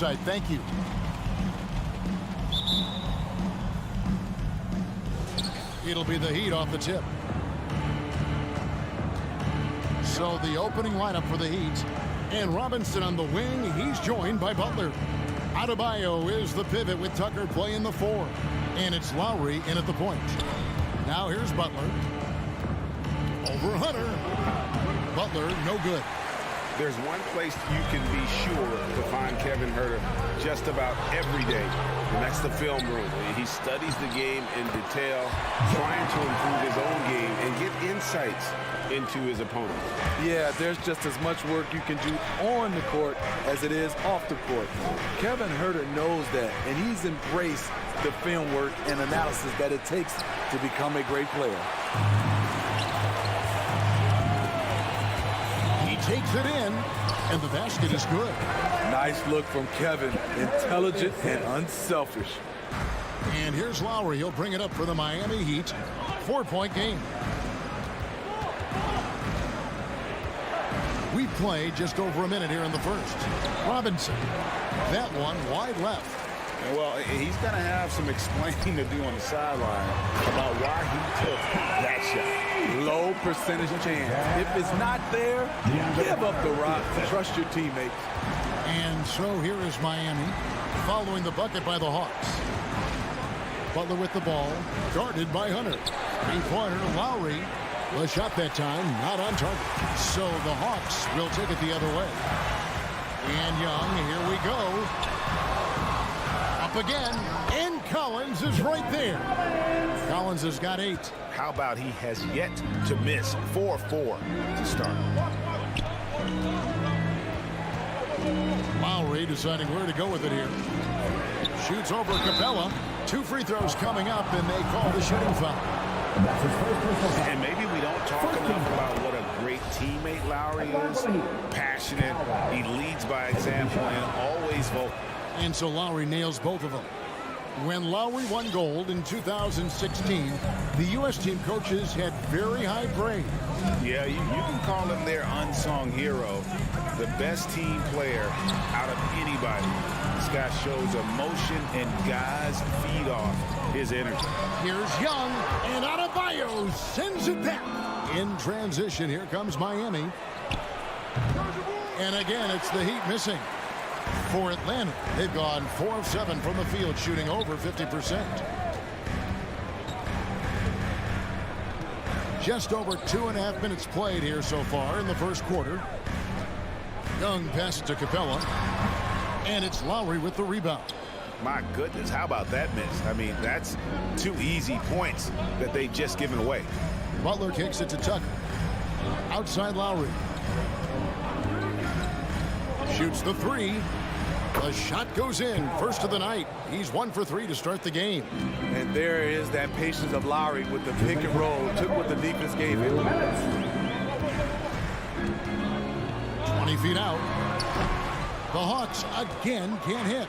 insight. Thank you. It'll be the Heat off the tip. So the opening lineup for the Heat. And Robinson on the wing. He's joined by Butler. Adebayo is the pivot with Tucker playing the 4. And it's Lowry in at the point. Now here's Butler. Over Hunter. Butler, no good. There's one place you can be sure to find Kevin Huerter just about every day, and that's the film room. He studies the game in detail, trying to improve his own game and get insights into his opponent. Yeah, there's just as much work you can do on the court as it is off the court. Kevin Huerter knows that, and he's embraced the film work and analysis that it takes to become a great player. Takes it in, and the basket is good. Nice look from Kevin. Intelligent and unselfish. And here's Lowry. He'll bring it up for the Miami Heat. 4-point game. We played just over a minute here in the first. Robinson. That one wide left. Well, he's going to have some explaining to do on the sideline about why he took that shot. Low percentage chance. If it's not there, give up the rock. Trust your teammates. And so here is Miami following the bucket by the Hawks. Butler with the ball, guarded by Hunter. Three-pointer, Lowry. The shot that time, not on target. So the Hawks will take it the other way. And Young, here we go. Up again, and Collins is right there. Collins has got 8. How about he has yet to miss 4-4 to start. Lowry deciding where to go with it here. Shoots over Capella. 2 free throws coming up, and they call the shooting foul. And maybe we don't talk enough about what a great teammate Lowry is. Passionate, he leads by example, and always vocal. And so Lowry nails both of them. When Lowry won gold in 2016, the U.S. team coaches had very high praise. Yeah, you can call him their unsung hero, the best team player out of anybody. This guy shows emotion, and guys feed off his energy. Here's Young, and Adebayo sends it back. In transition, here comes Miami. And again, it's the Heat missing. For Atlanta, they've gone 4 of 7 from the field, shooting over 50%. Just over 2.5 minutes played here so far in the first quarter. Young passes to Capella, and it's Lowry with the rebound. My goodness, how about that miss? I mean, that's 2 easy points that they've just given away. Butler kicks it to Tucker. Outside Lowry. Shoots the 3. The shot goes in. First of the night. He's 1 for 3 to start the game. And there is that patience of Lowry with the pick and roll. Took what the defense gave him. 20 feet out. The Hawks again can't hit.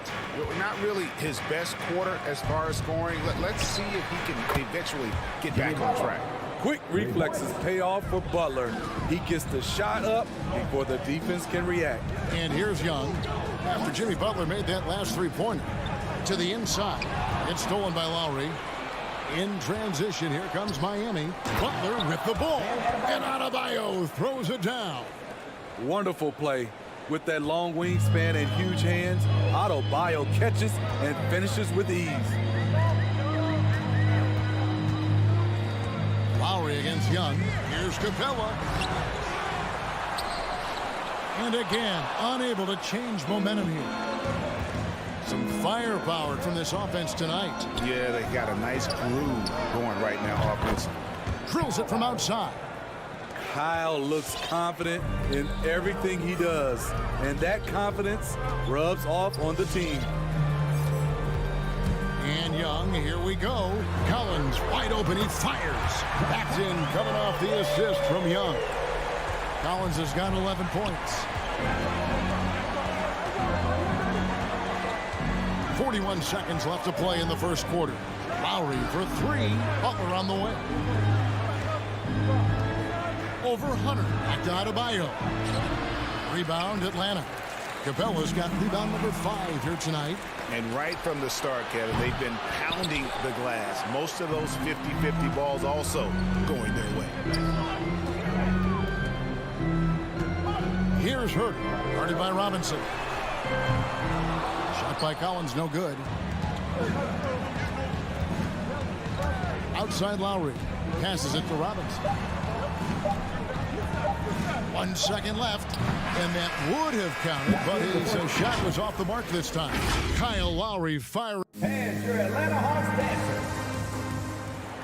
Not really his best quarter as far as scoring. Let's see if he can eventually get back on track. Quick reflexes pay off for Butler. He gets the shot up before the defense can react. And here's Young. After Jimmy Butler made that last 3-pointer. To the inside. It's stolen by Lowry. In transition, here comes Miami. Butler with the ball. And Adebayo throws it down. Wonderful play. With that long wingspan and huge hands, Adebayo catches and finishes with ease. Lowry against Young. Here's Capella. And again, unable to change momentum here. Some firepower from this offense tonight. Yeah, they got a nice groove going right now offensively. Drills it from outside. Kyle looks confident in everything he does, and that confidence rubs off on the team. And Young, here we go. Collins wide open, he fires. Backed in, coming off the assist from Young. Collins has got 11 points. 41 seconds left to play in the first quarter. Lowry for 3. Butler on the way. Over Hunter. Back to Adebayo. Rebound Atlanta. Capella's got rebound number 5 here tonight. And right from the start, Kevin, they've been pounding the glass. Most of those 50-50 balls also going their way. Here's Hurt, guarded by Robinson. Shot by Collins, no good. Outside Lowry, passes it to Robinson. 1 second left, and that would have counted, but his shot was off the mark this time. Kyle Lowry firing. And your Atlanta Hawks dancer.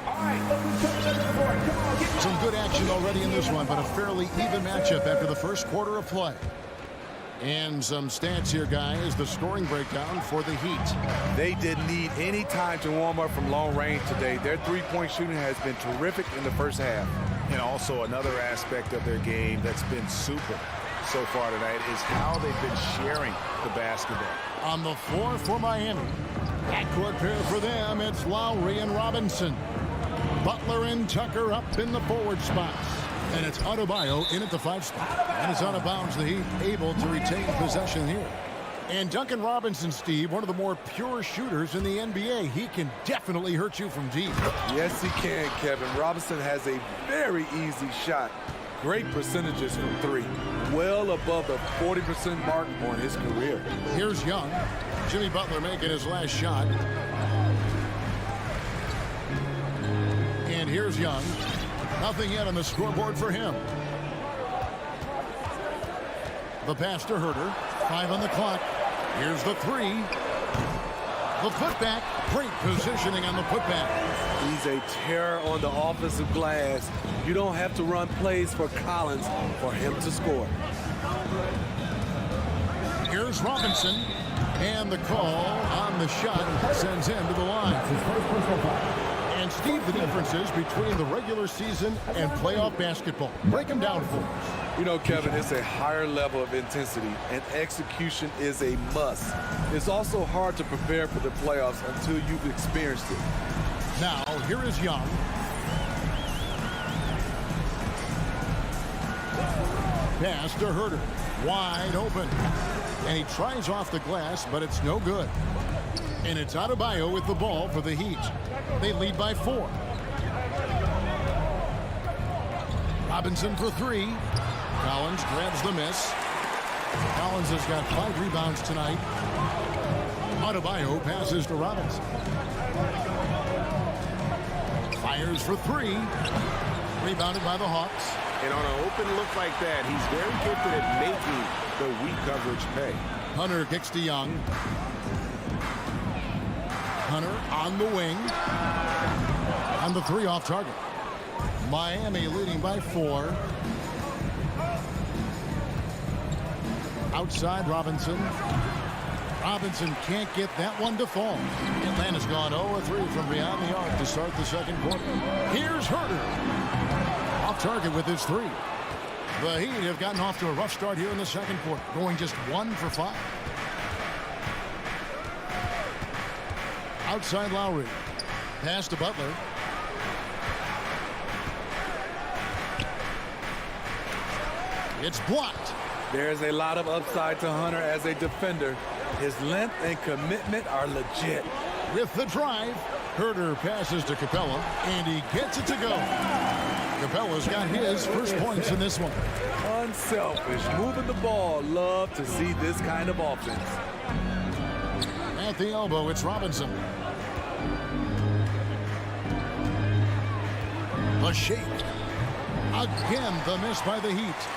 All right, let's turn to the board. Come on, get Some good action already in this one, but a fairly even matchup after the first quarter of play. And some stats here, guys. The scoring breakdown for the Heat. They didn't need any time to warm up from long range today. Their three-point shooting has been terrific in the first half. And also another aspect of their game that's been super so far tonight is how they've been sharing the basketball. On the floor for Miami. Backcourt pair for them, it's Lowry and Robinson. Butler and Tucker up in the forward spots. And it's Adebayo in at the 5 spot. And it's out of bounds. The Heat able to retain possession here. And Duncan Robinson, Steve, one of the more pure shooters in the NBA. He can definitely hurt you from deep. Yes, he can, Kevin. Robinson has a very easy shot. Great percentages from 3. Well above the 40% mark on his career. Here's Young. Jimmy Butler making his last shot. And here's Young. Nothing yet on the scoreboard for him. The pass to Herter. 5 on the clock. Here's the 3. The putback. Great positioning on the putback. He's a terror on the offensive glass. You don't have to run plays for Collins for him to score. Here's Robinson. And the call on the shot sends him to the line. And Steve, the differences between the regular season and playoff basketball. Break them down for us. You know, Kevin, it's a higher level of intensity, and execution is a must. It's also hard to prepare for the playoffs until you've experienced it. Now, here is Young. Pass to Herter. Wide open. And he tries off the glass, but it's no good. And it's Adebayo with the ball for the Heat. They lead by 4. Robinson for 3. Collins grabs the miss. Collins has got 5 rebounds tonight. Adebayo passes to Robinson. Fires for 3. Rebounded by the Hawks. And on an open look like that, he's very gifted at making the weak coverage pay. Hunter kicks to Young. Hunter on the wing. On the 3 off target. Miami leading by 4. Outside Robinson. Robinson can't get that one to fall. Atlanta's gone 0-3 from beyond the arc to start the second quarter. Here's Herter. Off target with his 3. The Heat have gotten off to a rough start here in the second quarter, going just 1 for 5. Outside Lowry. Pass to Butler. It's blocked. There's a lot of upside to Hunter as a defender. His length and commitment are legit. With the drive, Herter passes to Capella, and he gets it to go. Capella's got his first points in this one. Unselfish, moving the ball. Love to see this kind of offense. At the elbow, it's Robinson. The shake. Again, the miss by the Heat.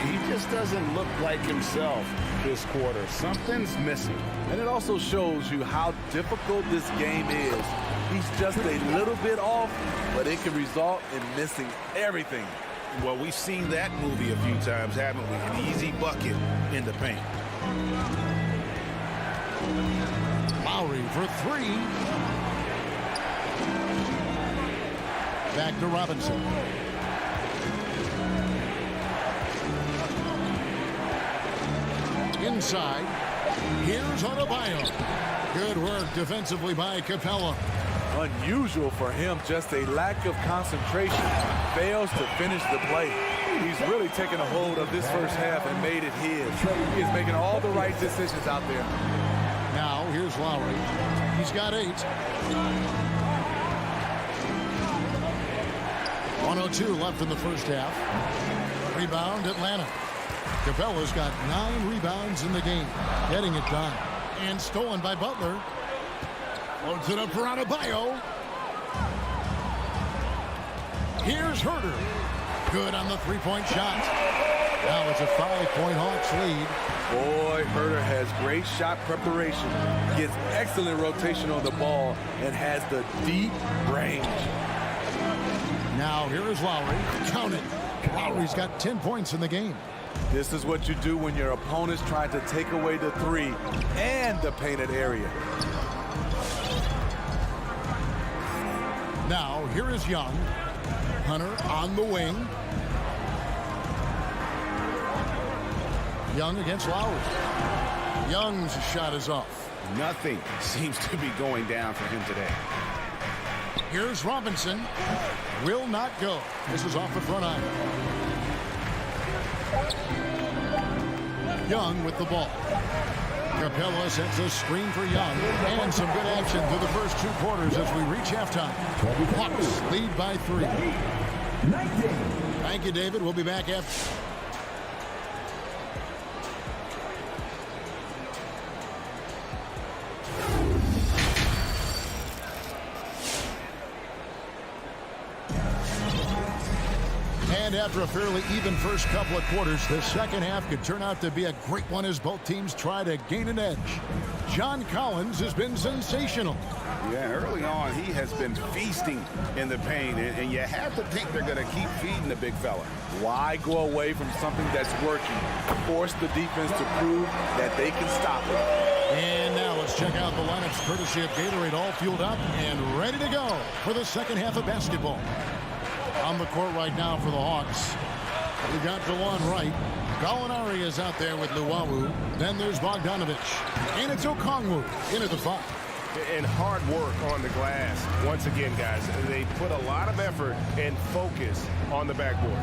He just doesn't look like himself this quarter. Something's missing. And it also shows you how difficult this game is. He's just a little bit off, but it can result in missing everything. Well, we've seen that movie a few times, haven't we? An easy bucket in the paint. Lowry for 3. Back to Robinson. Inside. Here's Adebayo. Good work defensively by Capella. Unusual for him, just a lack of concentration. Fails to finish the play. He's really taken a hold of this first half and made it his. He is making all the right decisions out there. Now, here's Lowry. He's got 8. 1:02 left in the first half. Rebound, Atlanta. Capella's got 9 rebounds in the game. Getting it done. And stolen by Butler. Loads it up for Adebayo. Here's Herter. Good on the three-point shot. Now it's a 5-point Hawks lead. Boy, Herter has great shot preparation, gets excellent rotation on the ball, and has the deep range. Now here is Lowry. Count it. Lowry's got 10 points in the game. This is what you do when your opponent's trying to take away the three and the painted area. Now here is Young. Hunter on the wing. Young against Lowry. Young's shot is off. Nothing seems to be going down for him today. Here's Robinson. Will not go. This is off the front iron. Young with the ball. Capella sets a screen for Young. And some good action through the first 2 quarters as we reach halftime. Hawks lead by 3. Thank you, David. We'll be back after. And after a fairly even first couple of quarters, the second half could turn out to be a great one as both teams try to gain an edge. John Collins has been sensational. Yeah, early on, he has been feasting in the paint, and you have to think they're going to keep feeding the big fella. Why go away from something that's working? Force the defense to prove that they can stop it. And now let's check out the lineups courtesy of Gatorade, all fueled up and ready to go for the second half of basketball. On the court right now for the Hawks. We got DeLon Wright. Gallinari is out there with Luwawu. Then there's Bogdanovich. And it's Okongwu in at the 5. And hard work on the glass. Once again, guys, they put a lot of effort and focus on the backboard.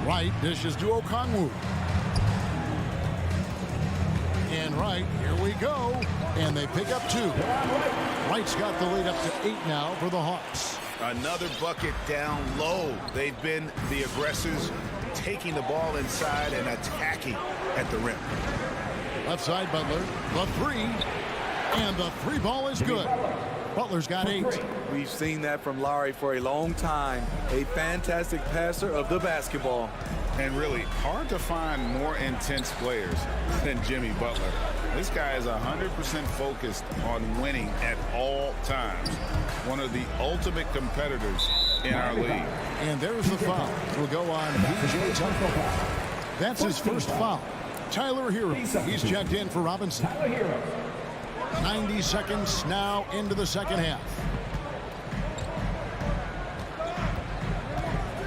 Wright dishes to Okongwu. And Wright, here we go. And they pick up 2. Wright's got the lead up to 8 now for the Hawks. Another bucket down low. They've been the aggressors, taking the ball inside and attacking at the rim. Left side, Butler. The 3. And the 3 ball is good. Butler's got 8. We've seen that from Lowry for a long time. A fantastic passer of the basketball. And really hard to find more intense players than Jimmy Butler. This guy is 100% focused on winning at all times. One of the ultimate competitors in our league. And there's the foul. Will go on PJ Tucker. That's his first foul. Tyler Hero. He's checked in for Robinson. 90 seconds now into the second half.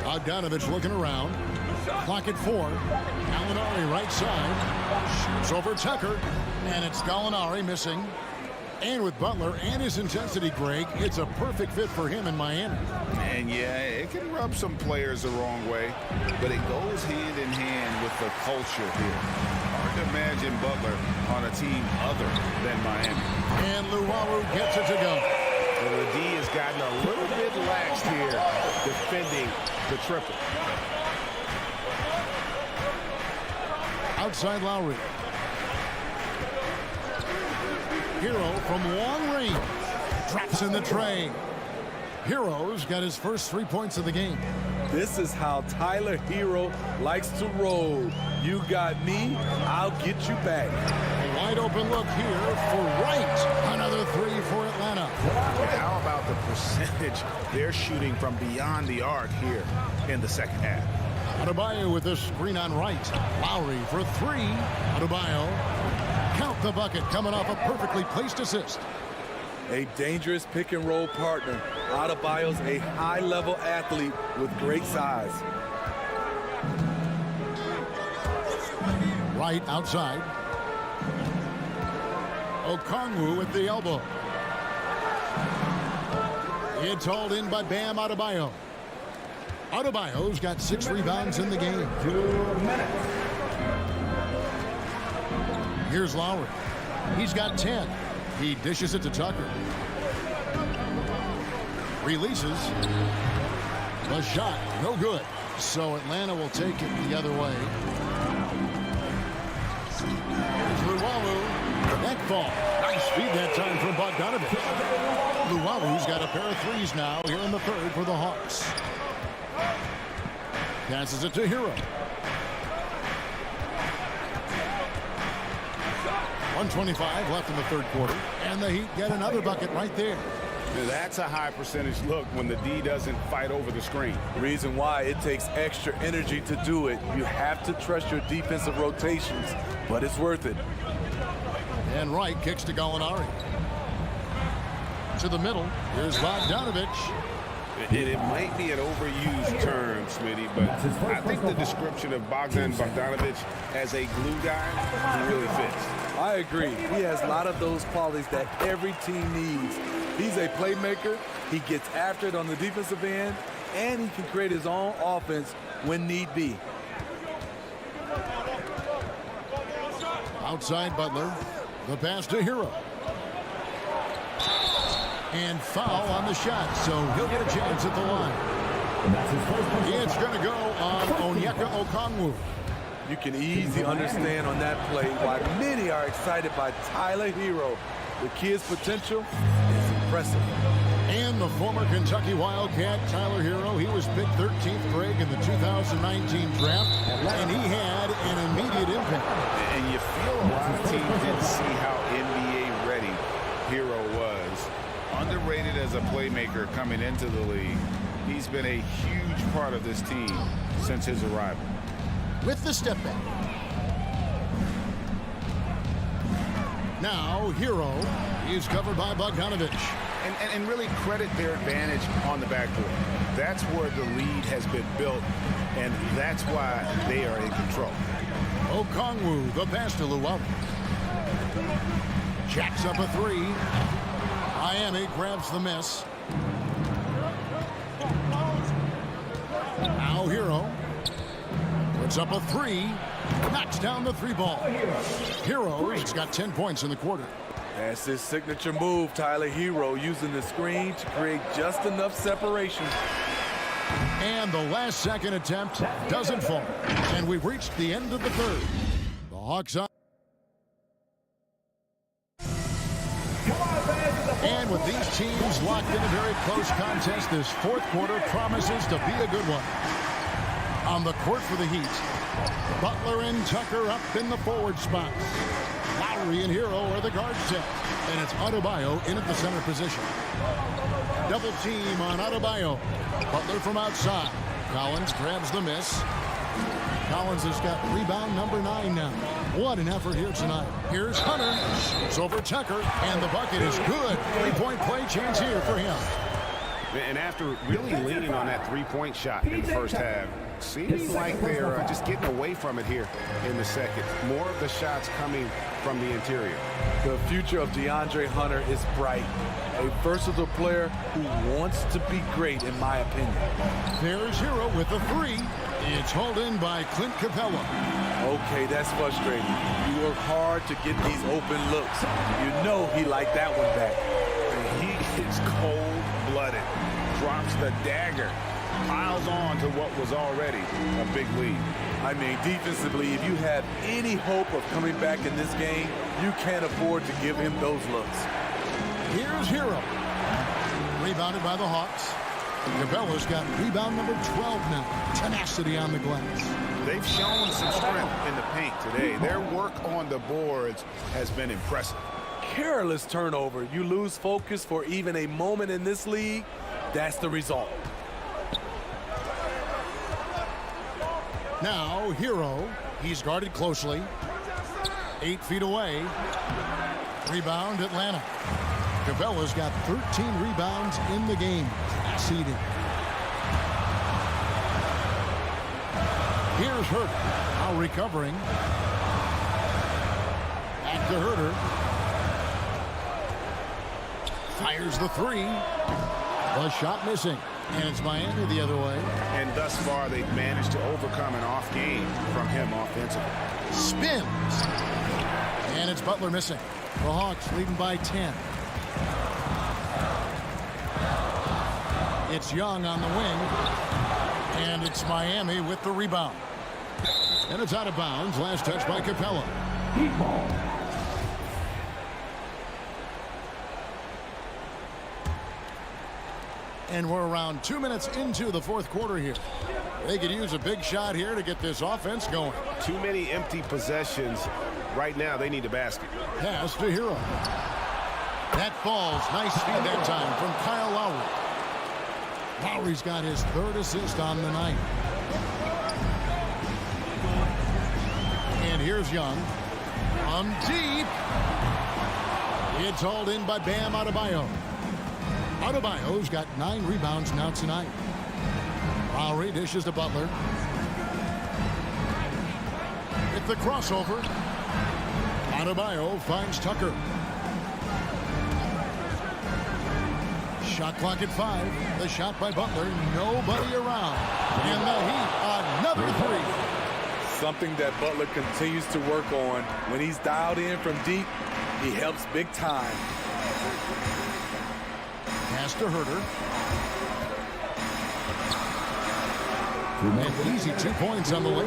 Bogdanovich looking around. Clock at 4. Gallinari right side. Shoots over Tucker. And it's Gallinari missing. And with Butler and his intensity, Greg, it's a perfect fit for him in Miami. And yeah, it can rub some players the wrong way, but it goes hand in hand with the culture here. Hard to imagine Butler on a team other than Miami. And Luwawu gets it to go. And the D has gotten a little bit lax here defending the triple. Outside Lowry. Hero from long range. Drops in the tray. Hero's got his first 3 points of the game. This is how Tyler Hero likes to roll. You got me, I'll get you back. A wide open look here for Wright. Another 3 for Atlanta. How about the percentage they're shooting from beyond the arc here in the second half? Adebayo with this screen on Wright. Lowry for 3. Adebayo. Count the bucket coming off a perfectly placed assist. A dangerous pick and roll partner. Adebayo's a high-level athlete with great size. Wright outside. Okongwu at the elbow. It's hauled in by Bam Adebayo. Adebayo's got 6 rebounds in the game. 2 minutes. Here's Lowry. He's got 10. He dishes it to Tucker. Releases. The shot, no good. So Atlanta will take it the other way. Here's Luwawu. Net ball. Nice feed that time from Bogdanovich. Luwalu's got a pair of threes now here in the third for the Hawks. Passes it to Hero. 1:25 left in the third quarter. And the Heat get another bucket right there. That's a high percentage look when the D doesn't fight over the screen. Reason why it takes extra energy to do it. You have to trust your defensive rotations, but it's worth it. And Wright kicks to Gallinari. To the middle. Here's Bogdanovich. It might be an overused term, Smitty, but I think the description of Bogdan Bogdanovich as a glue guy really fits. I agree. He has a lot of those qualities that every team needs. He's a playmaker. He gets after it on the defensive end, and he can create his own offense when need be. Outside Butler. The pass to Hero. And foul on the shot, so he'll get a chance at the line. It's going to go on Onyeka Okongwu. You can easily understand on that play why many are excited by Tyler Hero. The kid's potential is impressive. And the former Kentucky Wildcat, Tyler Hero, he was picked 13th grade in the 2019 draft, and he had an immediate impact. And you feel a lot of teams didn't see how NBA ready Hero was. Underrated as a playmaker coming into the league. He's been a huge part of this team since his arrival. With the step back. Now Hero is covered by Bogdanovich. And really credit their advantage on the backboard. That's where the lead has been built, and that's why they are in control. Okongwu, the pass to Luwawu. Jacks up a three. Miami grabs the miss. Now Hero puts up a three. Knocks down the three ball. Hero's got 10 points in the quarter. That's his signature move, Tyler Hero, using the screen to create just enough separation. And the last second attempt doesn't fall. And we've reached the end of the third. The Hawks on. And with these teams locked in a very close contest, this fourth quarter promises to be a good one. On the court for the Heat, Butler and Tucker up in the forward spots. Lowry and Hero are the guard set. And it's Adebayo in at the center position. Double team on Adebayo. Butler from outside. Collins grabs the miss. Collins has got rebound number 9 now. What an effort here tonight. Here's Hunter. It's over Tucker. And the bucket is good. Three-point play chance here for him. And after really leaning on that three-point shot in the first half, seems like they're just getting away from it here in the second. More of the shots coming from the interior. The future of DeAndre Hunter is bright. A versatile player who wants to be great, in my opinion. There's Hero with a three. It's hauled in by Clint Capella. Okay, that's frustrating. You work hard to get these open looks. You know he liked that one back. And he is cold-blooded. Drops the dagger. Piles on to what was already a big lead. I mean, defensively, if you have any hope of coming back in this game, you can't afford to give him those looks. Here's Hero. Rebounded by the Hawks. Capella's got rebound number 12 now. Tenacity on the glass. They've shown some strength in the paint today. Their work on the boards has been impressive. Careless turnover. You lose focus for even a moment in this league. That's the result. Now Hero. He's guarded closely. 8 feet away. Rebound Atlanta. Capella's got 13 rebounds in the game. Class eating. Here's Herter. Now recovering. Back to Herter. Fires the three. The shot missing. And it's Miami the other way. And thus far, they've managed to overcome an off game from him offensively. Spins. And it's Butler missing. The Hawks leading by 10. It's Young on the wing. And it's Miami with the rebound. And it's out of bounds. Last touch by Capella. And we're around 2 minutes into the fourth quarter here. They could use a big shot here to get this offense going. Too many empty possessions. Right now, they need a basket. Pass to Hero. That falls. Nice feed that time from Kyle Lowry. Lowry's got his third assist on the night. And here's Young. From deep. It's hauled in by Bam Adebayo. Adebayo's got 9 rebounds now tonight. Lowry dishes to Butler. With the crossover. Adebayo finds Tucker. Shot clock at 5. The shot by Butler. Nobody around. And the Heat, another 3. Something that Butler continues to work on. When he's dialed in from deep, he helps big time. Pass to Herter. An easy 2 points on the way.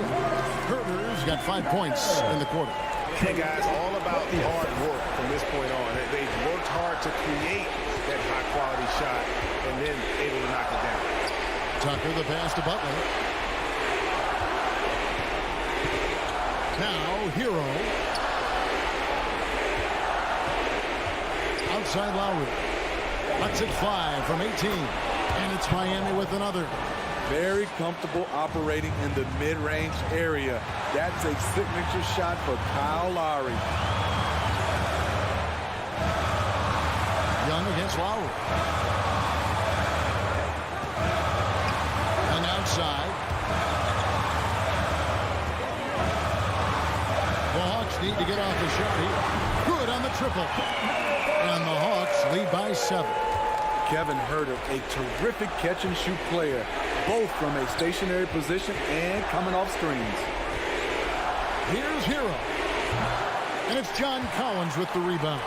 Herter's got 5 points in the quarter. Hey, guys, all about hard work from this point on. They've worked hard to create that high-quality shot and then able to knock it down. Tucker, the pass to Butler. Now, Hero. Outside Lowry. Lets it fly from 18. And it's Miami with another. Very comfortable operating in the mid-range area. That's a signature shot for Kyle Lowry. Young against Lowry. And outside. The Hawks need to get off the shot here. Good on the triple. And the Hawks lead by 7. Kevin Herter, a terrific catch-and-shoot player, both from a stationary position and coming off screens. Here's Hero. And it's John Collins with the rebound.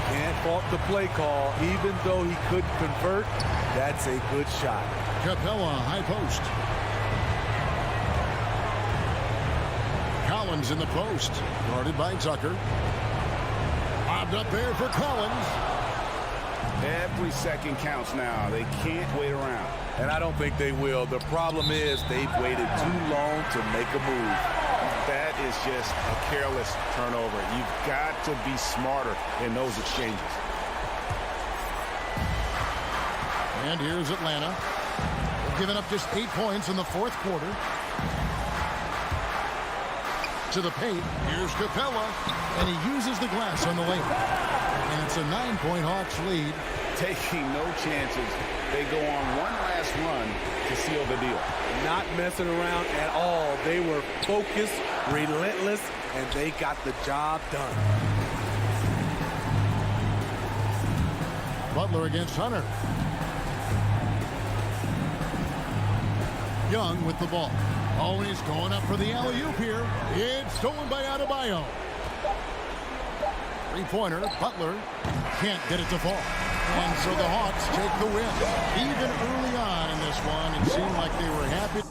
Can't fault the play call. Even though he couldn't convert, that's a good shot. Capella, high post. Collins in the post. Guarded by Tucker. Bobbed up there for Collins. Every second counts now. They can't wait around. And I don't think they will. The problem is they've waited too long to make a move. That is just a careless turnover. You've got to be smarter in those exchanges. And here's Atlanta. They've given up just 8 points in the fourth quarter. To the paint. Here's Capella. And he uses the glass on the layup. And it's a 9-point Hawks lead. Taking no chances. They go on one last run to seal the deal. Not messing around at all. They were focused, relentless, and they got the job done. Butler against Hunter. Young with the ball. Oh, he's going up for the alley-oop here. It's stolen by Adebayo. Three-pointer, Butler can't get it to fall. And so the Hawks take the win. Even early on in this one, it seemed like they were happy.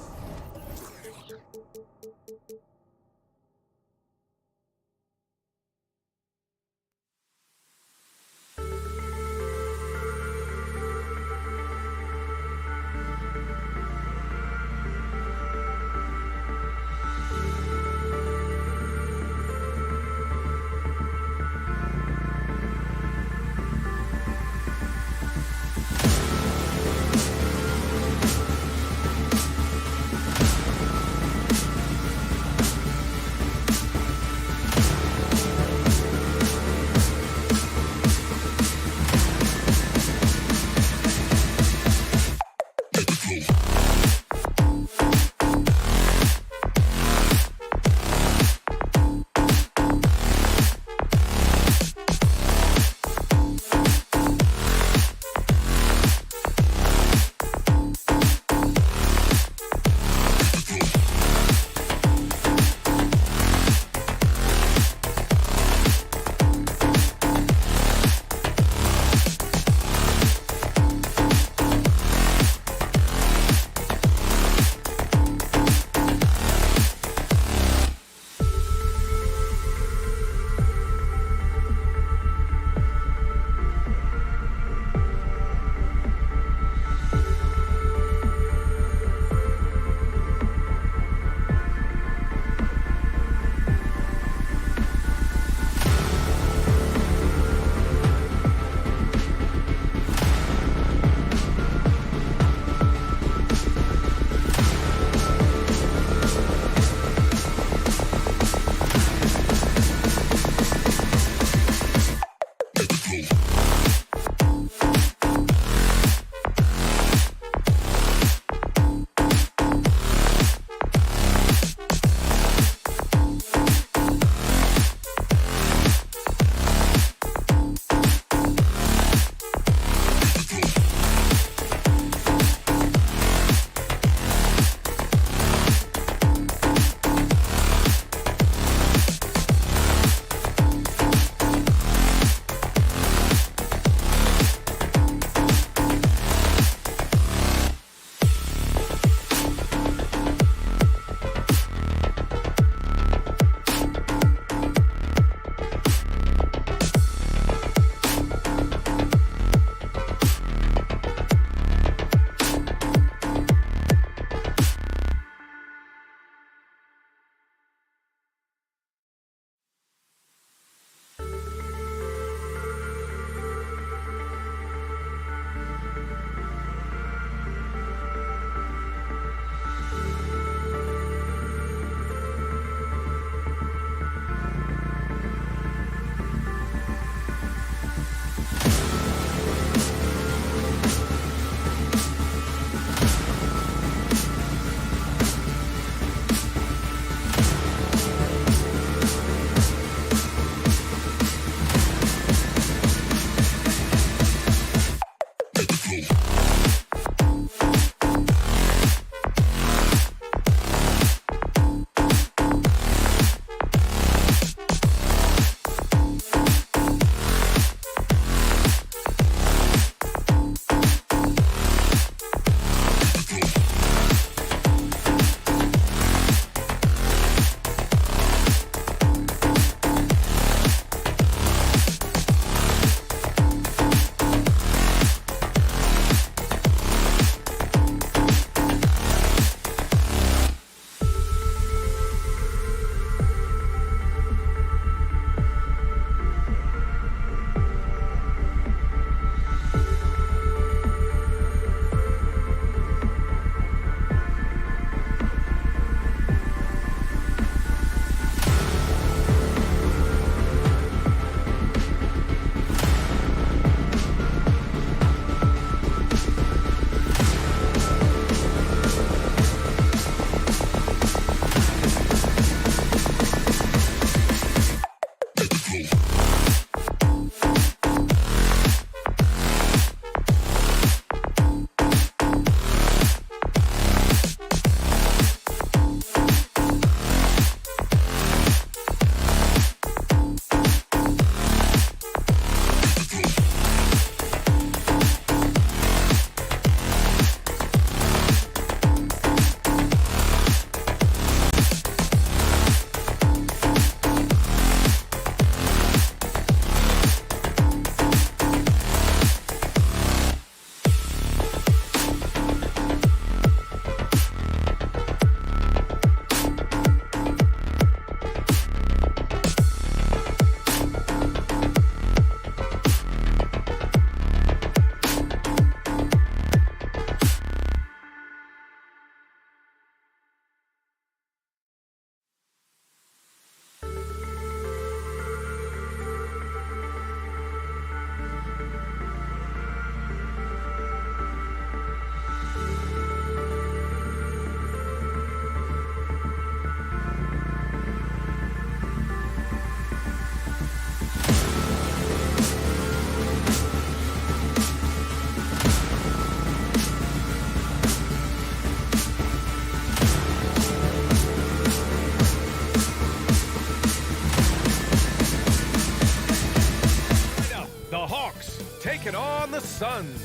on the Suns.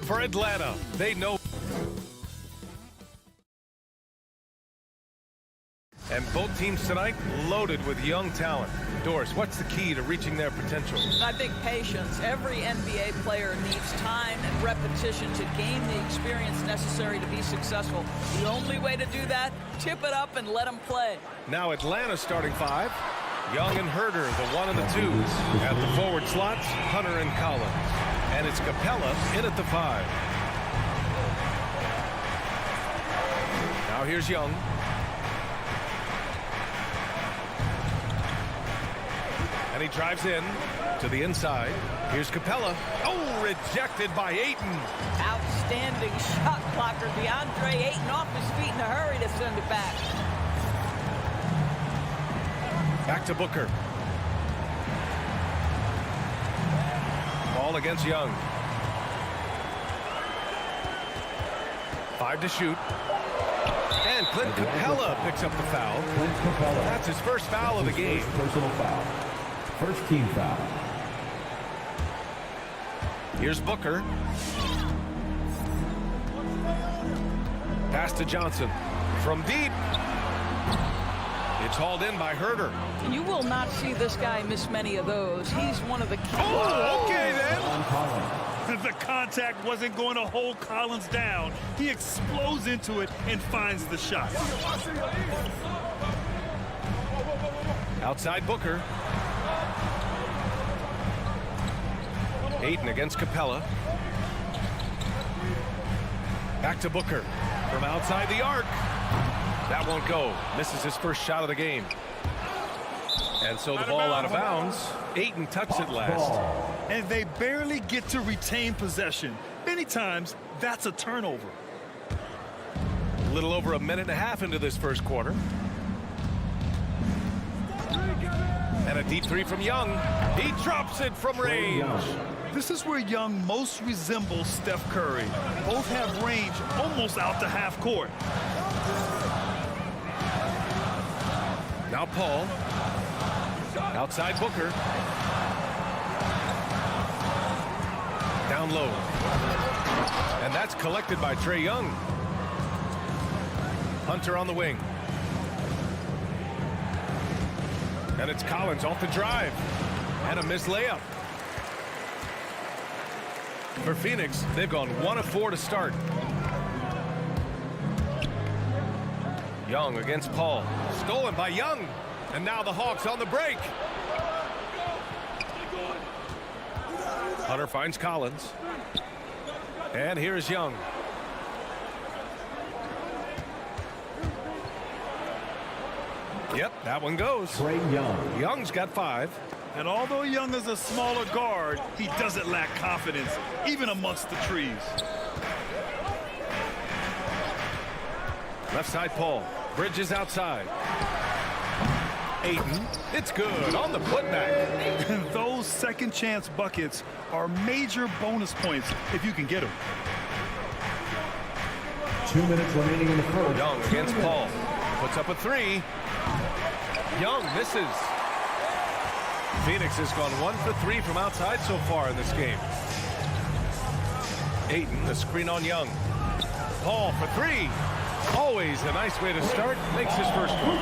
For Atlanta, they know. And both teams tonight loaded with young talent. Doris, what's the key to reaching their potential? I think patience. Every NBA player needs time and repetition to gain the experience necessary to be successful. The only way to do that, tip it up and let them play. Now Atlanta starting five. Young and Herter, the 1 and the 2. At the forward slots, Hunter and Collins. And it's Capella in at the 5. Now here's Young. And he drives in to the inside. Here's Capella. Oh, rejected by Ayton. Outstanding shot blocker. DeAndre Ayton off his feet in a hurry to send it back. Back to Booker. Ball against Young. 5 to shoot. And Clint Capella picks up the foul. That's his first foul of the game. Personal foul. First team foul. Here's Booker. Pass to Johnson. From deep. It's hauled in by Herter. You will not see this guy miss many of those. He's one of the key. Oh, okay then. The contact wasn't going to hold Collins down. He explodes into it and finds the shot. Outside Booker. Ayton against Capella. Back to Booker. From outside the arc. That won't go. Misses his first shot of the game. And so the ball out of bounds. Ayton touched it last. And they barely get to retain possession. Many times, that's a turnover. A little over a minute and a half into this first quarter. And a deep 3 from Young. He drops it from range. This is where Young most resembles Steph Curry. Both have range almost out to half court. Now Paul. Outside Booker. Down low. And that's collected by Trae Young. Hunter on the wing. And it's Collins off the drive. And a missed layup. For Phoenix, they've gone 1 of 4 to start. Young against Paul. Stolen by Young. And now the Hawks on the break. Hunter finds Collins. And here's Young. Yep, that one goes. Trae Young. Young's got 5. And although Young is a smaller guard, he doesn't lack confidence, even amongst the trees. Left side Paul. Bridges outside. Ayton. It's good on the putback. And those second chance buckets are major bonus points if you can get them. 2 minutes remaining in the first. Young against Paul. Puts up a 3. Young misses. Phoenix has gone 1 for 3 from outside so far in this game. Ayton, the screen on Young. Paul for 3. Always a nice way to start. Makes his first one.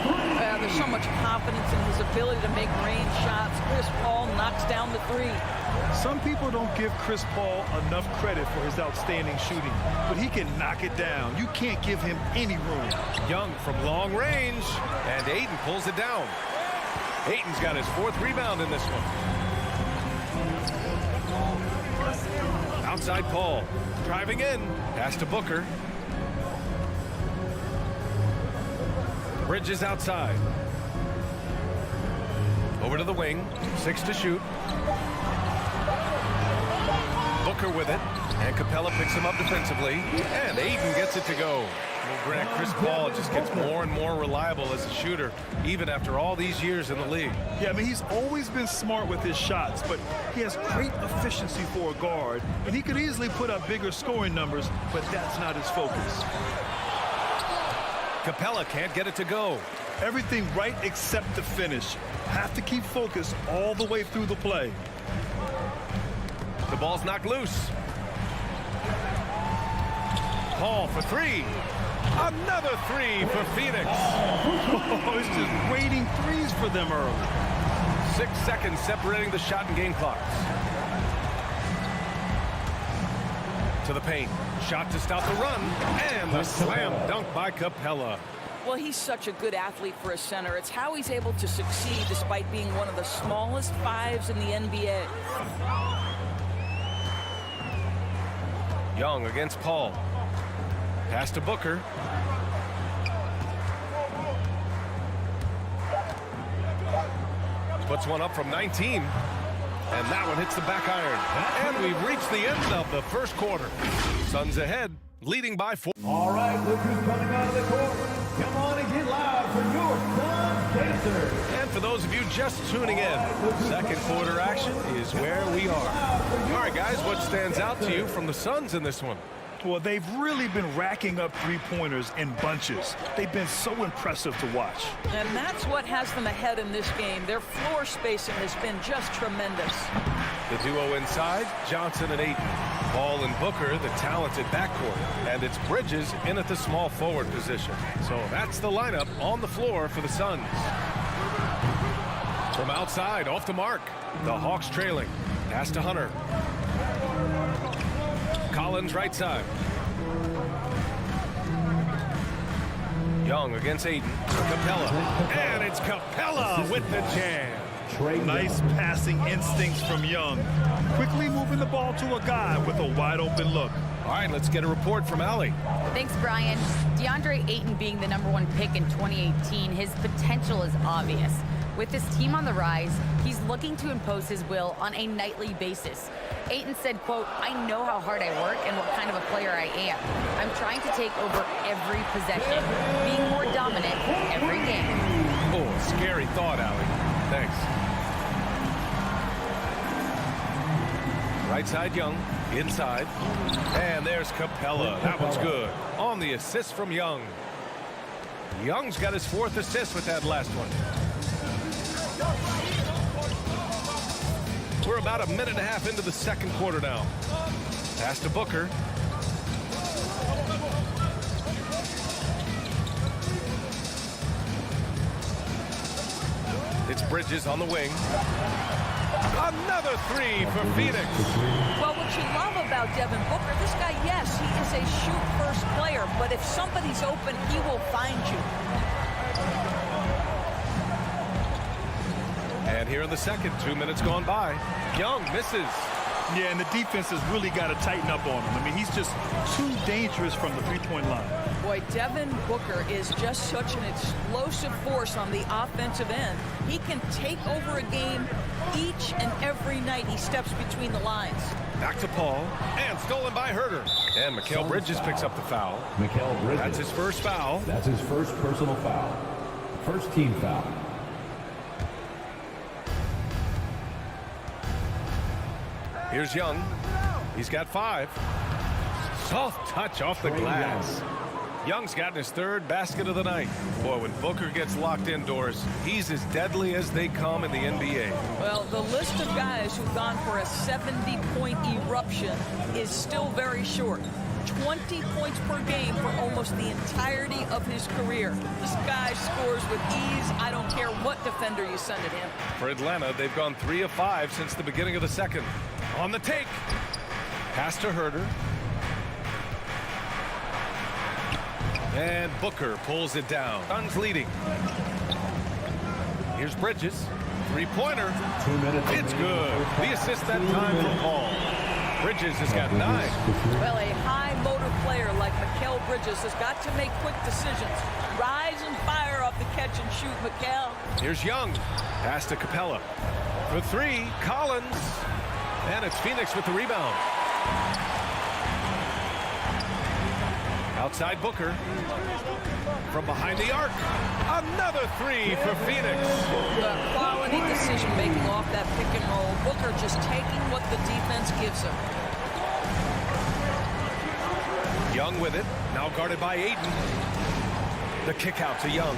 There's so much confidence in his ability to make range shots. Chris Paul knocks down the 3. Some people don't give Chris Paul enough credit for his outstanding shooting, but he can knock it down. You can't give him any room. Young from long range, and Ayton pulls it down. Ayton's got his 4th rebound in this one. Outside Paul, driving in, pass to Booker. Bridges outside. Over to the wing, 6 to shoot. Booker with it, and Capella picks him up defensively, and Ayton gets it to go. Well, Grant, Chris Paul just gets more and more reliable as a shooter, even after all these years in the league. Yeah, I mean, he's always been smart with his shots, but he has great efficiency for a guard, and he could easily put up bigger scoring numbers, but that's not his focus. Capella can't get it to go. Everything right except the finish. Have to keep focused all the way through the play. The ball's knocked loose. Paul for three. Another three for Phoenix. Oh, it's just waiting threes for them early. 6 seconds separating the shot and game clocks. To the paint. Shot to stop the run. And the slam dunk by Capella. Well, he's such a good athlete for a center. It's how he's able to succeed despite being one of the smallest fives in the NBA. Young against Paul. Pass to Booker. Puts one up from 19. And that one hits the back iron. And we've reached the end of the first quarter. Suns ahead, leading by 4. All right, look who's coming out of the court. Come on and get loud for your Suns Pacers. And for those of you just tuning in, second quarter action is where we are. All right, guys, what stands out to you from the Suns in this one? Well, they've really been racking up three-pointers in bunches. They've been so impressive to watch. And that's what has them ahead in this game. Their floor spacing has been just tremendous. The duo inside, Johnson and Ayton. Paul and Booker, the talented backcourt. And it's Bridges in at the small forward position. So that's the lineup on the floor for the Suns. From outside, off the mark. The Hawks trailing. Pass to Hunter. Collins right side. Young against Ayton. Capella. And it's Capella with the jam. Nice passing instincts from Young. Quickly moving the ball to a guy with a wide open look. All right, let's get a report from Allie. Thanks, Brian. DeAndre Ayton being the #1 pick in 2018, his potential is obvious. With his team on the rise, he's looking to impose his will on a nightly basis. Ayton said, quote, "I know how hard I work and what kind of a player I am. I'm trying to take over every possession, being more dominant every game." Oh, scary thought, Allie. Thanks. Right side, Young. Inside. And there's Capella. That one's good. On the assist from Young. Young's got his 4th assist with that last one. We're about a minute and a half into the second quarter now. Pass to Booker. It's Bridges on the wing. Another three for Phoenix. Well, what you love about Devin Booker, this guy, yes, he is a shoot-first player, but if somebody's open, he will find you. And here in the second, 2 minutes gone by. Young misses. Yeah, and the defense has really got to tighten up on him. I mean, he's just too dangerous from the three-point line. Boy, Devin Booker is just such an explosive force on the offensive end. He can take over a game each and every night he steps between the lines. Back to Paul. And stolen by Herter. And Mikal Bridges picks up the foul. Mikal Bridges. That's his first foul. That's his first personal foul. First team foul. Here's Young. He's got 5. Soft touch off the glass. Young's gotten his 3rd basket of the night. Boy, when Booker gets locked indoors, he's as deadly as they come in the NBA. Well, the list of guys who've gone for a 70-point eruption is still very short. 20 points per game for almost the entirety of his career. This guy scores with ease. I don't care what defender you send at him. For Atlanta, they've gone 3 of 5 since the beginning of the second. On the take. Pass to Herter. And Booker pulls it down. Suns leading. Here's Bridges. 3-pointer. 2 minutes. It's good. The assist that time from Paul. Bridges has got 9. Well, a high-motor player like Mikal Bridges has got to make quick decisions. Rise and fire off the catch and shoot, Mikal. Here's Young. Pass to Capella. For 3, Collins. And it's Phoenix with the rebound. Outside Booker. From behind the arc. Another 3 for Phoenix. The quality decision-making off that pick and roll. Booker just taking what the defense gives him. Young with it. Now guarded by Ayton. The kick out to Young.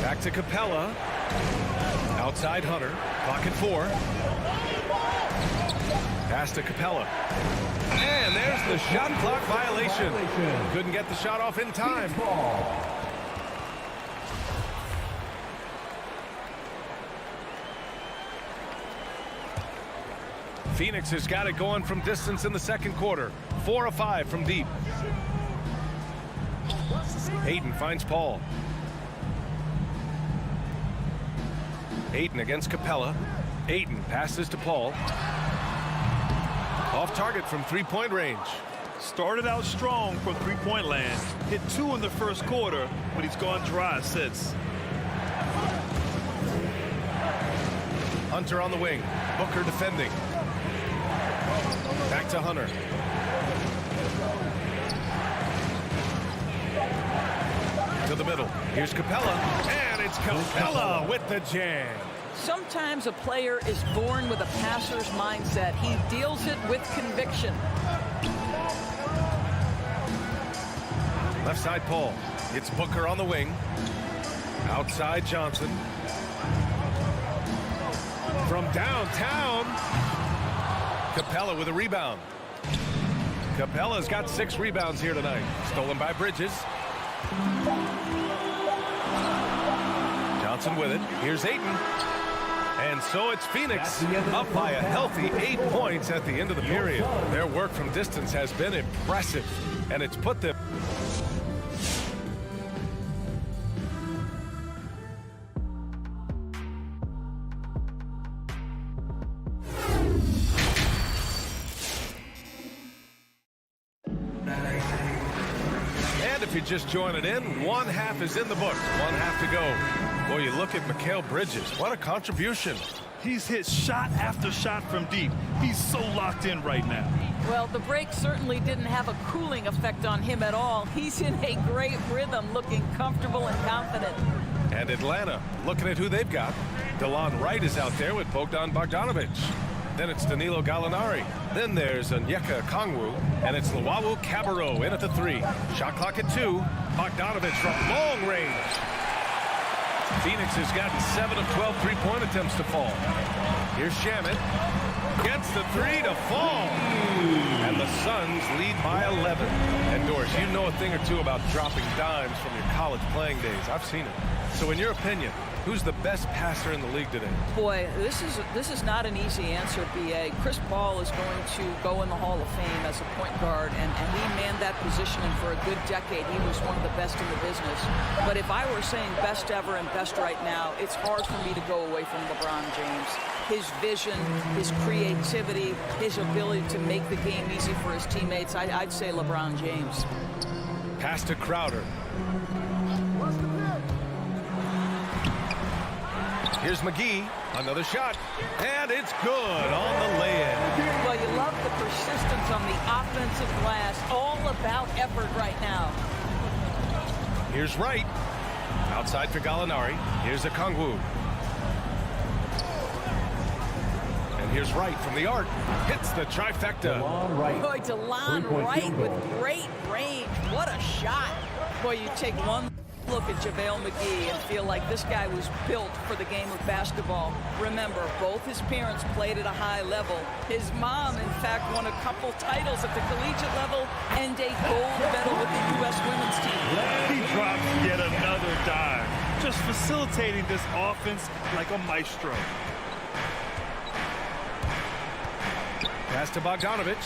Back to Capella. Outside Hunter. Clock at 4. Pass to Capella. And there's the shot clock violation. Couldn't get the shot off in time. Phoenix has got it going from distance in the second quarter. 4 of 5 from deep. Ayton finds Paul. Ayton against Capella. Ayton passes to Paul. Off target from three-point range. Started out strong from three-point land. Hit 2 in the first quarter, but he's gone dry since. Hunter on the wing. Booker defending. Back to Hunter. To the middle. Here's Capella. And it's Capella with the jam. Sometimes a player is born with a passer's mindset. He deals it with conviction. Left side Paul. It's Booker on the wing. Outside Johnson. From downtown. Capella with a rebound. Capella's got 6 rebounds here tonight. Stolen by Bridges. Johnson with it. Here's Ayton. And so it's Phoenix up by a healthy 8 points at the end of the period. Their work from distance has been impressive, and it's put them. And if you're just joining in, one half is in the books. One half to go. Boy, you look at Mikal Bridges. What a contribution. He's hit shot after shot from deep. He's so locked in right now. Well, the break certainly didn't have a cooling effect on him at all. He's in a great rhythm, looking comfortable and confident. And Atlanta, looking at who they've got. DeLon Wright is out there with Bogdan Bogdanovic. Then it's Danilo Gallinari. Then there's Onyeka Okongwu. And it's Luwawu Cabarrot in at the 3. Shot clock at 2. Bogdanovic from long range. Phoenix has gotten 7 of 12 three-point attempts to fall. Here's Shamet. Gets the 3 to fall. And the Suns lead by 11. And Doris, you know a thing or two about dropping dimes from your college playing days. I've seen it. So in your opinion, who's the best passer in the league today? Boy, this is not an easy answer, B.A. Chris Paul is going to go in the Hall of Fame as a point guard, and he manned that position, and for a good decade, he was one of the best in the business. But if I were saying best ever and best right now, it's hard for me to go away from LeBron James. His vision, his creativity, his ability to make the game easy for his teammates, I'd say LeBron James. Pass to Crowder. Here's McGee, another shot, and it's good on the lay-in. Well, you love the persistence on the offensive glass, all about effort right now. Here's Wright, outside for Gallinari. Here's Okongwu. And here's Wright from the arc, hits the trifecta. Boy, DeLon Wright with great range. What a shot. Boy, you take one look at JaVale McGee and feel like this guy was built for the game of basketball. Remember, both his parents played at a high level. His mom, in fact, won a couple titles at the collegiate level and a gold medal with the U.S. women's team. He drops yet another dive, just facilitating this offense like a maestro. Pass to Bogdanovic.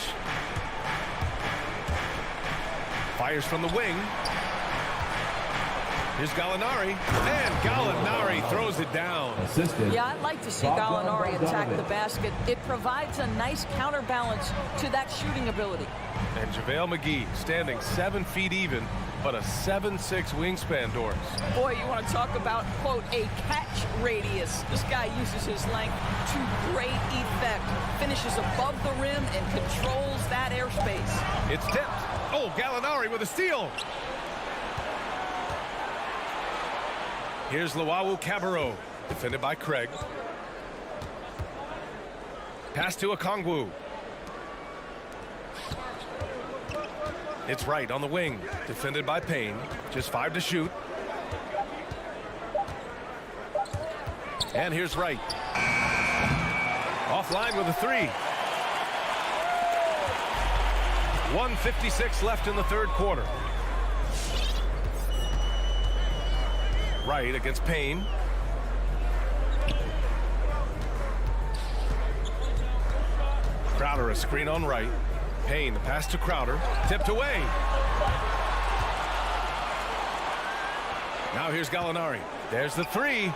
Fires from the wing. Here's Gallinari, and Gallinari throws it down. Yeah, I'd like to see Gallinari attack the basket. It provides a nice counterbalance to that shooting ability. And JaVale McGee standing 7 feet even, but a 7'6" wingspan, Doris. Boy, you want to talk about, quote, a catch radius. This guy uses his length to great effect. Finishes above the rim and controls that airspace. It's tipped. Oh, Gallinari with a steal. Here's Luwawu Cabarrot, defended by Craig. Pass to Okongwu. It's Wright on the wing, defended by Payne. Just 5 to shoot. And here's Wright. Offline with a 3. 1:56 left in the third quarter. Right against Payne. Crowder, a screen on right. Payne, the pass to Crowder. Tipped away. Now here's Gallinari. There's the three.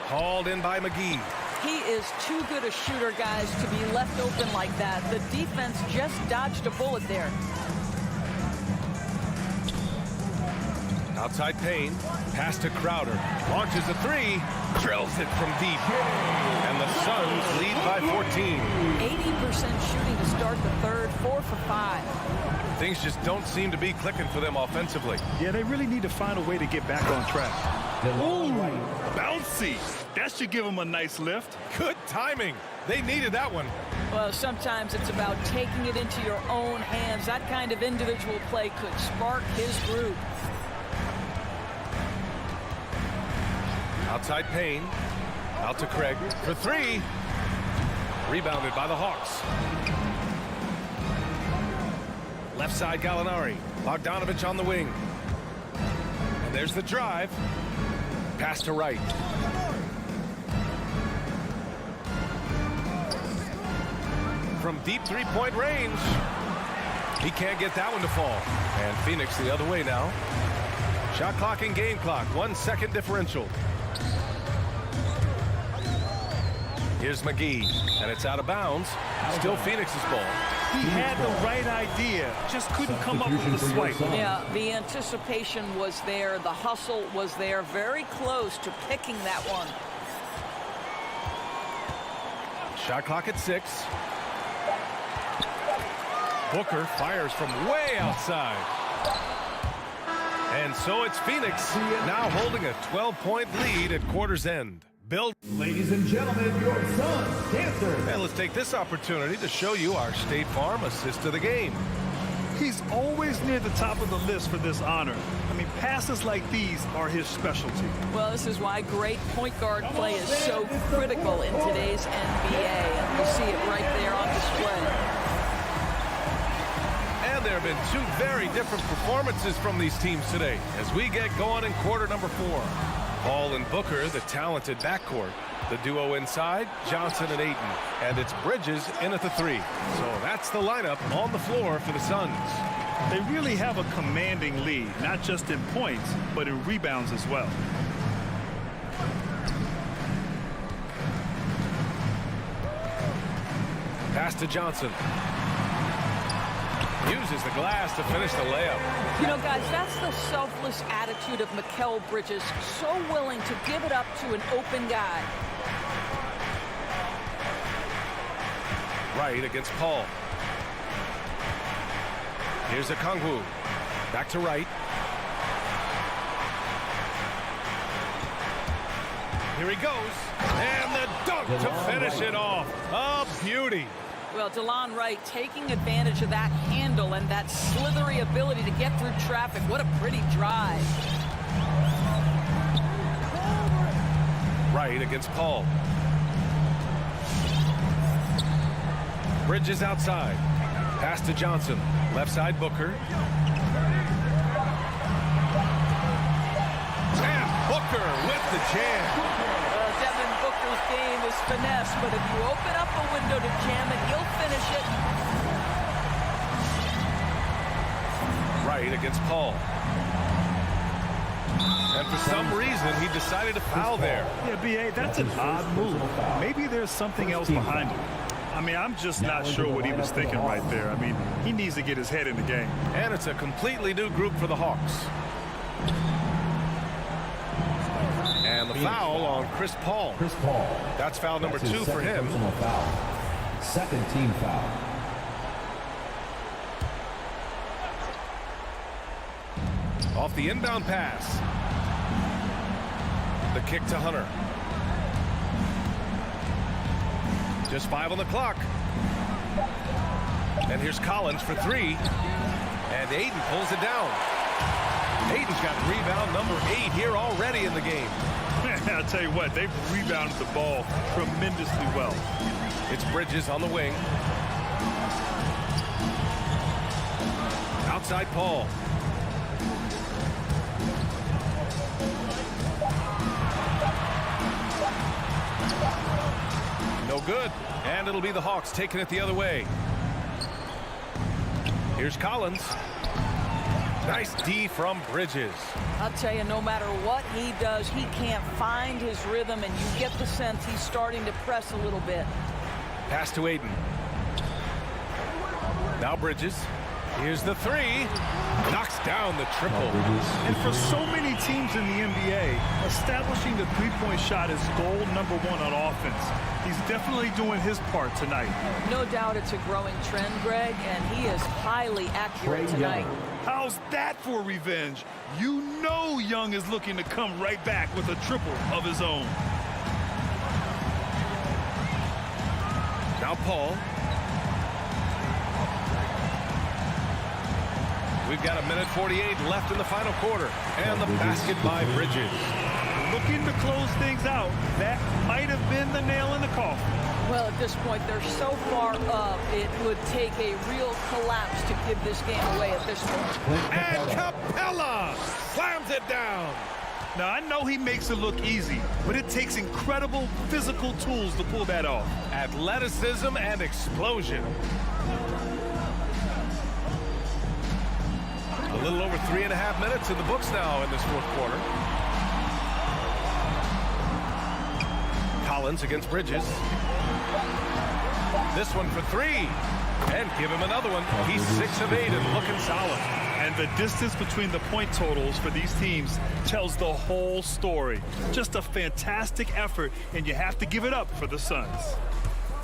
Hauled in by McGee. He is too good a shooter, guys, to be left open like that. The defense just dodged a bullet there. Outside Payne. Pass to Crowder. Launches a three. Drills it from deep. And the Suns lead by 14. 80% shooting to start the third, 4 for 5. Things just don't seem to be clicking for them offensively. Yeah, they really need to find a way to get back on track. Ooh, bouncy. That should give them a nice lift. Good timing. They needed that one. Well, sometimes it's about taking it into your own hands. That kind of individual play could spark his group. Outside Payne. Out to Craig for three. Rebounded by the Hawks. Left side Gallinari. Bogdanovich on the wing. And there's the drive. Pass to right. From deep three-point range. He can't get that one to fall. And Phoenix the other way now. Shot clock and game clock. 1 second differential. Here's McGee, and it's out of bounds. Still Phoenix's ball. He had the right idea, just couldn't come up with the swipe. Yeah, the anticipation was there. The hustle was there. Very close to picking that one. Shot clock at 6. Booker fires from way outside. And so it's Phoenix now holding a 12-point lead at quarter's end. Bill. Ladies and gentlemen, your Suns dancer. And let's take this opportunity to show you our State Farm assist of the game. He's always near the top of the list for this honor. I mean, passes like these are his specialty. Well, this is why great point guard play is so critical in today's NBA. And you see it right there on display. And there have been two very different performances from these teams today as we get going in quarter number 4. Paul and Booker, the talented backcourt. The duo inside, Johnson and Ayton. And it's Bridges in at the 3. So that's the lineup on the floor for the Suns. They really have a commanding lead, not just in points, but in rebounds as well. Pass to Johnson. Uses the glass to finish the layup. You know, guys, that's the selfless attitude of Mikal Bridges. So willing to give it up to an open guy. Right against Paul. Here's Okongwu. Back to right. Here he goes. And the dunk to finish it off. A beauty. Well, DeLon Wright taking advantage of that handle and that slithery ability to get through traffic. What a pretty drive. Right against Paul. Bridges outside. Pass to Johnson. Left side Booker. And Booker with the jam. Devin Booker's game is finesse, but if you open up a window to jam it, he'll finish it. Right against Paul. And for some reason, he decided to foul there. Yeah, B.A., that's an odd move. Maybe there's something else behind it. I mean, I'm just not sure what he was thinking right there. I mean, he needs to get his head in the game. And it's a completely new group for the Hawks. And the foul on Chris Paul. That's foul number 2 for him. Second team foul. Off the inbound pass. The kick to Hunter. Just 5 on the clock. And here's Collins for 3. And Ayton pulls it down. Ayton's got rebound number 8 here already in the game. I'll tell you what, they've rebounded the ball tremendously well. It's Bridges on the wing. Outside Paul. No good. And it'll be the Hawks taking it the other way. Here's Collins. Nice D from Bridges. I'll tell you, no matter what he does, he can't find his rhythm, and you get the sense he's starting to press a little bit. Pass to Aiden. Now Bridges. Here's the three. Knocks down the triple. And for so many teams in the NBA, establishing the three-point shot is goal number one on offense. He's definitely doing his part tonight. No doubt it's a growing trend, Greg, and he is highly accurate tonight. How's that for revenge? You know Young is looking to come right back with a triple of his own. Now Paul. We've got 1:48 left in the final quarter. And the basket by Bridges. Looking to close things out. That might have been the nail in the coffin. Well, at this point, they're so far up, it would take a real collapse to give this game away at this point. And Capella slams it down. Now, I know he makes it look easy, but it takes incredible physical tools to pull that off. Athleticism and explosion. A little over 3.5 minutes in the books now in this fourth quarter. Collins against Bridges. This one for three. And give him another one. He's 6 of 8 and looking solid. And the distance between the point totals for these teams tells the whole story. Just a fantastic effort, and you have to give it up for the Suns.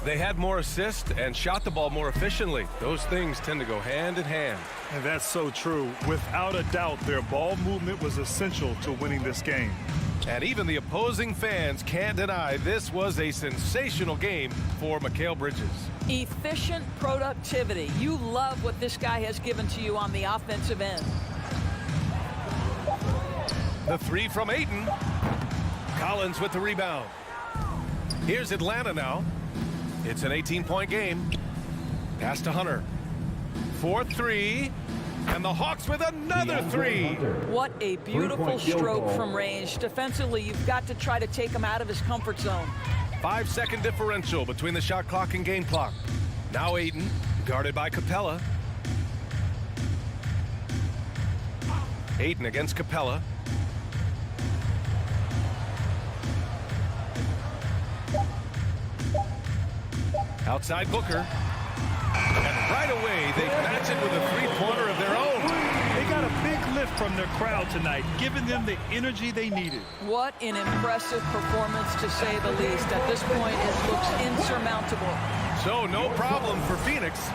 They had more assists and shot the ball more efficiently. Those things tend to go hand in hand. And that's so true. Without a doubt, their ball movement was essential to winning this game. And even the opposing fans can't deny this was a sensational game for Mikal Bridges. Efficient productivity. You love what this guy has given to you on the offensive end. The three from Ayton. Collins with the rebound. Here's Atlanta now. It's an 18-point game. Pass to Hunter. 4-3. And the Hawks with another three. What a beautiful stroke from range. Defensively, you've got to try to take him out of his comfort zone. 5-second differential between the shot clock and game clock. Now Ayton, guarded by Capella. Ayton against Capella. Outside Booker. And right away, they match it with a three-pointer of their own. They got a big lift from their crowd tonight, giving them the energy they needed. What an impressive performance, to say the least. At this point, it looks insurmountable. So no problem for Phoenix.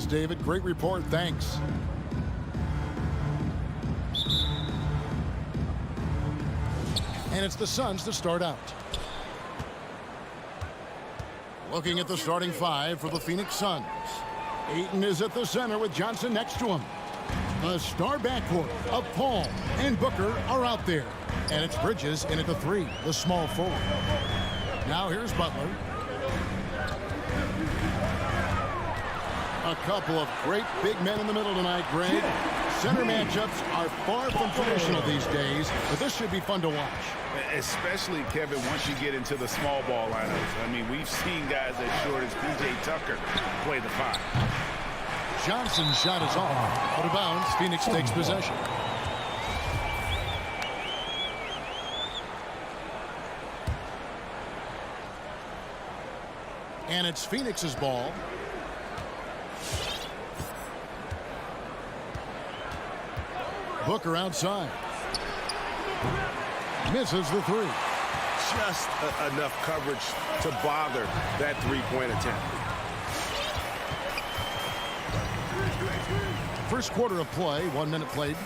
is David. Great report. Thanks. And it's the Suns to start out. Looking at the starting five for the Phoenix Suns. Ayton is at the center with Johnson next to him. The star backcourt of Paul and Booker are out there. And it's Bridges in at the three, the small forward. Now here's Butler. A couple of great big men in the middle tonight, Greg. Center matchups are far from traditional these days, but this should be fun to watch. Especially, Kevin, once you get into the small ball lineups. I mean, we've seen guys as short as P.J. Tucker play the five. Johnson's shot is off. Out of bounds, Phoenix takes possession. And it's Phoenix's ball. Booker outside. Misses the three. Just enough coverage to bother that three-point attempt. First quarter of play, 1 minute played.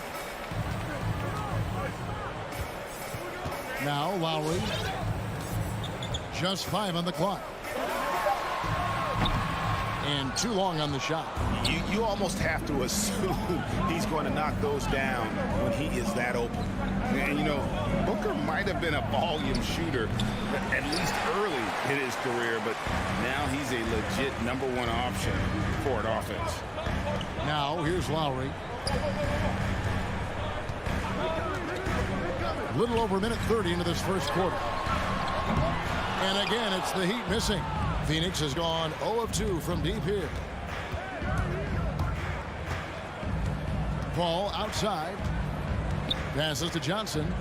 Now Lowry. Just 5 on the clock. And too long on the shot. You almost have to assume he's going to knock those down when he is that open. And, you know, Booker might have been a volume shooter, at least early in his career, but now he's a legit #1 option for an offense. Now, here's Lowry. A little over a minute 30 into this first quarter. And again, it's the Heat missing. Phoenix has gone 0 of 2 from deep here. Paul outside. Passes to Johnson.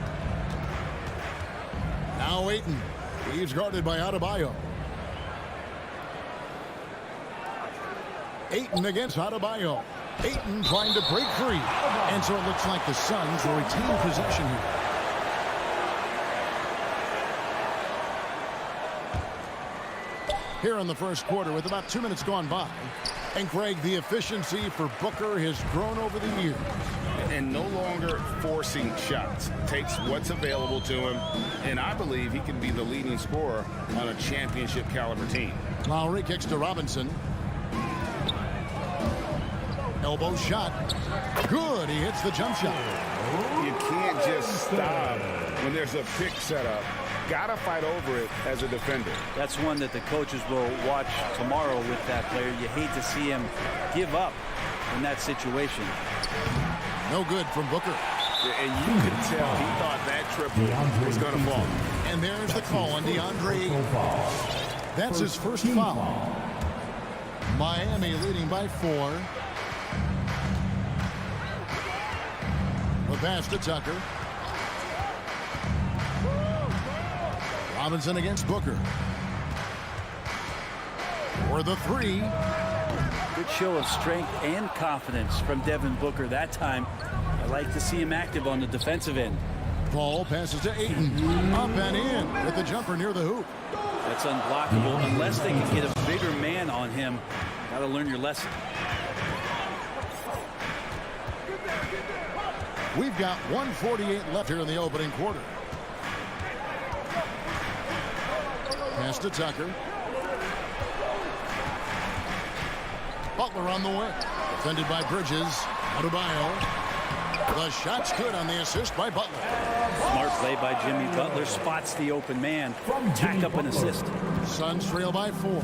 Now Ayton. He's guarded by Adebayo. Ayton against Adebayo. Ayton trying to break free. And so it looks like the Suns will retain possession here. Here in the first quarter with about 2 minutes gone by. And Greg, the efficiency for Booker has grown over the years. And no longer forcing shots. Takes what's available to him. And I believe he can be the leading scorer on a championship caliber team. Lowry kicks to Robinson. Elbow shot. Good. He hits the jump shot. You can't just stop when there's a pick set up. Gotta fight over it as a defender. That's one that the coaches will watch tomorrow with that player. You hate to see him give up in that situation. No good from Booker. And you can tell he thought that triple was going to fall. And there's the call on DeAndre Ayton. That's his first foul. Miami leading by 4. The pass to Tucker. Robinson against Booker. For the three. Good show of strength and confidence from Devin Booker that time. I like to see him active on the defensive end. Paul passes to Ayton. Up and in with the jumper near the hoop. That's unblockable unless they can get a bigger man on him. Got to learn your lesson. We've got 1:48 left here in the opening quarter. Pass to Tucker. Butler on the wing. Defended by Bridges. Adebayo. The shot's good on the assist by Butler. Smart play by Jimmy Butler. Spots the open man. Tack up an assist. Suns trail by 4.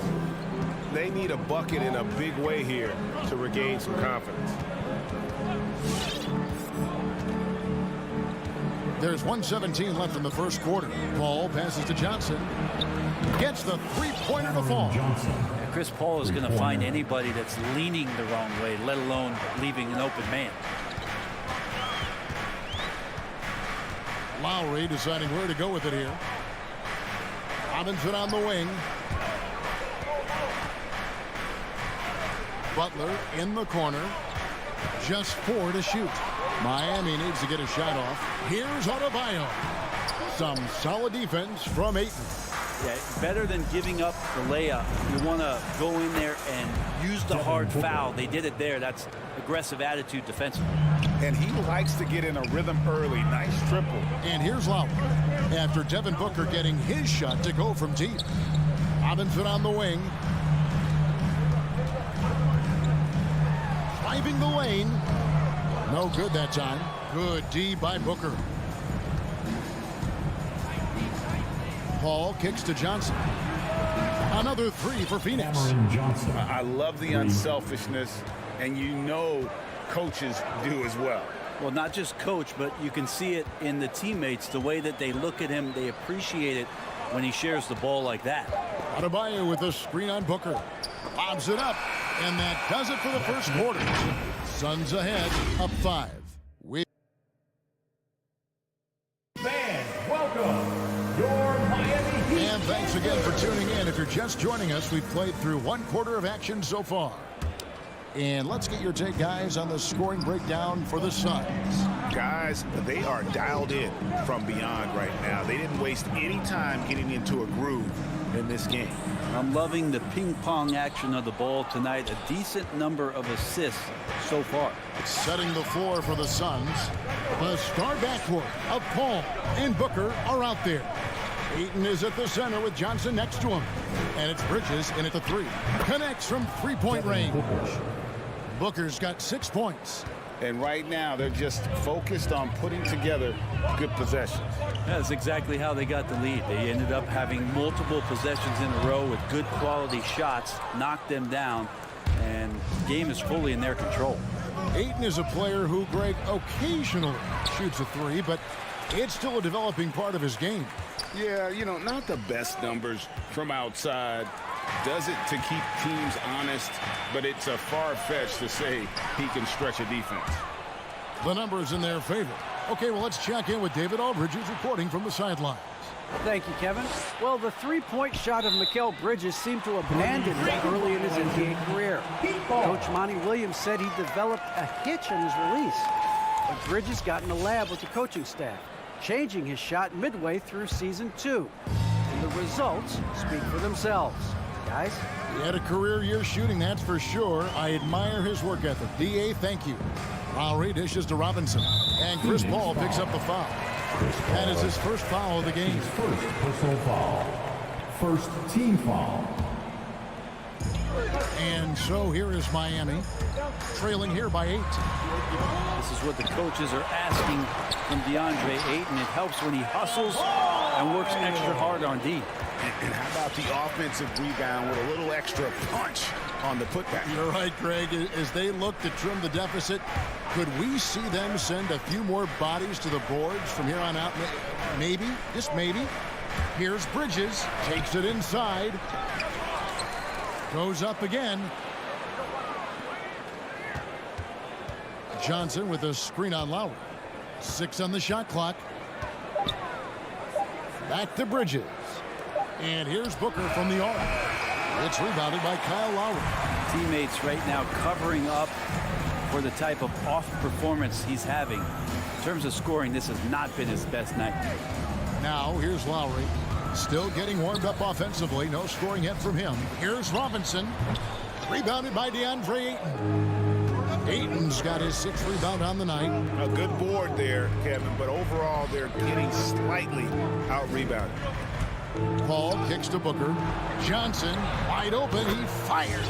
They need a bucket in a big way here to regain some confidence. There's 1:17 left in the first quarter. Paul passes to Johnson. Gets the three-pointer to fall. Chris Paul is going to find anybody that's leaning the wrong way, let alone leaving an open man. Lowry deciding where to go with it here. Robinson on the wing. Butler in the corner. Just 4 to shoot. Miami needs to get a shot off. Here's Adebayo. Some solid defense from Ayton. Yeah, better than giving up the layup. You want to go in there and use the hard foul. They did it there. That's aggressive attitude defensively. And he likes to get in a rhythm early. Nice triple. And here's Lowry. After Devin Booker getting his shot to go from deep. Robinson on the wing. Driving the lane. No good that time. Good D by Booker. Paul kicks to Johnson. Another three for Phoenix. I love the unselfishness, and you know coaches do as well. Well, not just coach, but you can see it in the teammates, the way that they look at him. They appreciate it when he shares the ball like that. Adebayo with a screen on Booker. Lobs it up, and that does it for the first quarter. Suns ahead, up 5. Fans, welcome your Miami Heat. And thanks again for tuning in. If you're just joining us, we've played through one quarter of action so far. And let's get your take, guys, on the scoring breakdown for the Suns. Guys, they are dialed in from beyond right now. They didn't waste any time getting into a groove in this game. I'm loving the ping-pong action of the ball tonight. A decent number of assists so far. Setting the floor for the Suns. The star backcourt of Paul and Booker are out there. Ayton is at the center with Johnson next to him. And it's Bridges in at the 3. Connects from three-point range. Booker's got 6 points. And right now, they're just focused on putting together good possessions. That's exactly how they got the lead. They ended up having multiple possessions in a row with good quality shots, knocked them down, and the game is fully in their control. Ayton is a player who, Greg, occasionally shoots a 3, but it's still a developing part of his game. Yeah, you know, not the best numbers from outside. Does it to keep teams honest, but it's a far-fetched to say he can stretch a defense. The numbers in their favor. Okay, well, let's check in with David Aldridge, who's reporting from the sidelines. Thank you, Kevin. Well, the three-point shot of Mikal Bridges seemed to abandon it early in his NBA career. Coach Monty Williams said he developed a hitch in his release. But Bridges got in the lab with the coaching staff, changing his shot midway through season 2. And the results speak for themselves. Guys? He had a career year shooting, that's for sure. I admire his work ethic. D.A., thank you. Lowry dishes to Robinson. And Chris Paul picks up the foul. That is his first foul of the game. His first personal foul. First team foul. And so here is Miami, trailing here by 8. This is what the coaches are asking from DeAndre Ayton. It helps when he hustles and works extra hard on D. And how about the offensive rebound with a little extra punch on the putback? You're right, Greg. As they look to trim the deficit, could we see them send a few more bodies to the boards from here on out? Maybe, just maybe. Here's Bridges, takes it inside. Goes up again. Johnson with a screen on Lowry. 6 on the shot clock. Back to Bridges. And here's Booker from the arc. It's rebounded by Kyle Lowry. Teammates right now covering up for the type of off performance he's having. In terms of scoring, this has not been his best night. Now here's Lowry. Still getting warmed up offensively. No scoring yet from him. Here's Robinson. Rebounded by DeAndre Ayton. Ayton's got his 6th rebound on the night. A good board there, Kevin, but overall they're getting slightly out-rebounded. Paul kicks to Booker. Johnson wide open. He fires.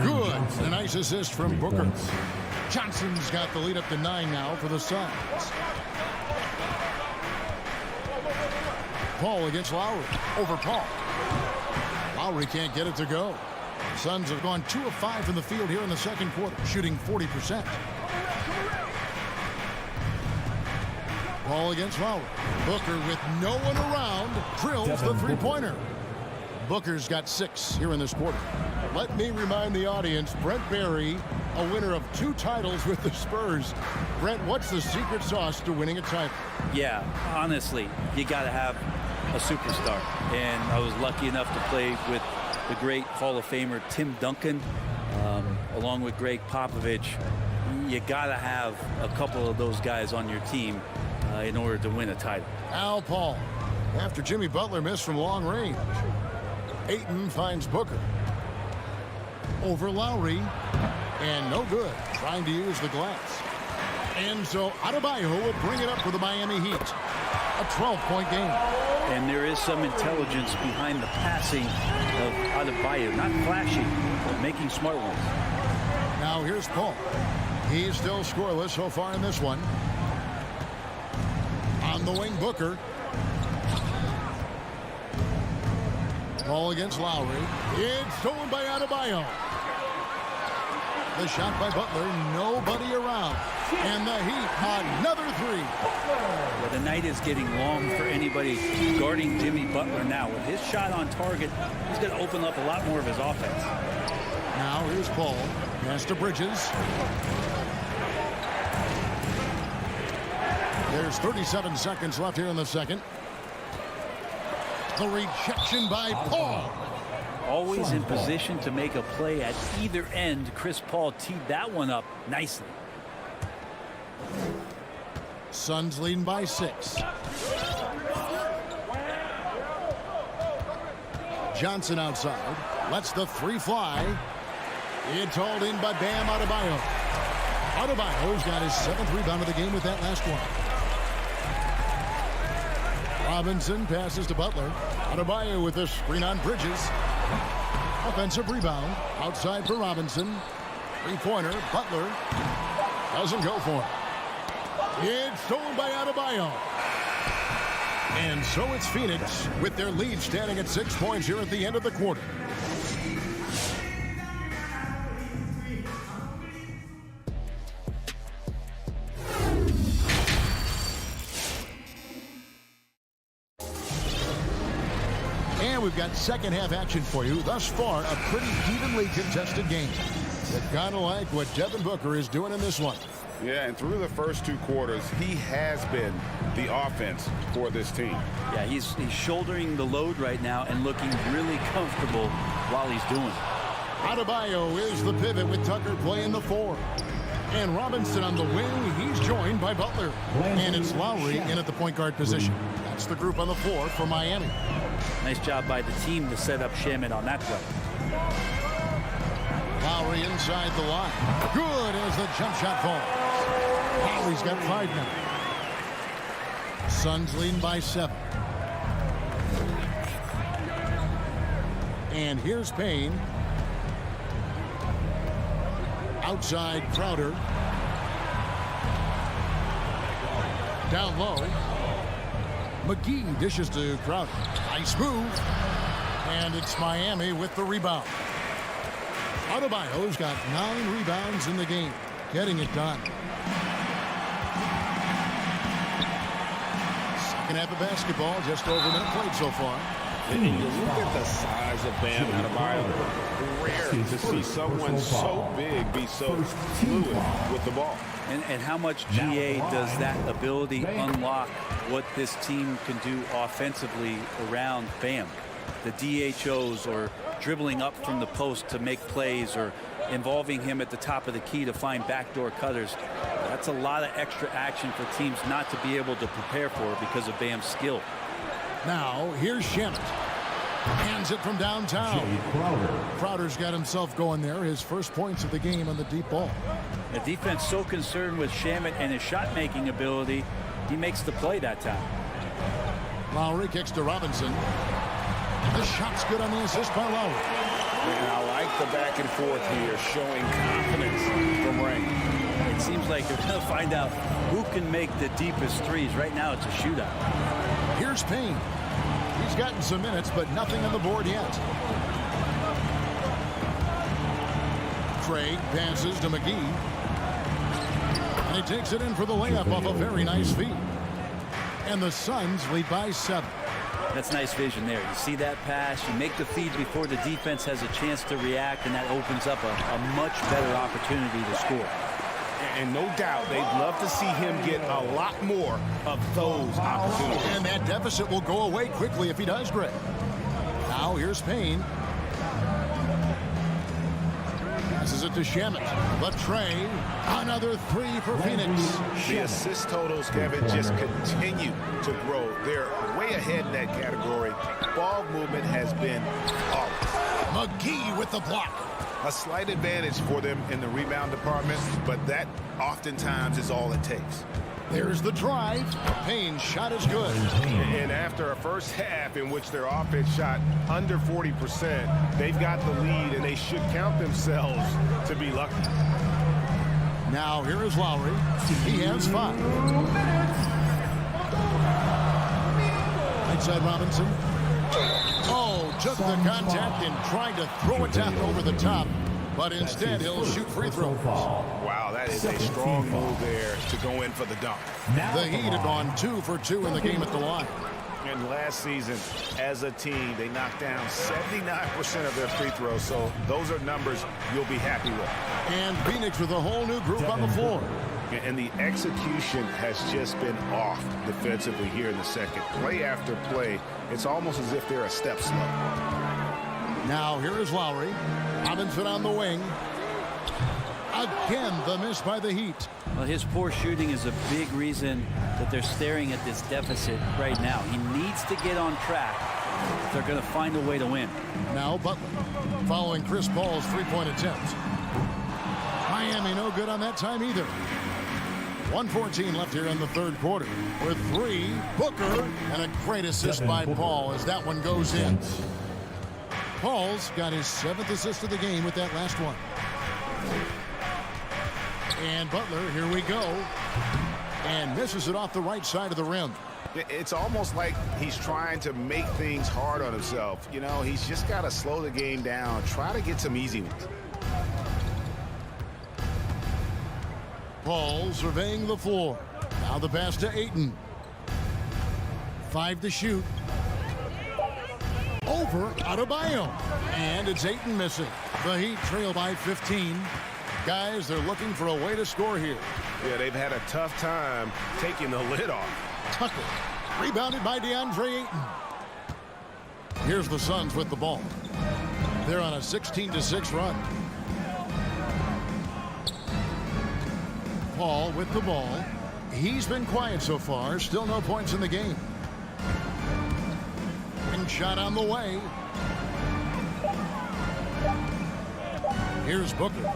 Good. A nice assist from Booker. Johnson's got the lead up to 9 now for the Suns. Paul against Lowry. Over Paul. Lowry can't get it to go. Suns have gone 2 of 5 from the field here in the second quarter, shooting 40%. Paul against Lowry. Booker with no one around drills the three-pointer. Booker's got 6 here in this quarter. Let me remind the audience, Brent Barry, a winner of 2 titles with the Spurs. Brent, what's the secret sauce to winning a title? Yeah, honestly, you got to have a superstar. And I was lucky enough to play with the great Hall of Famer Tim Duncan, along with Greg Popovich. You got to have a couple of those guys on your team in order to win a title. Al Paul after Jimmy Butler missed from long range. Ayton finds Booker. Over Lowry. And no good. Trying to use the glass. And so Adebayo will bring it up for the Miami Heat. A 12-point game. And there is some intelligence behind the passing of Adebayo. Not flashy, but making smart ones. Now here's Paul. He's still scoreless so far in this one. On the wing, Booker. Ball against Lowry. It's stolen by Adebayo. The shot by Butler. Nobody around. And the Heat, another three. Well, the night is getting long for anybody guarding Jimmy Butler now. With his shot on target, he's going to open up a lot more of his offense. Now here's Paul. Pass to Bridges. There's 37 seconds left here in the second. The rejection by Paul. Always in position to make a play at either end. Chris Paul teed that one up nicely. Suns leading by 6. Johnson outside. Lets the three fly. It's hauled in by Bam Adebayo. Adebayo's got his 7th rebound of the game with that last one. Robinson passes to Butler. Adebayo with a screen on Bridges. Offensive rebound. Outside for Robinson. Three-pointer. Butler doesn't go for it. It's stolen by Adebayo. And so it's Phoenix with their lead standing at 6 points here at the end of the quarter. And we've got second half action for you. Thus far, a pretty evenly contested game. But kind of like what Devin Booker is doing in this one. Yeah, and through the first 2 quarters, he has been the offense for this team. Yeah, he's shouldering the load right now and looking really comfortable while he's doing it. Adebayo is the pivot with Tucker playing the 4. And Robinson on the wing. He's joined by Butler. And it's Lowry in at the point guard position. That's the group on the floor for Miami. Nice job by the team to set up Shamet on that play. Lowry inside the line. Good as the jump shot falls. Lowry's got 5 now. Suns leading by 7. And here's Payne. Outside Crowder. Down low. McGee dishes to Crowder. Nice move. And it's Miami with the rebound. Adebayo's got 9 rebounds in the game. Getting it done. Second half of basketball, just over a minute played so far. And you look at the size of Bam Adebayo. Rare to see someone so big be so fluid with the ball. And how much GA does that ability unlock what this team can do offensively around Bam? The DHOs or dribbling up from the post to make plays or involving him at the top of the key to find backdoor cutters. That's a lot of extra action for teams not to be able to prepare for because of Bam's skill. Now, here's Shamet. Hands it from downtown. Crowder's got himself going there. His first points of the game on the deep ball. The defense so concerned with Shamet and his shot-making ability, he makes the play that time. Lowry kicks to Robinson. The shot's good on the assist by Lowry. And I like the back and forth here, showing confidence from Ray. It seems like they're going to find out who can make the deepest threes. Right now, it's a shootout. Here's Payne. He's gotten some minutes, but nothing on the board yet. Craig passes to McGee. And he takes it in for the layup off a very nice feed. And the Suns lead by 7. That's nice vision there. You see that pass, you make the feed before the defense has a chance to react, and that opens up a much better opportunity to score. And no doubt they'd love to see him get a lot more of those opportunities. And that deficit will go away quickly if he does, Greg. Now here's Payne. Passes it to Shemet. Latre. Another three for Phoenix. The assist totals, Kevin, just continue to grow. They're way ahead in that category. Ball movement has been flawless. McGee with the block. A slight advantage for them in the rebound department, but that oftentimes is all it takes. There's the drive. Payne's shot is good. And after a first half in which their offense shot under 40%, they've got the lead, and they should count themselves to be lucky. Now here is Lowry. He has 5. Right side Robinson. Oh, took the contact and tried to throw it down over the top. But instead, he'll shoot free throws. Wow, that is a strong move there to go in for the dunk. The Heat have gone 2 for 2 in the game at the line. And last season, as a team, they knocked down 79% of their free throws. So those are numbers you'll be happy with. And Phoenix with a whole new group on the floor. And the execution has just been off defensively here in the second. Play after play, it's almost as if they're a step slow. Now here is Lowry. Robinson on the wing. Again, the miss by the Heat. Well, his poor shooting is a big reason that they're staring at this deficit right now. He needs to get on track if they're going to find a way to win. Now Butler following Chris Paul's three-point attempt. Miami no good on that time either. 1:14 left here in the third quarter. With 3, Booker, and a great assist by Paul as that one goes in. Paul's got his 7th assist of the game with that last one. And Butler, here we go. And misses it off the right side of the rim. It's almost like he's trying to make things hard on himself. You know, he's just got to slow the game down. Try to get some easy ones. Paul surveying the floor. Now the pass to Ayton. 5 to shoot. Over Adebayo. And it's Ayton missing. The Heat trail by 15. Guys, they're looking for a way to score here. Yeah, they've had a tough time taking the lid off. Tucker. Rebounded by DeAndre Ayton. Here's the Suns with the ball. They're on a 16-6 run. Paul with the ball. He's been quiet so far. Still no points in the game. And shot on the way. Here's Booker.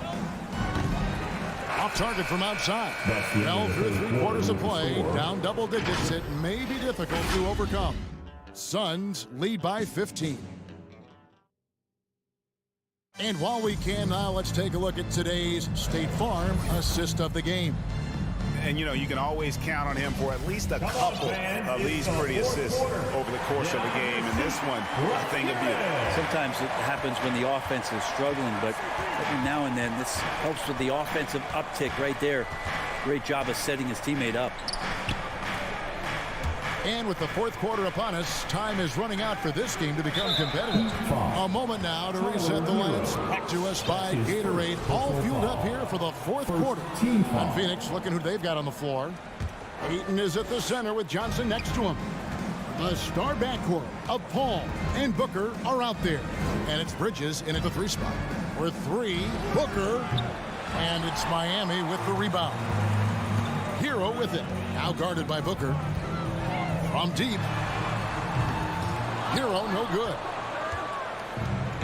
Off target from outside. Fell through 3 quarters of play. Down double digits. It may be difficult to overcome. Suns lead by 15. And while we can now, let's take a look at today's State Farm assist of the game. And, you know, you can always count on him for at least a couple of these pretty assists over the course of a game. And this one, a thing of beauty. Sometimes it happens when the offense is struggling, but every now and then this helps with the offensive uptick right there. Great job of setting his teammate up. And with the fourth quarter upon us, time is running out for this game to become competitive. A moment now to reset the lines. Back to us by Gatorade. All fueled up here for the fourth quarter. And Phoenix looking who they've got on the floor. Ayton is at the center with Johnson next to him. The star backcourt of Paul and Booker are out there. And it's Bridges in at the 3 spot. For 3, Booker. And it's Miami with the rebound. Hero with it. Now guarded by Booker. From deep. Hero no good.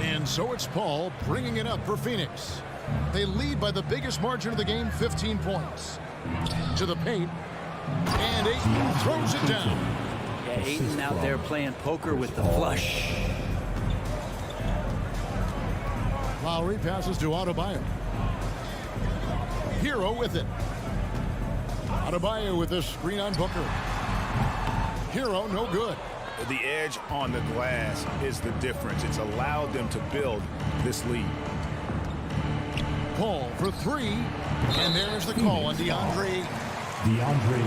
And so it's Paul bringing it up for Phoenix. They lead by the biggest margin of the game, 15 points. To the paint. And Ayton throws it down. Yeah, Ayton out there playing poker with the flush. Lowry passes to Adebayo. Hero with it. Adebayo with the screen on Booker. Hero no good. The edge on the glass is the difference. It's allowed them to build this lead. Paul for 3. And there's the call on DeAndre.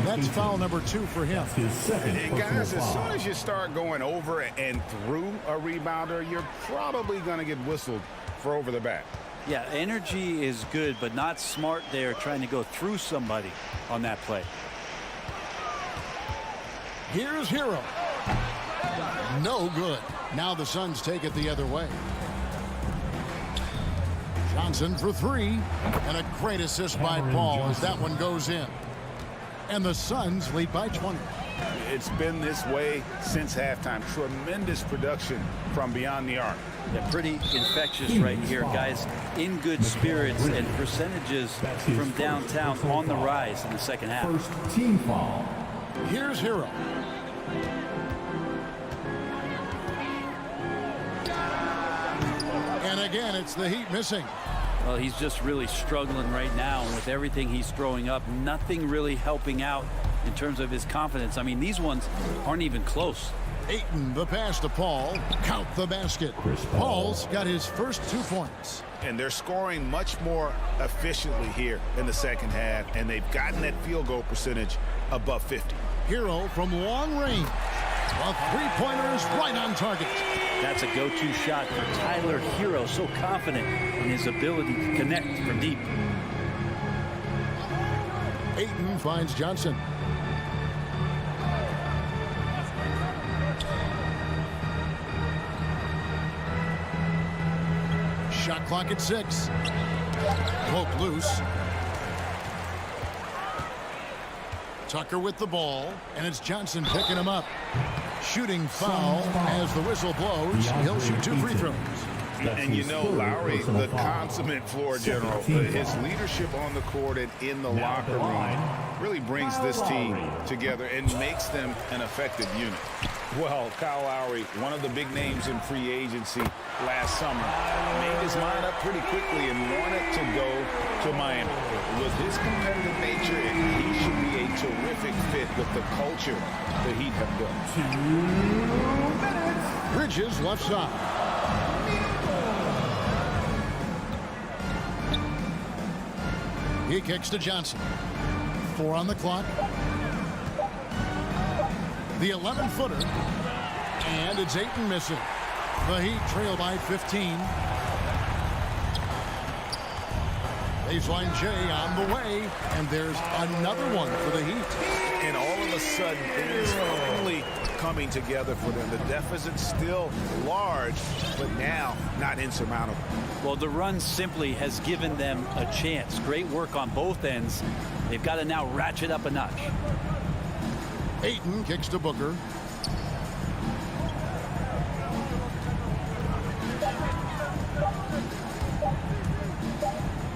That's foul number 2 for him. And guys, as soon as you start going over and through a rebounder, you're probably going to get whistled for over the back. Yeah, energy is good, but not smart there trying to go through somebody on that play. Here's Hero. No good. Now the Suns take it the other way. Johnson for three. And a great assist by Paul as that one goes in. And the Suns lead by 20. It's been this way since halftime. Tremendous production from beyond the arc. Yeah, pretty infectious right here, guys. In good spirits and percentages from downtown on the rise in the second half. First team foul. Here's Hero. And again, it's the Heat missing. Well, he's just really struggling right now. And with everything he's throwing up, nothing really helping out in terms of his confidence. I mean, these ones aren't even close. Ayton, the pass to Paul. Count the basket. Paul's got his first 2 points. And they're scoring much more efficiently here in the second half, and they've gotten that field goal percentage above 50. Hero from long range. A three-pointer is right on target. That's a go-to shot for Tyler Hero, so confident in his ability to connect from deep. Ayton finds Johnson. Shot clock at 6. Poke loose. Tucker with the ball, and it's Johnson picking him up. Shooting foul as the whistle blows. He'll shoot 2 free throws. And you know, Lowry, the consummate floor general, his leadership on the court and in the locker room really brings this team together and makes them an effective unit. Well, Kyle Lowry, one of the big names in free agency last summer, made his mind up pretty quickly and wanted to go to Miami. With his competitive nature, he should be a terrific fit with the culture the Heat have built. Bridges left side. He kicks to Johnson. 4 on the clock. The 11-footer. And it's Ayton missing. The Heat trail by 15. Baseline J on the way. And there's another one for the Heat. And all of a sudden, things finally coming together for them. The deficit's still large, but now not insurmountable. Well, the run simply has given them a chance. Great work on both ends. They've got to now ratchet up a notch. Ayton kicks to Booker.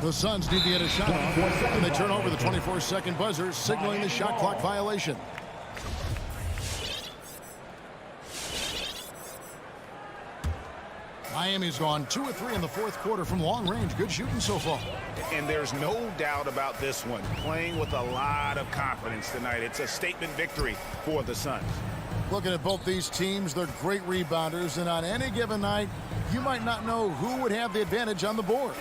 The Suns need to get a shot off, and they turn over the 24-second buzzer, signaling the shot clock violation. Miami's gone 2 of 3 in the fourth quarter from long range. Good shooting so far. And there's no doubt about this one. Playing with a lot of confidence tonight. It's a statement victory for the Suns. Looking at both these teams, they're great rebounders, and on any given night, you might not know who would have the advantage on the board.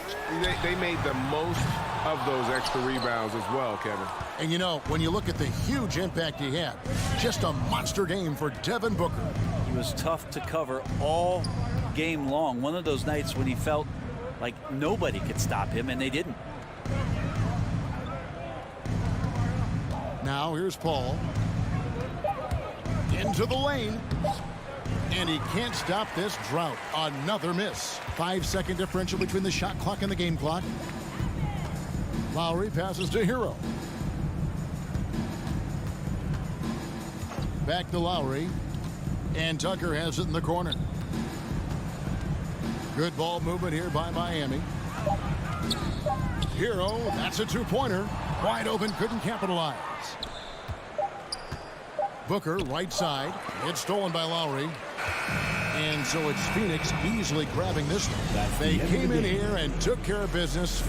They made the most of those extra rebounds as well, Kevin. And you know, when you look at the huge impact he had, just a monster game for Devin Booker. He was tough to cover all game long. One of those nights when he felt like nobody could stop him, and they didn't. Now here's Paul. Into the lane. And he can't stop this drought. Another miss. 5-second differential between the shot clock and the game clock. Lowry passes to Hero. Back to Lowry. And Tucker has it in the corner. Good ball movement here by Miami. Hero, that's a 2-pointer. Wide open, couldn't capitalize. Booker, right side. It's stolen by Lowry. And so it's Phoenix easily grabbing this one. They came in here and took care of business.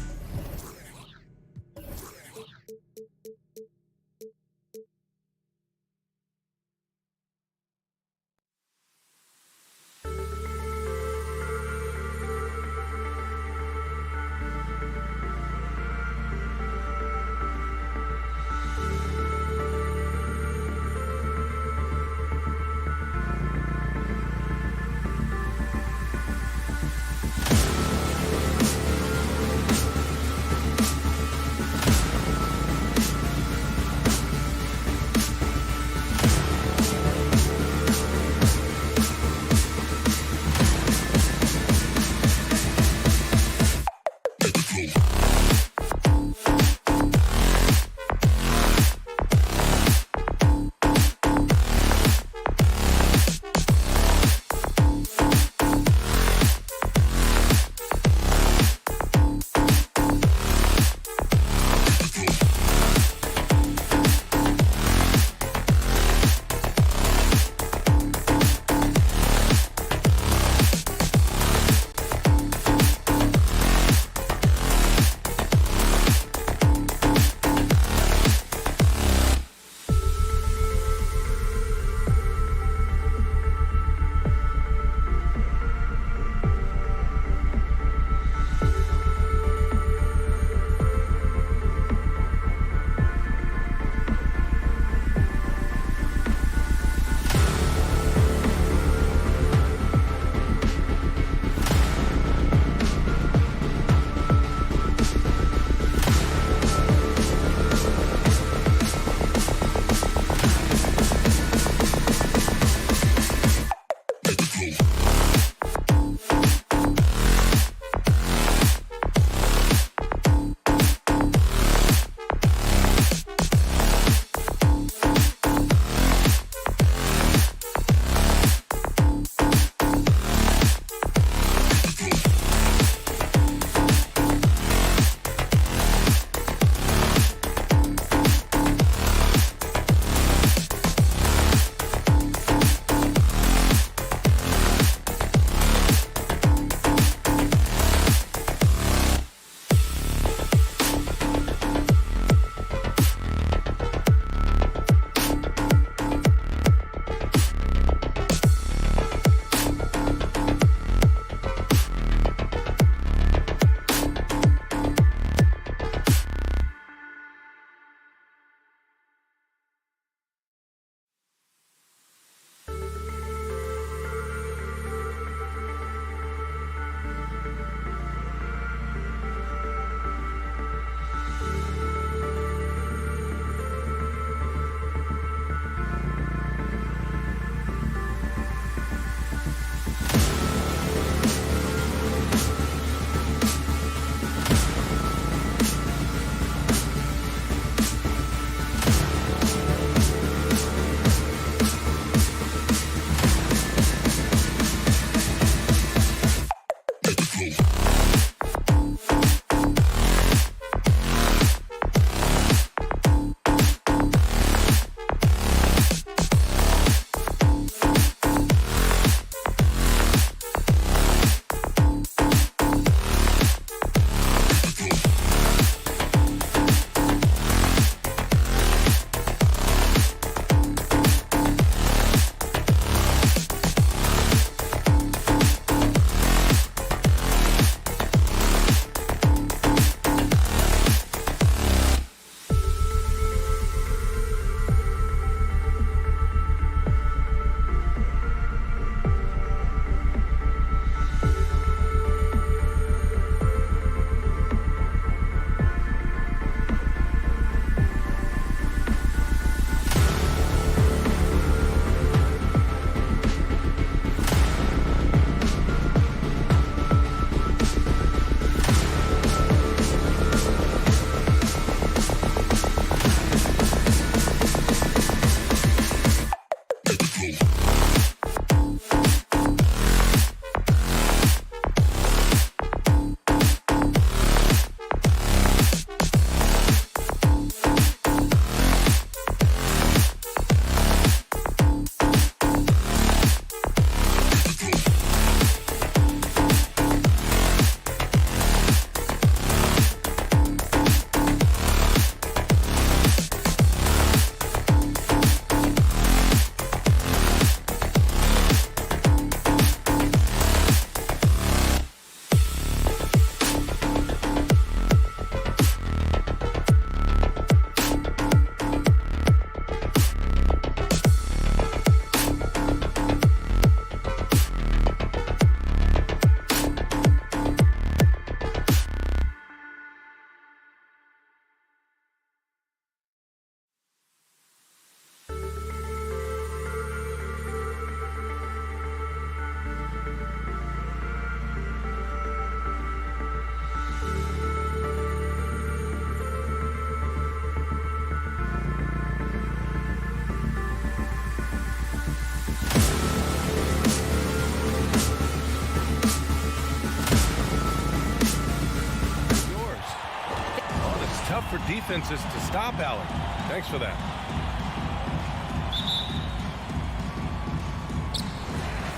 defenses to stop Allen. Thanks for that.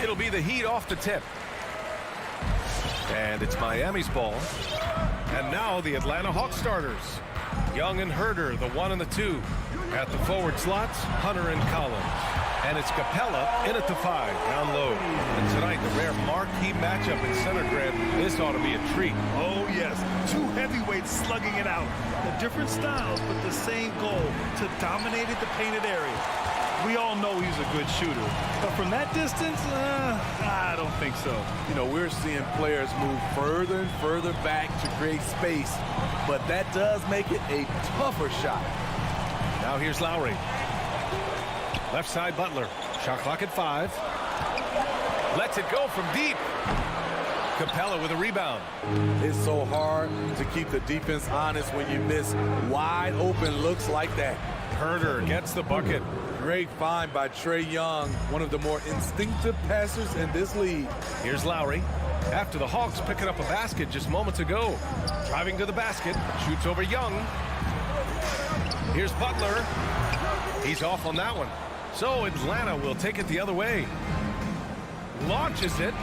It'll be the Heat off the tip. And it's Miami's ball. And now the Atlanta Hawks starters. Young and Herder, the 1 and the 2. At the forward slots, Hunter and Collins. And it's Capella in at the 5, down low. And tonight, the rare marquee matchup in center, Grant. This ought to be a treat. Oh, yes. Two heavyweights slugging it out. The different styles, but the same goal, to dominate the painted area. We all know he's a good shooter. But from that distance, I don't think so. You know, we're seeing players move further and further back to create space. But that does make it a tougher shot. Now here's Lowry. Left side Butler. Shot clock at 5. Lets it go from deep. Capella with a rebound. It's so hard to keep the defense honest when you miss wide open looks like that. Herder gets the bucket. Great find by Trae Young, one of the more instinctive passers in this league. Here's Lowry. After the Hawks picking up a basket just moments ago. Driving to the basket. Shoots over Young. Here's Butler. He's off on that one. So Atlanta will take it the other way. Launches it.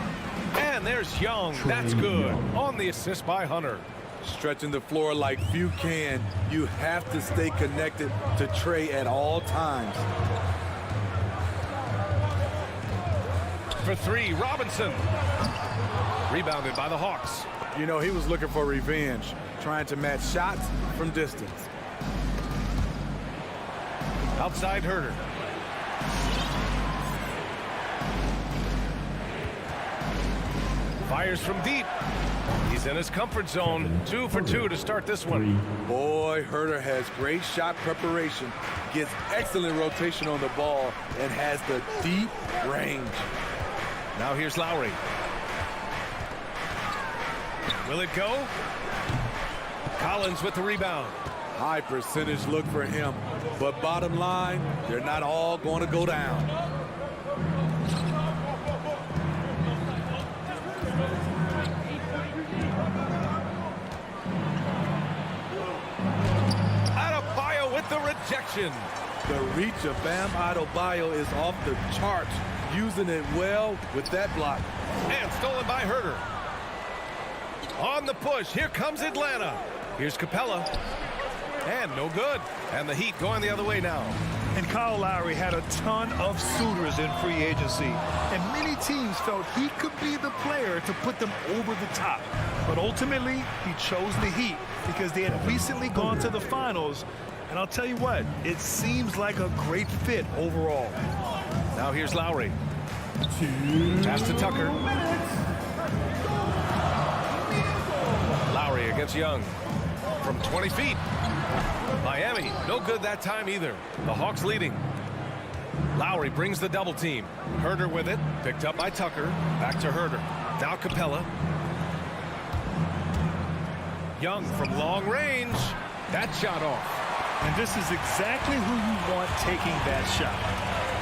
And there's Young. That's good. On the assist by Hunter. Stretching the floor like few can. You have to stay connected to Trae at all times. For 3, Robinson. Rebounded by the Hawks. You know, he was looking for revenge, trying to match shots from distance. Outside Herder. Fires from deep. He's in his comfort zone. 2 for 2 to start this one. Boy, Herder has great shot preparation, gets excellent rotation on the ball, and has the deep range. Now here's Lowry. Will it go? Collins with the rebound. High percentage look for him, but bottom line, they're not all going to go down. Adebayo with the rejection. The reach of Bam Adebayo is off the charts, using it well with that block. And stolen by Herder. On the push, here comes Atlanta. Here's Capella. And no good. And the Heat going the other way now. And Kyle Lowry had a ton of suitors in free agency. And many teams felt he could be the player to put them over the top. But ultimately, he chose the Heat because they had recently gone to the finals. And I'll tell you what, it seems like a great fit overall. Now here's Lowry. Pass to Tucker. Lowry against Young. From 20 feet. Miami, no good that time either. The Hawks leading. Lowry brings the double team. Herder with it. Picked up by Tucker. Back to Herder. Now Capella. Young from long range. That shot off. And this is exactly who you want taking that shot.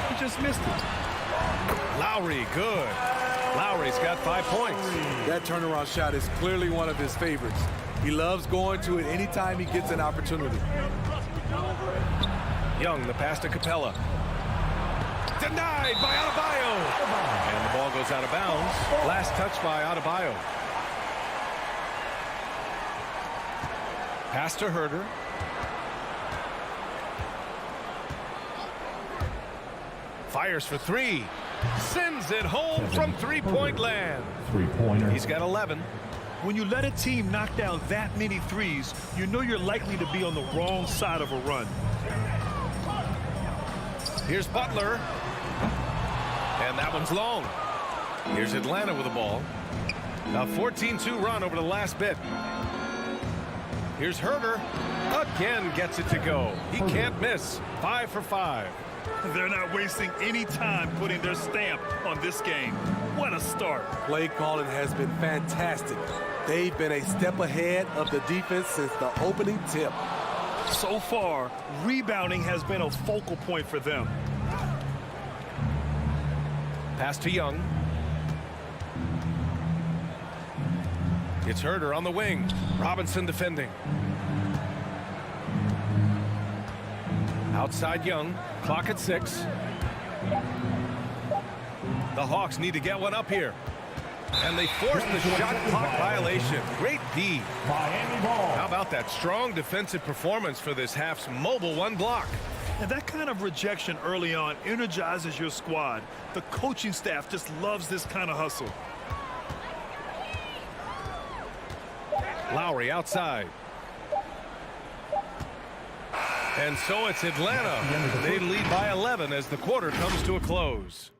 He just missed it. Lowry, good. Lowry's got 5 points. That turnaround shot is clearly one of his favorites. He loves going to it anytime he gets an opportunity. Young, the pass to Capella. Denied by Adebayo. And the ball goes out of bounds. Last touch by Adebayo. Pass to Herder. Fires for 3. Sends it home from three-point land. Three-pointer. He's got 11. When you let a team knock down that many threes, you know you're likely to be on the wrong side of a run. Here's Butler. And that one's long. Here's Atlanta with the ball. A 14-2 run over the last bit. Here's Herder. Again gets it to go. He can't miss. 5 for 5. They're not wasting any time putting their stamp on this game. What a start. Play calling has been fantastic. They've been a step ahead of the defense since the opening tip. So far, rebounding has been a focal point for them. Pass to Young. It's Herder on the wing. Robinson defending. Outside Young. Clock at 6. The Hawks need to get one up here. And they forced the shot clock violation. Great D. How about that strong defensive performance for this half's mobile one block? And that kind of rejection early on energizes your squad. The coaching staff just loves this kind of hustle. Lowry outside. And so it's Atlanta. They lead by 11 as the quarter comes to a close.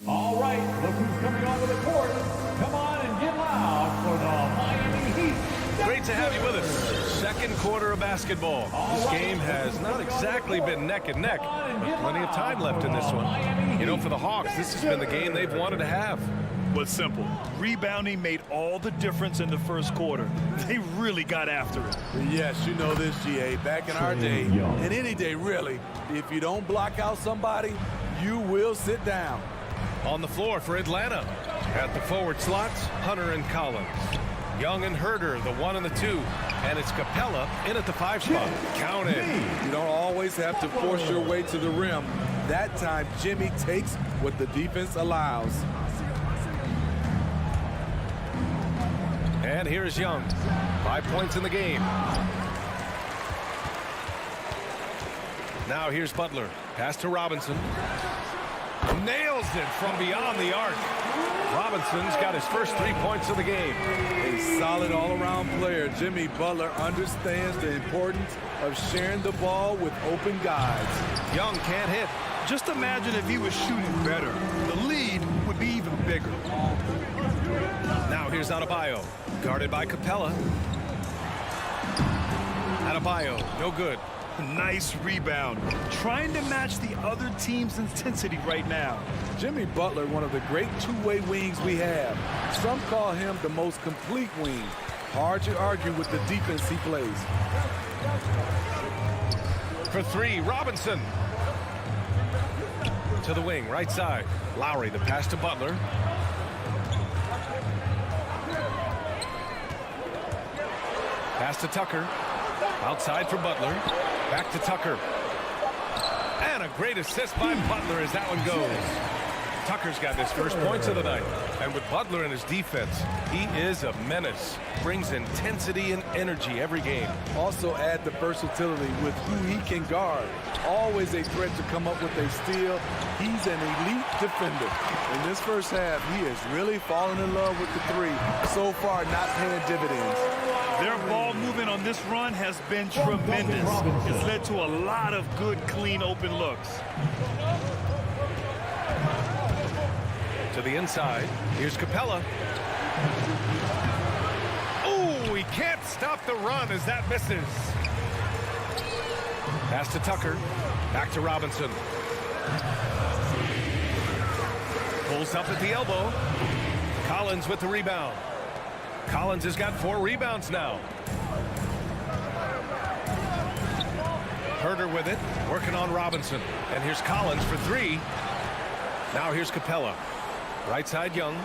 All right, look who's coming onto the court. Come on and get loud for the Miami Heat. Great to have you with us. Second quarter of basketball. This game has not exactly been neck and neck, but plenty of time left in this one. You know, for the Hawks, this has been the game they've wanted to have. Was simple. Rebounding made all the difference in the first quarter. They really got after it. Yes, you know this, GA. Back in our day, and any day really, if you don't block out somebody, you will sit down. On the floor for Atlanta. At the forward slots, Hunter and Collins. Young and Herder, the 1 and the 2. And it's Capella in at the 5 spot. Count it. You don't always have to force your way to the rim. That time, Jimmy takes what the defense allows. And here's Young. 5 points in the game. Now here's Butler. Pass to Robinson. Nails it from beyond the arc. Robinson's got his first 3 points of the game. A solid all-around player. Jimmy Butler understands the importance of sharing the ball with open guys. Young can't hit. Just imagine if he was shooting better. The lead would be even bigger. Now here's Adebayo. Guarded by Capella. Adebayo, no good. Nice rebound. Trying to match the other team's intensity right now. Jimmy Butler, one of the great two-way wings we have. Some call him the most complete wing. Hard to argue with the defense he plays. For 3, Robinson. To the wing, right side. Lowry, the pass to Butler. Pass to Tucker. Outside for Butler. Back to Tucker. And a great assist by Butler as that one goes. Tucker's got his first points of the night. And with Butler in his defense, he is a menace. Brings intensity and energy every game. Also add the versatility with who he can guard. Always a threat to come up with a steal. He's an elite defender. In this first half, he has really fallen in love with the 3. So far, not paying dividends. Their ball movement on this run has been tremendous. It's led to a lot of good, clean, open looks. To the inside. Here's Capella. Oh, he can't stop the run as that misses. Pass to Tucker. Back to Robinson. Pulls up at the elbow. Collins with the rebound. Collins has got 4 rebounds now. Herder with it, working on Robinson. And here's Collins for 3. Now here's Capella. Right side Young.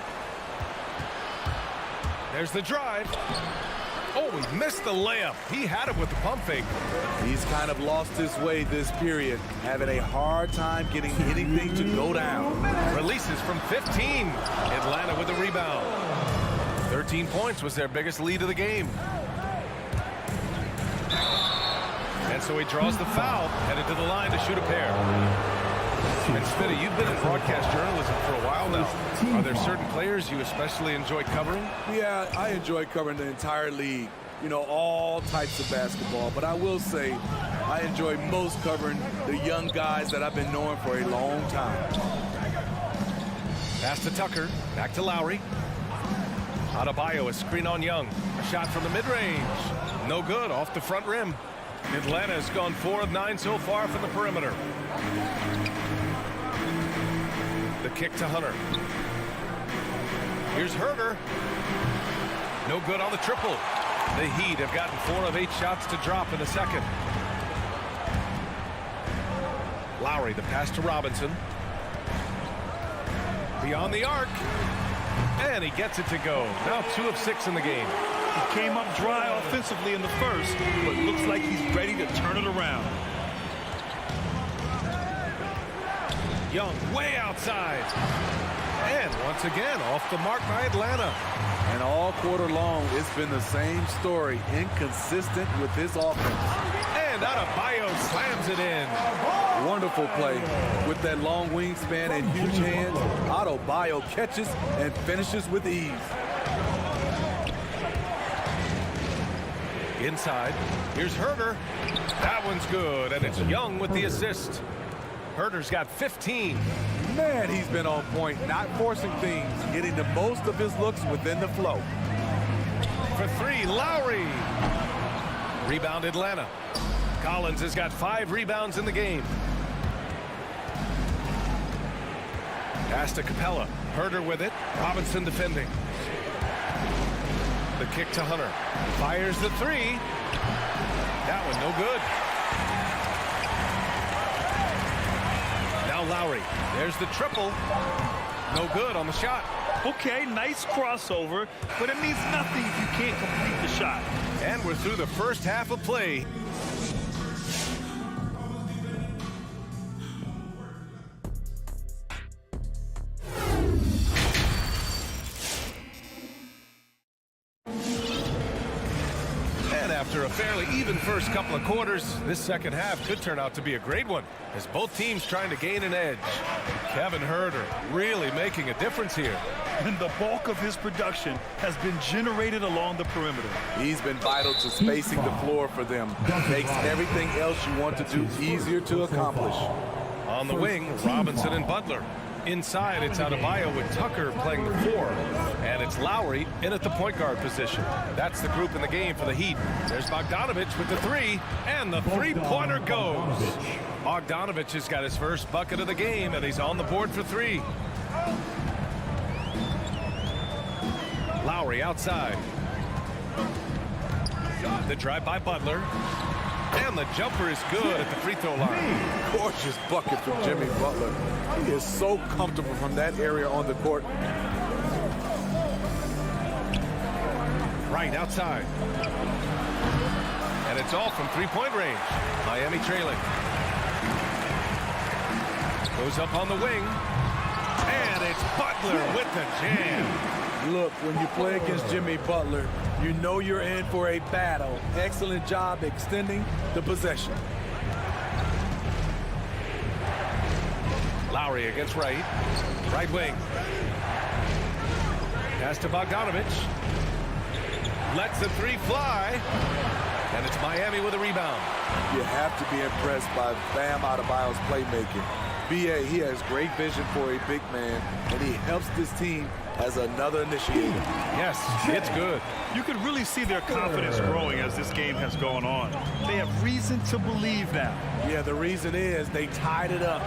There's the drive. Oh, he missed the layup. He had it with the pump fake. He's kind of lost his way this period, having a hard time getting anything to go down. Releases from 15. Atlanta with the rebound. 13 points was their biggest lead of the game. And so he draws the foul, headed to the line to shoot a pair. And Smitty, you've been in broadcast journalism for a while now. Are there certain players you especially enjoy covering? Yeah, I enjoy covering the entire league. You know, all types of basketball. But I will say, I enjoy most covering the young guys that I've been knowing for a long time. Pass to Tucker, back to Lowry. Adebayo, a screen on Young. A shot from the mid-range. No good, off the front rim. Atlanta has gone 4 of 9 so far from the perimeter. The kick to Hunter. Here's Herder. No good on the triple. The Heat have gotten 4 of 8 shots to drop in the second. Lowry, the pass to Robinson. Beyond the arc. And he gets it to go. Now 2 of 6 in the game. He came up dry offensively in the first, but looks like he's ready to turn it around. Young way outside. And once again, off the mark by Atlanta. And all quarter long, it's been the same story. Inconsistent with his offense. And Adebayo slams it in. Wonderful play. With that long wingspan and huge hands, Adebayo catches and finishes with ease. Inside, here's Herter. That one's good, and it's Young with the assist. Herter's got 15. Man, he's been on point, not forcing things, getting the most of his looks within the flow. For three, Lowry. Rebound Atlanta. Collins has got 5 rebounds in the game. Pass to Capella. Herter with it. Robinson defending. The kick to Hunter. Fires the 3. That one no good. Now Lowry. There's the triple. No good on the shot. Okay, nice crossover, but it means nothing if you can't complete the shot. And we're through the first half of play. After a fairly even first couple of quarters, this second half could turn out to be a great one as both teams trying to gain an edge. Kevin Herter really making a difference here. And the bulk of his production has been generated along the perimeter. He's been vital to spacing the floor for them. Makes everything else you want to do easier to accomplish. On the wing, Robinson and Butler. Inside, it's Adebayo with Tucker playing the 4. And it's Lowry in at the point guard position. That's the group in the game for the Heat. There's Bogdanovich with the 3, and the three-pointer goes. Bogdanovich has got his first bucket of the game, and he's on the board for 3. Lowry outside. The drive by Butler. And the jumper is good at the free throw line. Gorgeous bucket from Jimmy Butler. He is so comfortable from that area on the court. Right outside. And it's all from three-point range. Miami trailing. Goes up on the wing. And it's Butler with the jam. Look, when you play against Jimmy Butler, you know you're in for a battle. Excellent job extending the possession. Lowry against Wright. Right wing. Pass to Bogdanovich. Lets the 3 fly. And it's Miami with a rebound. You have to be impressed by Bam Adebayo's playmaking. B.A., he has great vision for a big man, and he helps this team as another initiator. Yes, it's good. You can really see their confidence growing as this game has gone on. They have reason to believe now. Yeah, the reason is they tied it up,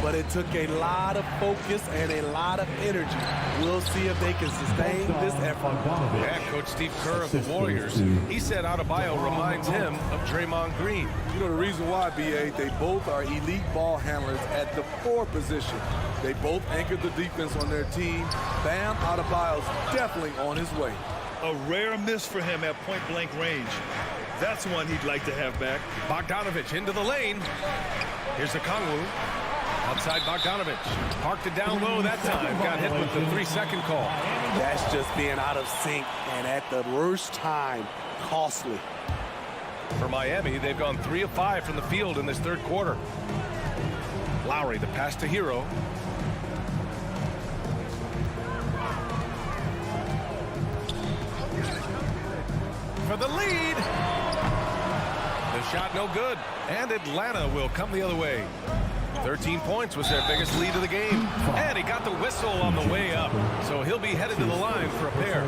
but it took a lot of focus and a lot of energy. We'll see if they can sustain this effort. Yeah, Coach Steve Kerr of the Warriors, he said Adebayo reminds him of Draymond Green. You know the reason why, B.A., they both are elite ball handlers at the 4 position. They both anchored the defense on their team. Bam Adebayo's definitely on his way. A rare miss for him at point-blank range. That's one he'd like to have back. Bogdanovich into the lane. Here's the Kongwu. Outside Bogdanovich. Parked it down low that time. Got hit with the 3-second call. That's just being out of sync, and at the worst time, costly. For Miami, they've gone 3 of 5 from the field in this third quarter. Lowry, the pass to Hero. For the lead. The shot no good. And Atlanta will come the other way. 13 points was their biggest lead of the game. And he got the whistle on the way up. So he'll be headed to the line for a pair.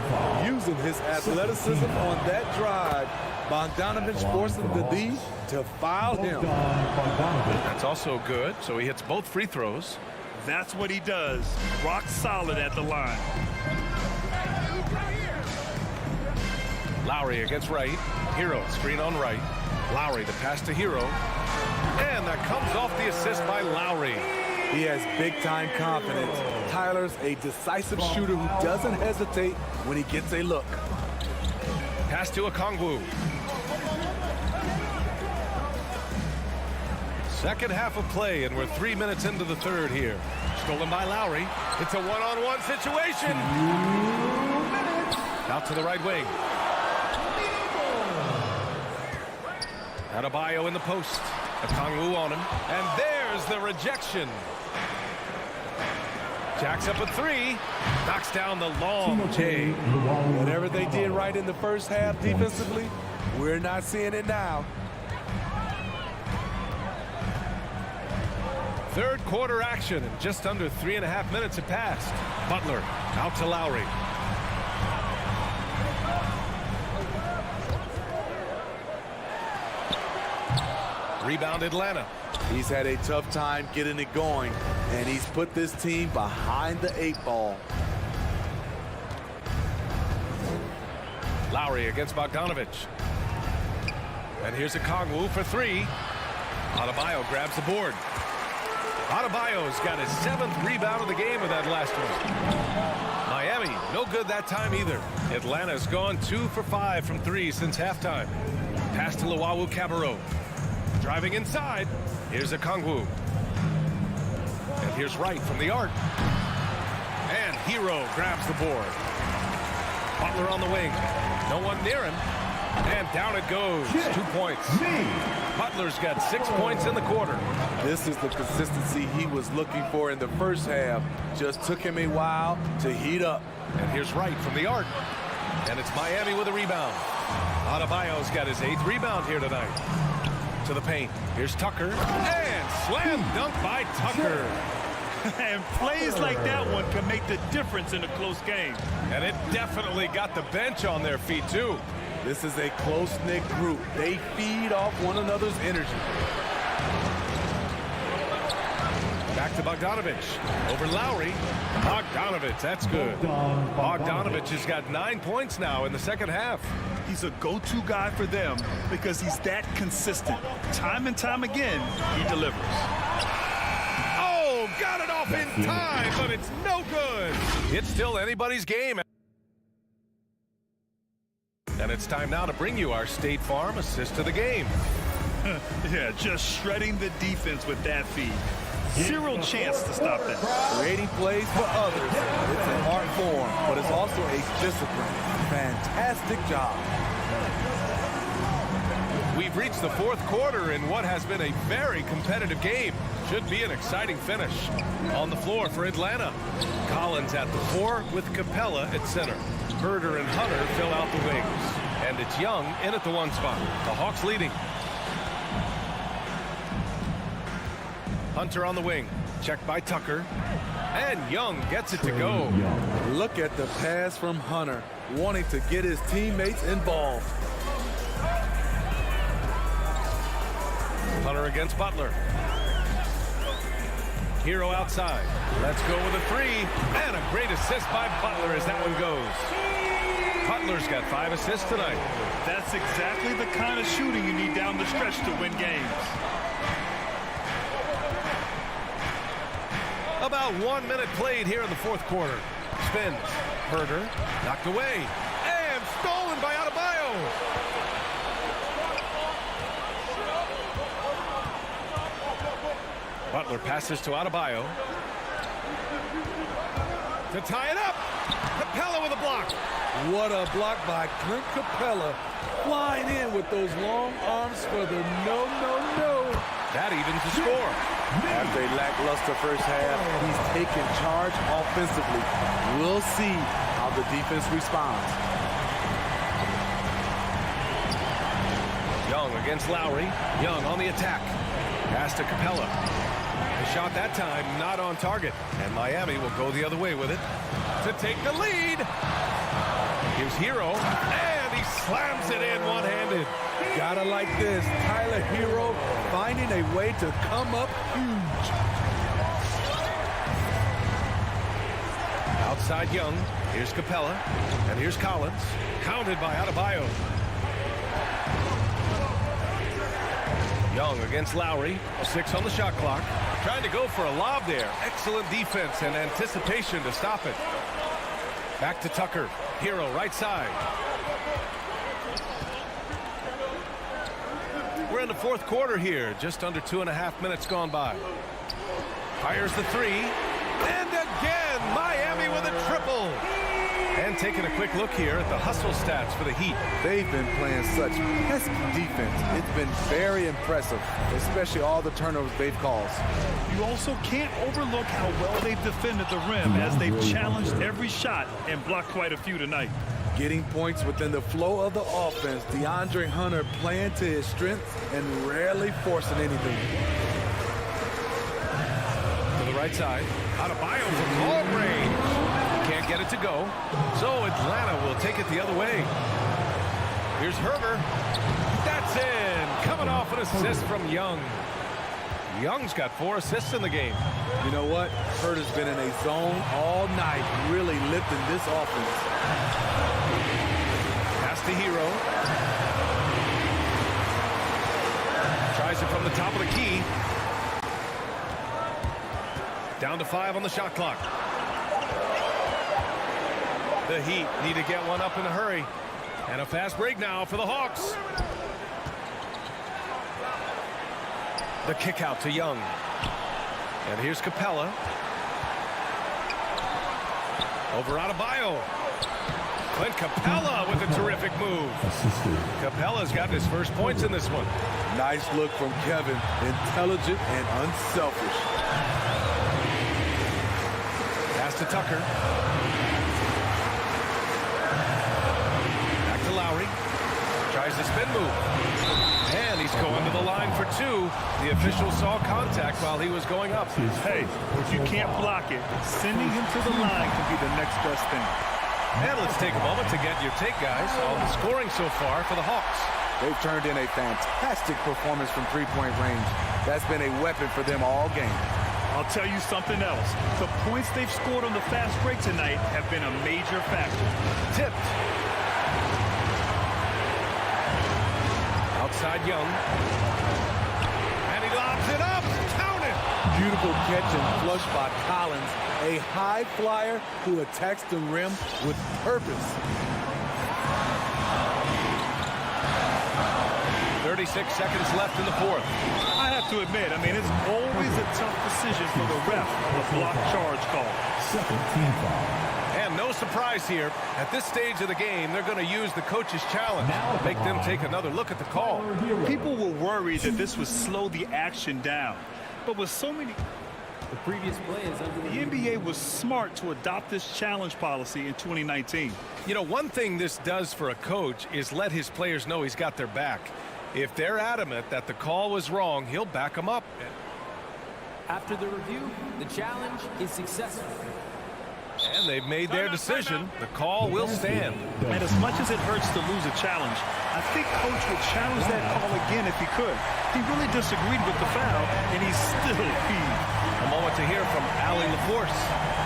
Using his athleticism on that drive, Bogdanovich forcing the D to foul him. That's also good. So he hits both free throws. That's what he does. Rock solid at the line. Lowry against Wright. Hero, screen on Wright. Lowry, the pass to Hero. And that comes off the assist by Lowry. He has big-time confidence. Tyler's a decisive shooter who doesn't hesitate when he gets a look. Pass to Okongwu. Second half of play, and we're 3 minutes into the third here. Stolen by Lowry. It's a one-on-one situation. Out to the right wing. Adebayo in the post. Okongwu on him. And there's the rejection. Jacks up a three. Knocks down the long J. Whatever they did right in the first half defensively, we're not seeing it now. Third quarter action, and just under 3.5 minutes have passed. Butler out to Lowry. Rebound Atlanta. He's had a tough time getting it going, and he's put this team behind the 8 ball. Lowry against Bogdanovich. And here's Okongwu for three. Adebayo grabs the board. Adebayo's got his 7th rebound of the game with that last one. Miami, no good that time either. Atlanta's gone 2 for 5 from 3 since halftime. Pass to Luwawu-Cabarrot. Driving inside. Here's Okongwu. And here's Wright from the arc. And Hero grabs the board. Butler on the wing. No one near him. And down it goes. 2 points. Butler's got 6 points in the quarter. This is the consistency he was looking for in the first half. Just took him a while to heat up. And here's Wright from the arc. And it's Miami with a rebound. Adebayo's got his 8th rebound here tonight. To the paint. Here's Tucker. And slam dunk by Tucker. And plays like that one can make the difference in a close game. And it definitely got the bench on their feet, too. This is a close-knit group. They feed off one another's energy. Back to Bogdanovich. Over Lowry. Bogdanovich, that's good. Bogdanovich has got 9 points now in the second half. He's a go-to guy for them because he's that consistent. Time and time again, he delivers. Oh, got it off in time, but it's no good. It's still anybody's game. And it's time now to bring you our State Farm assist of the game. Yeah, just shredding the defense with that feed. Zero chance to stop that. Creating plays for others. It's an art form, but it's also a discipline. Fantastic job. We've reached the fourth quarter in what has been a very competitive game. Should be an exciting finish. On the floor for Atlanta. Collins at the 4 with Capella at center. Herder and Hunter fill out the wings. And it's Young in at the 1 spot. The Hawks leading. Hunter on the wing. Checked by Tucker. And Young gets it to go. Look at the pass from Hunter, wanting to get his teammates involved. Hunter against Butler. Hero outside. Let's go with a 3. And a great assist by Butler as that one goes. Butler's got 5 assists tonight. That's exactly the kind of shooting you need down the stretch to win games. About 1 minute played here in the fourth quarter. Spins. Herder knocked away. And stolen by Adebayo. Butler passes to Adebayo. To tie it up. Capella with a block. What a block by Clint Capella. Flying in with those long arms for the no. That evens the score. After a lackluster first half, he's taken charge offensively. We'll see how the defense responds. Young against Lowry. Young on the attack. Pass to Capella. The shot that time not on target. And Miami will go the other way with it to take the lead. Here's Hero. And he slams it in one-handed. Gotta like this. Tyler Hero finding a way to come up huge. Outside Young. Here's Capella. And here's Collins. Counted by Adebayo. Young against Lowry. 6 on the shot clock. Trying to go for a lob there. Excellent defense and anticipation to stop it. Back to Tucker. Hero right side. we're in the fourth quarter here. Just under 2.5 minutes gone by. Fires the three. And again, Miami with a triple. And taking a quick look here at the hustle stats for the Heat. They've been playing such pesky defense. It's been very impressive, especially all the turnovers they've caused. You also can't overlook how well they've defended the rim as they've challenged every shot and blocked quite a few tonight. Getting points within the flow of the offense, DeAndre Hunter playing to his strengths and rarely forcing anything. To the right side. Adebayo from long range. Can't get it to go. So Atlanta will take it the other way. Here's Herter. That's in. Coming off an assist from Young. Young's got 4 assists in the game. You know what? Herter's been in a zone all night, really lifting this offense. Pass to Hero. Tries it from the top of the key. Down to 5 on the shot clock. The Heat need to get one up in a hurry. And a fast break now for the Hawks. The kick out to Young. And here's Capella. Over Adebayo. Clint Capella with a terrific move. Capella's got his first points in this one. Nice look from Kevin. Intelligent and unselfish. Pass to Tucker. Back to Lowry. Tries the spin move. And he's going to the line for 2. The official saw contact while he was going up. Hey, if you can't block it, sending him to the line could be the next best thing. And let's take a moment to get your take, guys, on the scoring so far for the Hawks. They've turned in a fantastic performance from three-point range. That's been a weapon for them all game. I'll tell you something else. The points they've scored on the fast break tonight have been a major factor. Tipped. Outside Young. And he lobs it up. Count it. Beautiful catch and flush by Collins. A high flyer who attacks the rim with purpose. 36 seconds left in the fourth. I have to admit, it's always a tough decision for the ref on a block charge call. Second team foul. And no surprise here. At this stage of the game, they're going to use the coach's challenge to make them take another look at the call. People were worried that this would slow the action down. But with so many... The previous play is under the NBA was smart to adopt this challenge policy in 2019. You know, one thing this does for a coach is let his players know he's got their back. If they're adamant that the call was wrong, he'll back them up. After the review, the challenge is successful. And they've made their decision. The call will stand. And as much as it hurts to lose a challenge, I think Coach would challenge that call again if he could. He really disagreed with the foul, and he's still peeved. A moment to hear from Allie LaForce.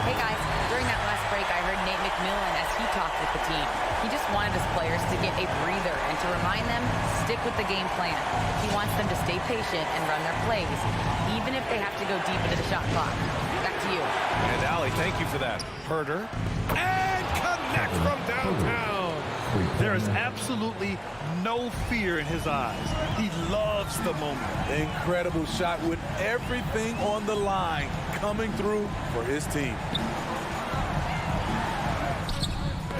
Hey guys, during that last break, I heard Nate McMillan as he talked with the team. He just wanted his players to get a breather and to remind them, stick with the game plan. He wants them to stay patient and run their plays, even if they have to go deep into the shot clock. Back to you. And Allie, thank you for that. Herter. And connects from downtown. There is absolutely no fear in his eyes. He loves the moment. Incredible shot with everything on the line coming through for his team.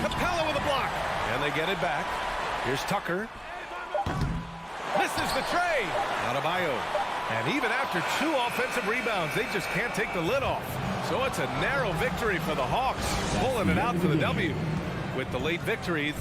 Capella with a block. And they get it back. Here's Tucker. Misses the tray. Adebayo. And even after 2 offensive rebounds, they just can't take the lid off. So it's a narrow victory for the Hawks, pulling it out for the W. With the late victory.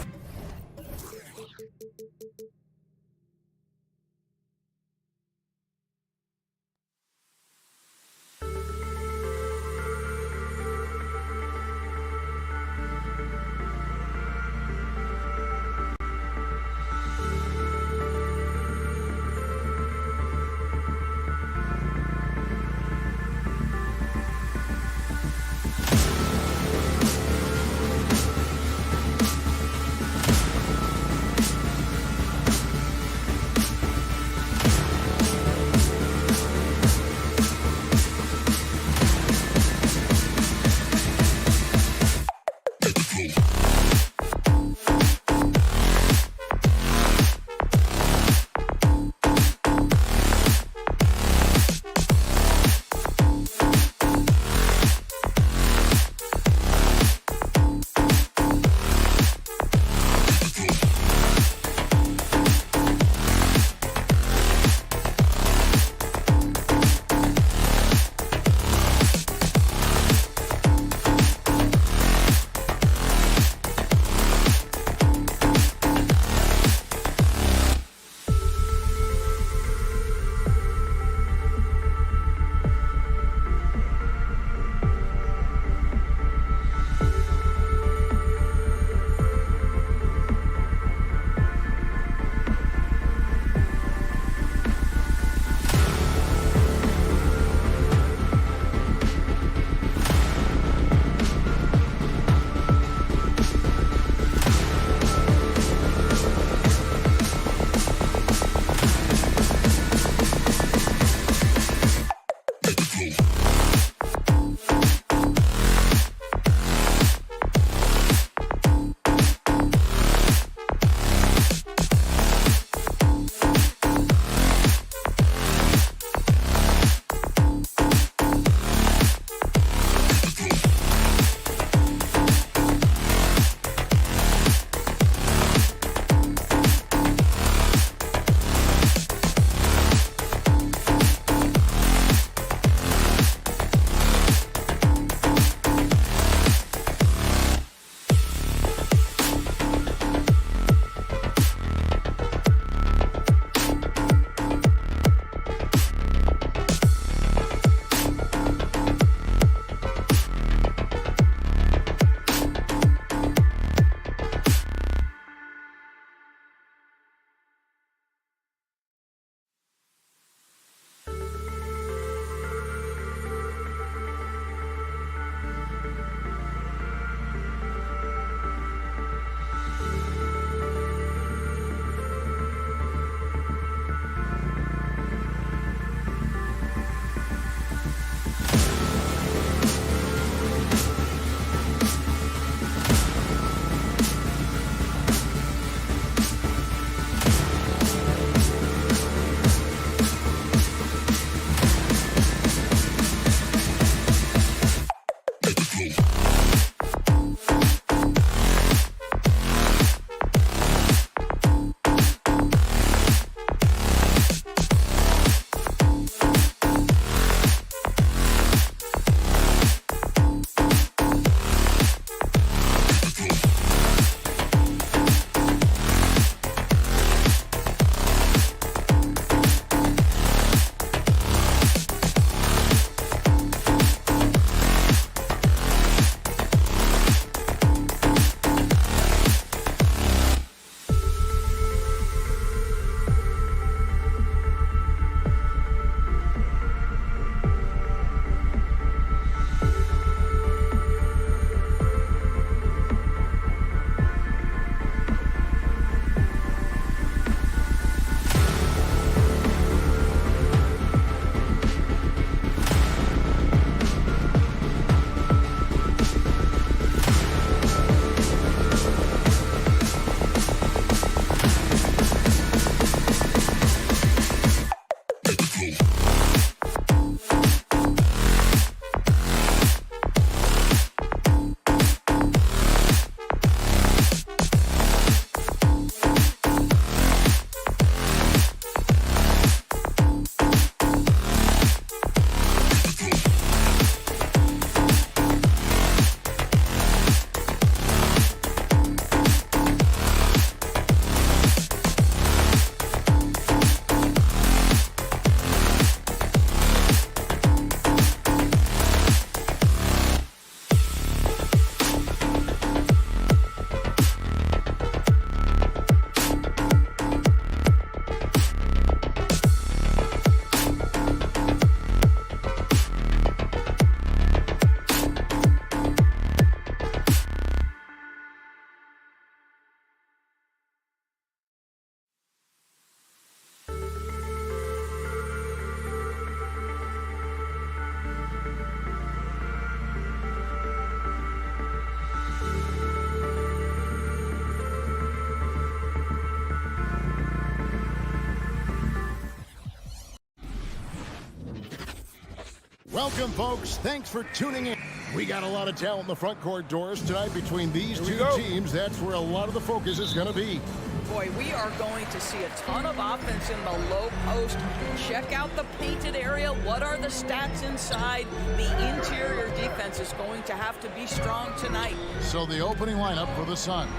Welcome, folks. Thanks for tuning in. We got a lot of talent in the front court doors tonight between these two teams. That's where a lot of the focus is going to be. Boy, we are going to see a ton of offense in the low post. Check out the painted area. What are the stats inside? The interior defense is going to have to be strong tonight. So the opening lineup for the Suns.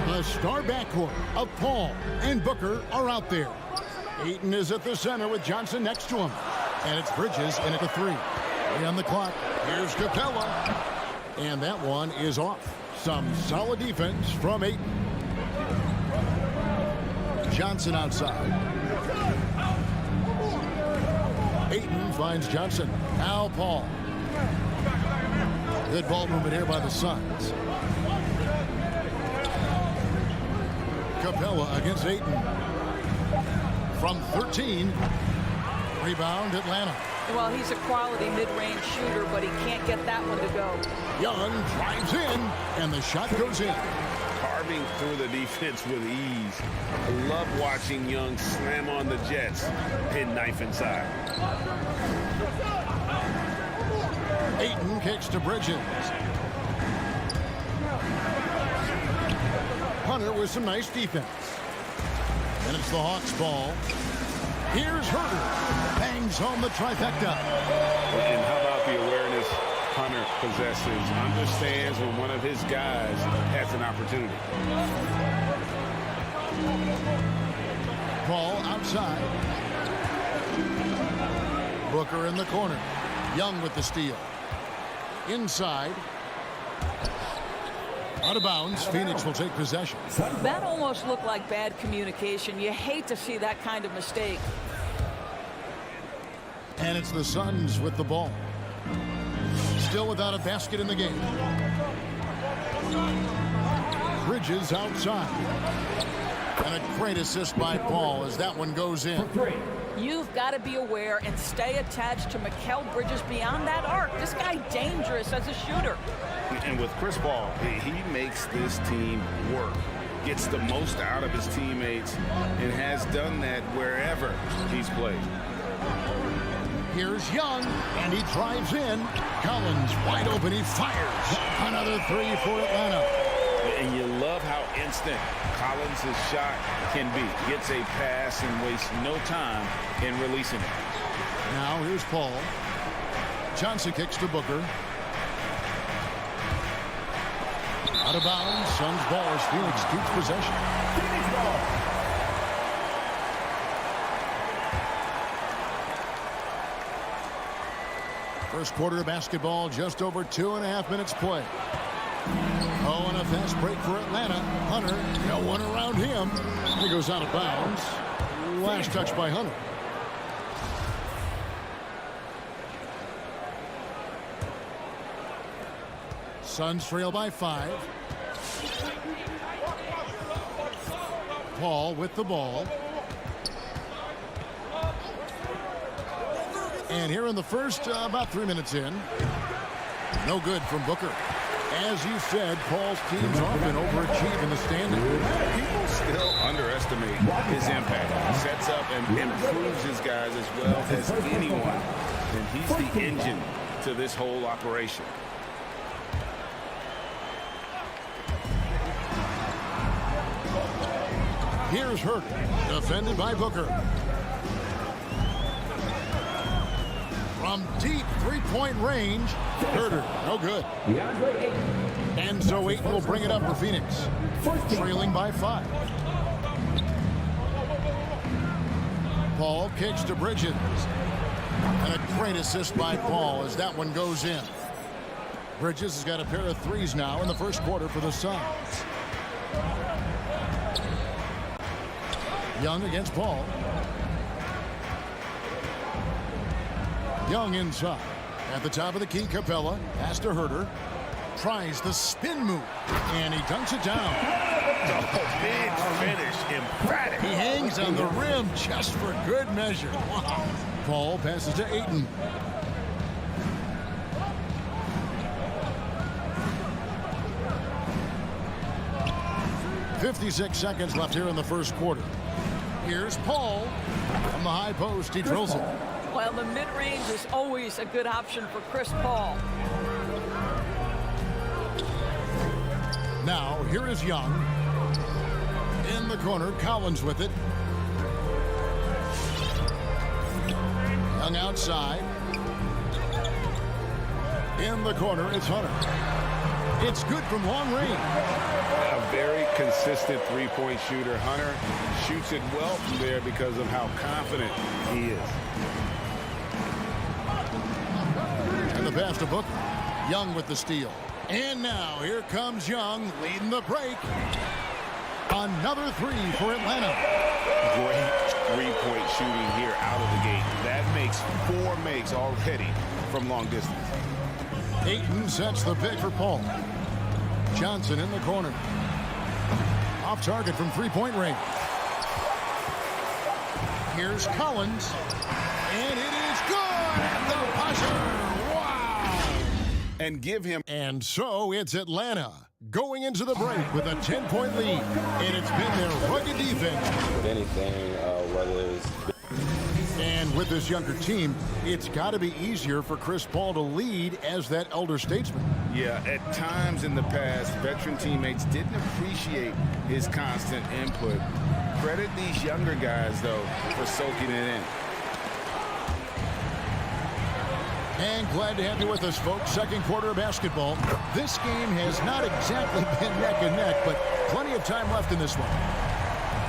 The star backcourt of Paul and Booker are out there. Ayton is at the center with Johnson next to him. And it's Bridges in at the 3. On the clock, here's Capella. And that one is off. Some solid defense from Ayton. Johnson outside. Ayton finds Johnson. Now Paul. Good ball movement here by the Suns. Capella against Ayton. From 13. Rebound Atlanta. Well, he's a quality mid-range shooter, but he can't get that one to go. Young drives in, and the shot goes in. Carving through the defense with ease. I love watching Young slam on the Jets. Pin knife inside. Ayton kicks to Bridges. Hunter with some nice defense. And it's the Hawks ball. Here's Herter. Bangs home the trifecta. And how about the awareness Hunter possesses? Understands when one of his guys has an opportunity. Ball outside. Booker in the corner. Young with the steal. Inside. Out of bounds. Phoenix will take possession. That almost looked like bad communication. You hate to see that kind of mistake. And it's the Suns with the ball. Still without a basket in the game. Bridges outside. And a great assist by Paul as that one goes in. You've got to be aware and stay attached to Mikal Bridges beyond that arc. This guy dangerous as a shooter. And with Chris Paul, he makes this team work. Gets the most out of his teammates and has done that wherever he's played. Here's Young, and he drives in. Collins wide open, he fires. Another 3 for Atlanta. And you love how instant Collins' shot can be. Gets a pass and wastes no time in releasing it. Now here's Paul. Johnson kicks to Booker. Out of bounds, Suns ball as Phoenix keeps possession. Phoenix ball. First quarter of basketball, just over 2.5 minutes play. Oh, and a fast break for Atlanta. Hunter, no one around him. He goes out of bounds. Last touch by Hunter. Suns trail by 5. Paul with the ball. And here in the first, about 3 minutes in. No good from Booker. As you said, Paul's teams often overachieve in the standings. People still underestimate his impact. He sets up and improves his guys as well as anyone. And he's the engine to this whole operation. Here's Hurt, defended by Booker. From deep three-point range, Herter, no good. And so Ayton will bring it up for Phoenix, trailing by 5. Paul kicks to Bridges. And a great assist by Paul as that one goes in. Bridges has got a pair of threes now in the first quarter for the Suns. Young against Paul. Young inside. At the top of the key, Capella. Pass to Herter. Tries the spin move. And he dunks it down. Oh, big finish. Emphatic. He hangs on the rim just for good measure. Wow. Paul passes to Ayton. .56 seconds left here in the first quarter. Here's Paul. From the high post, he drills it. Well, the mid-range is always a good option for Chris Paul. Now, here is Young. In the corner, Collins with it. Young outside. In the corner, it's Hunter. It's good from long range. A very consistent three-point shooter. Hunter shoots it well from there because of how confident he is. And the pass to Booker. Young with the steal. And now here comes Young leading the break. Another three for Atlanta. Great three-point shooting here out of the gate. That makes 4 makes already from long distance. Ayton sets the pick for Paul. Johnson in the corner. Off target from three-point range. Here's Collins. And it is good at the buzzer. Wow. And give him. And so it's Atlanta going into the break with a 10-point lead. And it's been their rugged defense. With anything, whether it's... And with this younger team, it's got to be easier for Chris Paul to lead as that elder statesman. Yeah, at times in the past, veteran teammates didn't appreciate his constant input. Credit these younger guys, though, for soaking it in. And glad to have you with us, folks. Second quarter of basketball. This game has not exactly been neck and neck, but plenty of time left in this one.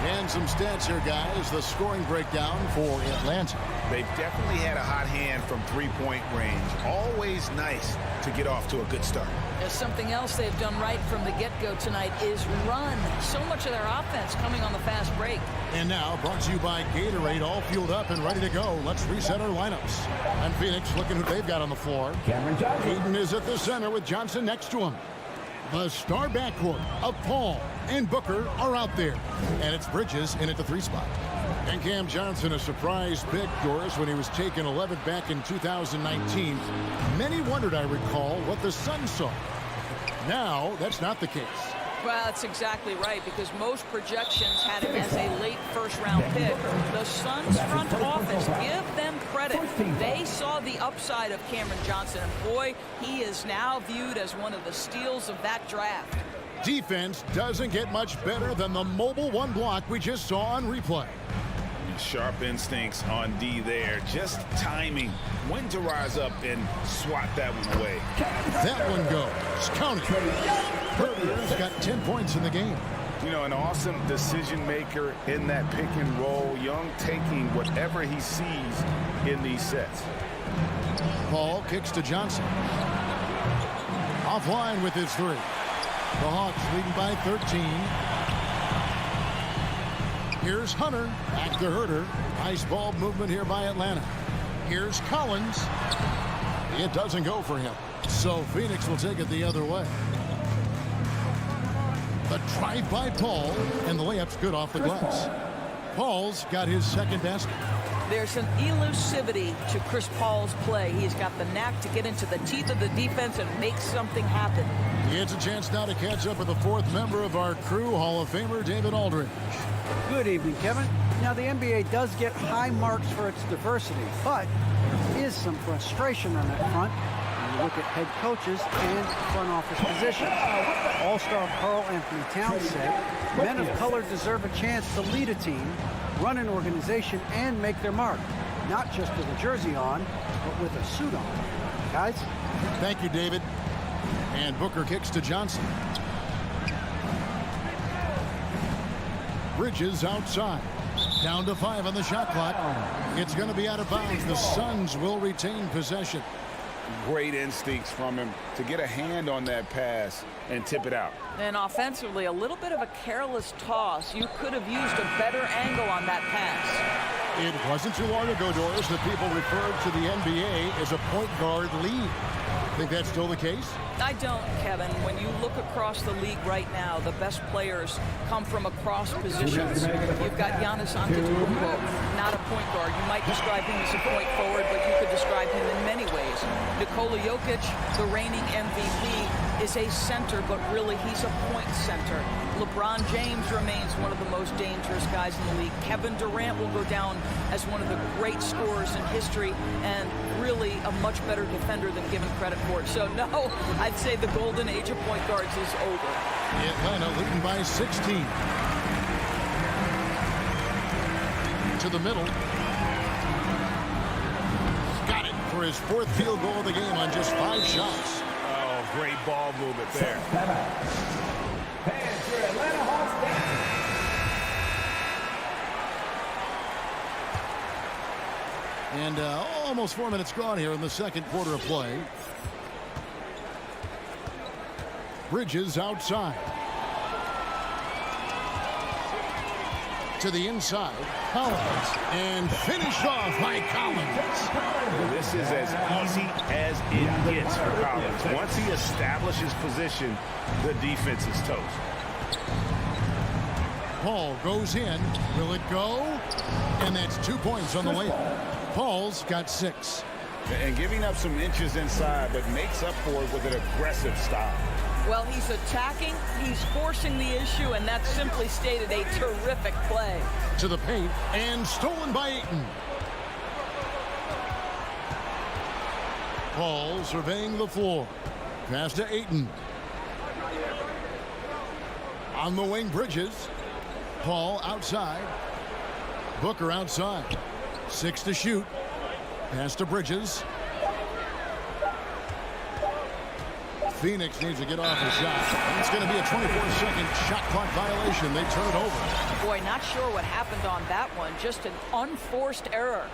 And some stats here, guys. The scoring breakdown for Atlanta. They've definitely had a hot hand from three-point range. Always nice to get off to a good start. There's something else they've done right from the get-go tonight is run. So much of their offense coming on the fast break. And now, brought to you by Gatorade, all fueled up and ready to go. Let's reset our lineups. And Phoenix looking who they've got on the floor. Ayton is at the center with Johnson next to him. The star backcourt of Paul and Booker are out there. And it's Bridges in at the 3 spot. And Cam Johnson, a surprise pick, Doris, when he was taken 11th back in 2019. Many wondered, I recall, what the Suns saw. Now, that's not the case. Well, that's exactly right, because most projections had him as a late first-round pick. The Suns' front office, give them credit. They saw the upside of Cameron Johnson, and boy, he is now viewed as one of the steals of that draft. Defense doesn't get much better than the mobile one block we just saw on replay. Sharp instincts on D there. Just timing when to rise up and swat that one away. That one goes. Count it. Burger's got 10 points in the game. You know, an awesome decision maker in that pick and roll. Young taking whatever he sees in these sets. Paul kicks to Johnson. Offline with his 3. The Hawks leading by 13. Here's Hunter. Back to Herter. Nice ball movement here by Atlanta. Here's Collins. It doesn't go for him. So Phoenix will take it the other way. The drive by Paul, and the layup's good off the glass. Paul's got his second basket. There's an elusivity to Chris Paul's play. He's got the knack to get into the teeth of the defense and make something happen. He has a chance now to catch up with the 4th member of our crew, Hall of Famer David Aldridge. Good evening, Kevin. Now, the NBA does get high marks for its diversity, but there is some frustration on that front when you look at head coaches and front office positions. All-star Karl Anthony Towns said, men of color deserve a chance to lead a team, run an organization, and make their mark, not just with a jersey on, but with a suit on. Guys? Thank you, David. And Booker kicks to Johnson. Bridges outside. Down to 5 on the shot clock. It's going to be out of bounds. The Suns will retain possession. Great instincts from him to get a hand on that pass and tip it out. And offensively, a little bit of a careless toss. You could have used a better angle on that pass. It wasn't too long ago, Doris, that people referred to the NBA as a point guard league. Think that's still the case? I don't, Kevin. When you look across the league right now, the best players come from across positions. You've got Giannis Antetokounmpo, not a point guard. You might describe him as a point forward, but you could describe him in many ways. Nikola Jokic, the reigning MVP, is a center, but really he's a point center. LeBron James remains one of the most dangerous guys in the league. Kevin Durant will go down as one of the great scorers in history and really a much better defender than given credit for. So no, I'd say the golden age of point guards is over. Atlanta leading by 16. To the middle. Got it for his 4th field goal of the game on just 5 shots. Oh, great ball movement there. Fans for Atlanta Hawks down. And almost 4 minutes gone here in the second quarter of play. Bridges outside. To the inside. Collins. And finished off by Collins. This is as easy as it gets for Collins. Once he establishes position, the defense is toast. Paul goes in. Will it go? And that's 2 points on the layup. Paul's got 6. And giving up some inches inside, but makes up for it with an aggressive style. Well, he's attacking, he's forcing the issue, and that's simply stated a terrific play. To the paint, and stolen by Ayton. Paul surveying the floor. Pass to Ayton. On the wing, Bridges. Paul outside. Booker outside. 6 to shoot. Pass to Bridges. Phoenix needs to get off the shot. It's going to be a 24-second shot clock violation. They turn it over. Boy, not sure what happened on that one. Just an unforced error.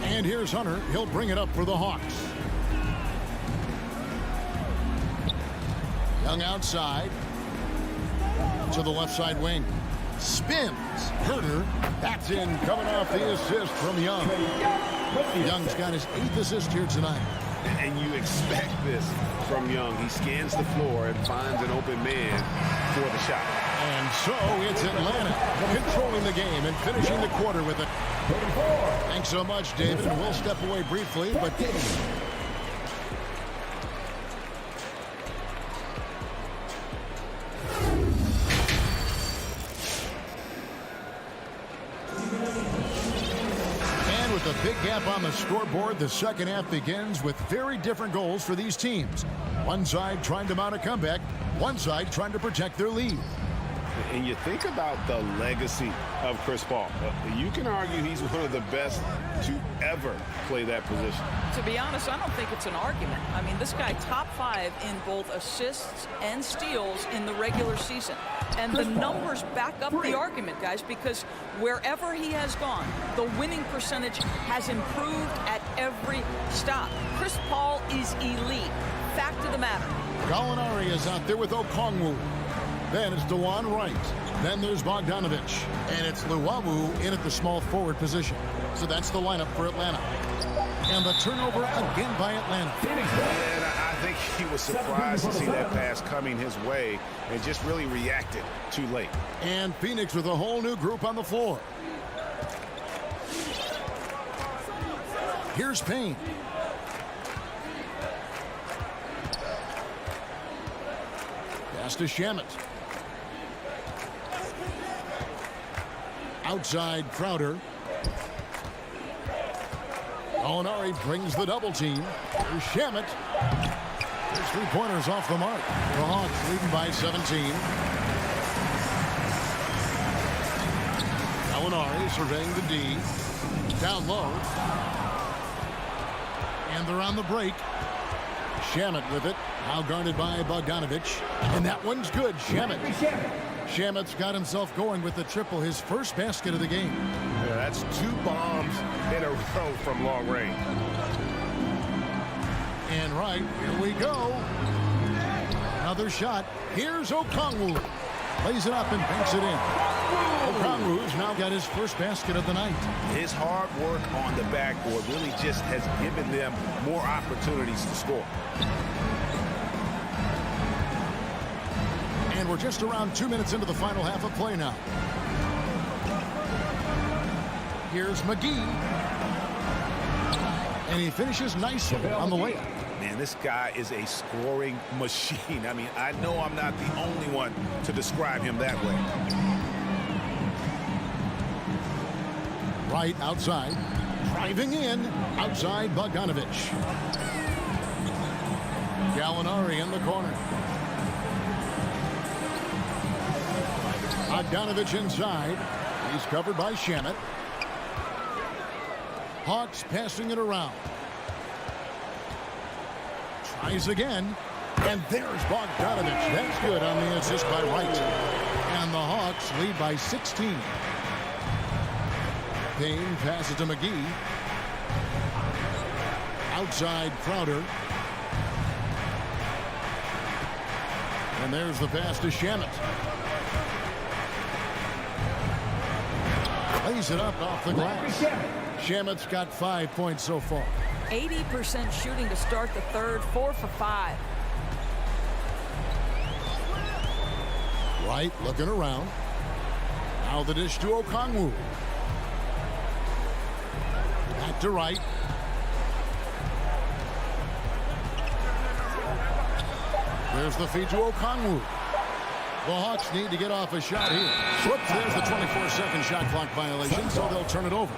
And here's Hunter. He'll bring it up for the Hawks. Young outside. To the left side wing. Spins. Herter. That's in, coming off the assist from Young. Young's got his 8th assist here tonight. And you expect this from Young. He scans the floor and finds an open man for the shot. And so it's Atlanta controlling the game and finishing the quarter with it. Thanks so much, David. And we'll step away briefly, but with a big gap on the scoreboard, the second half begins with very different goals for these teams. One side trying to mount a comeback, one side trying to protect their lead. And you think about the legacy of Chris Paul. You can argue he's one of the best to ever play that position. To be honest, I don't think it's an argument. I mean, this guy top 5 in both assists and steals in the regular season. And the numbers back up the argument, guys, because wherever he has gone, the winning percentage has improved at every stop. Chris Paul is elite. Fact of the matter. Gallinari is out there with Okongwu. Then it's DeJuan Wright. Then there's Bogdanovich. And it's Luwawu in at the small forward position. So that's the lineup for Atlanta. And the turnover again by Atlanta. And I think he was surprised to see that pass coming his way and just really reacted too late. And Phoenix with a whole new group on the floor. Here's Payne. Pass to Shamet. Outside Crowder. Gallinari brings the double team. Here's Shamet. There's 3-pointers off the mark. The Hawks leading by 17. Gallinari surveying the D. Down low. And they're on the break. Shamet with it. Now guarded by Bogdanovich. And that one's good. Shamet's got himself going with the triple, his first basket of the game. Yeah, that's 2 bombs in a row from long range. And right, here we go. Another shot. Here's Okongwu. Lays it up and banks it in. Okongwu's now got his first basket of the night. His hard work on the backboard really just has given them more opportunities to score. And we're just around 2 minutes into the final half of play now. Here's McGee. And he finishes nicely on the layup. Man, this guy is a scoring machine. I mean, I know I'm not the only one to describe him that way. Right outside. Driving in. Outside Bogdanovich. Gallinari in the corner. Bogdanovich inside. He's covered by Shamet. Hawks passing it around. Tries again. And there's Bogdanovich. That's good on the assist by Wright. And the Hawks lead by 16. Payne passes to McGee. Outside Crowder. And there's the pass to Shamet. Plays it up off the glass. Shamet's got 5 points so far. 80% shooting to start the third, 4 for 5. Wright looking around. Now the dish to Okongwu. Back to Wright. There's the feed to Okongwu. The Hawks need to get off a shot here. Whoops, there's the 24-second shot clock violation, so they'll turn it over.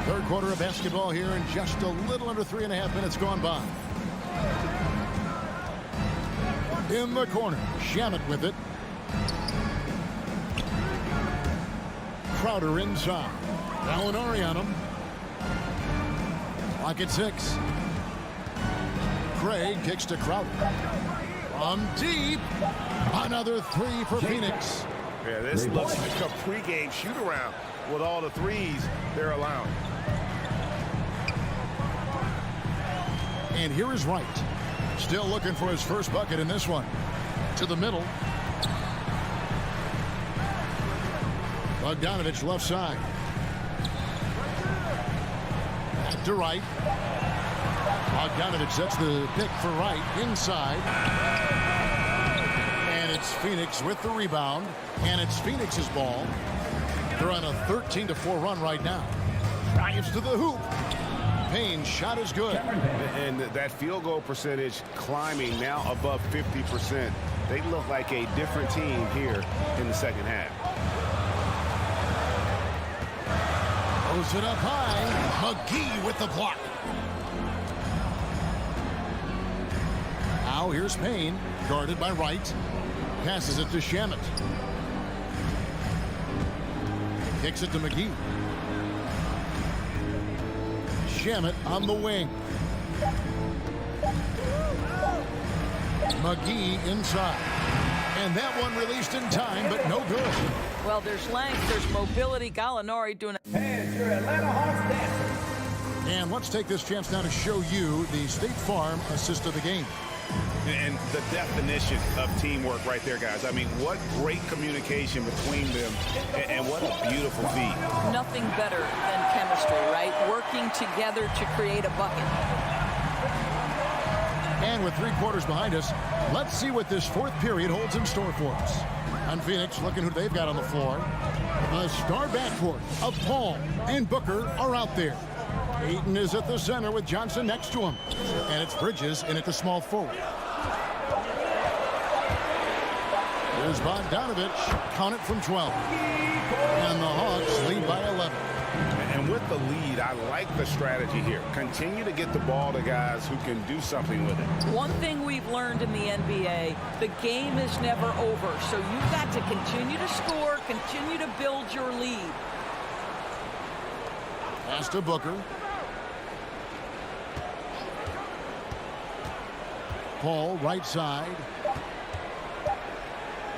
Third quarter of basketball here, and just a little under 3.5 minutes gone by. In the corner, Shamet with it. Crowder inside. Gallinari on him. Clock at 6. Craig kicks to Crowder. From deep. Another 3 for Phoenix. Yeah, this looks like a pregame shoot-around with all the threes they're allowing. And here is Wright. Still looking for his first bucket in this one. To the middle. Bogdanovich left side. Back to Wright. Bogdanovich sets the pick for Wright inside. And it's Phoenix with the rebound. And it's Phoenix's ball. They're on a 13-4 run right now. Drives to the hoop. Payne's shot is good. And that field goal percentage climbing now above 50%. They look like a different team here in the second half. Throws it up high. McGee with the block. Now here's Payne, guarded by Wright. Passes it to Shamet. Kicks it to McGee. Shamet on the wing. McGee inside. And that one released in time, but no good. Well, there's length, there's mobility. Gallinari doing it. And your Atlanta Hawks dancers. And let's take this chance now to show you the State Farm assist of the game. And the definition of teamwork right there, guys. I mean, what great communication between them, and what a beautiful feat. Nothing better than chemistry, right? Working together to create a bucket. And with 3 quarters behind us, let's see what this fourth period holds in store for us. On Phoenix, looking who they've got on the floor. The star backcourt of Paul and Booker are out there. Ayton is at the center with Johnson next to him. And it's Bridges in at the small forward. Here's Bogdanovich. Count it from 12. And the Hawks lead by 11. And with the lead, I like the strategy here. Continue to get the ball to guys who can do something with it. One thing we've learned in the NBA, the game is never over. So you've got to continue to score, continue to build your lead. Pass to Booker. Paul, right side.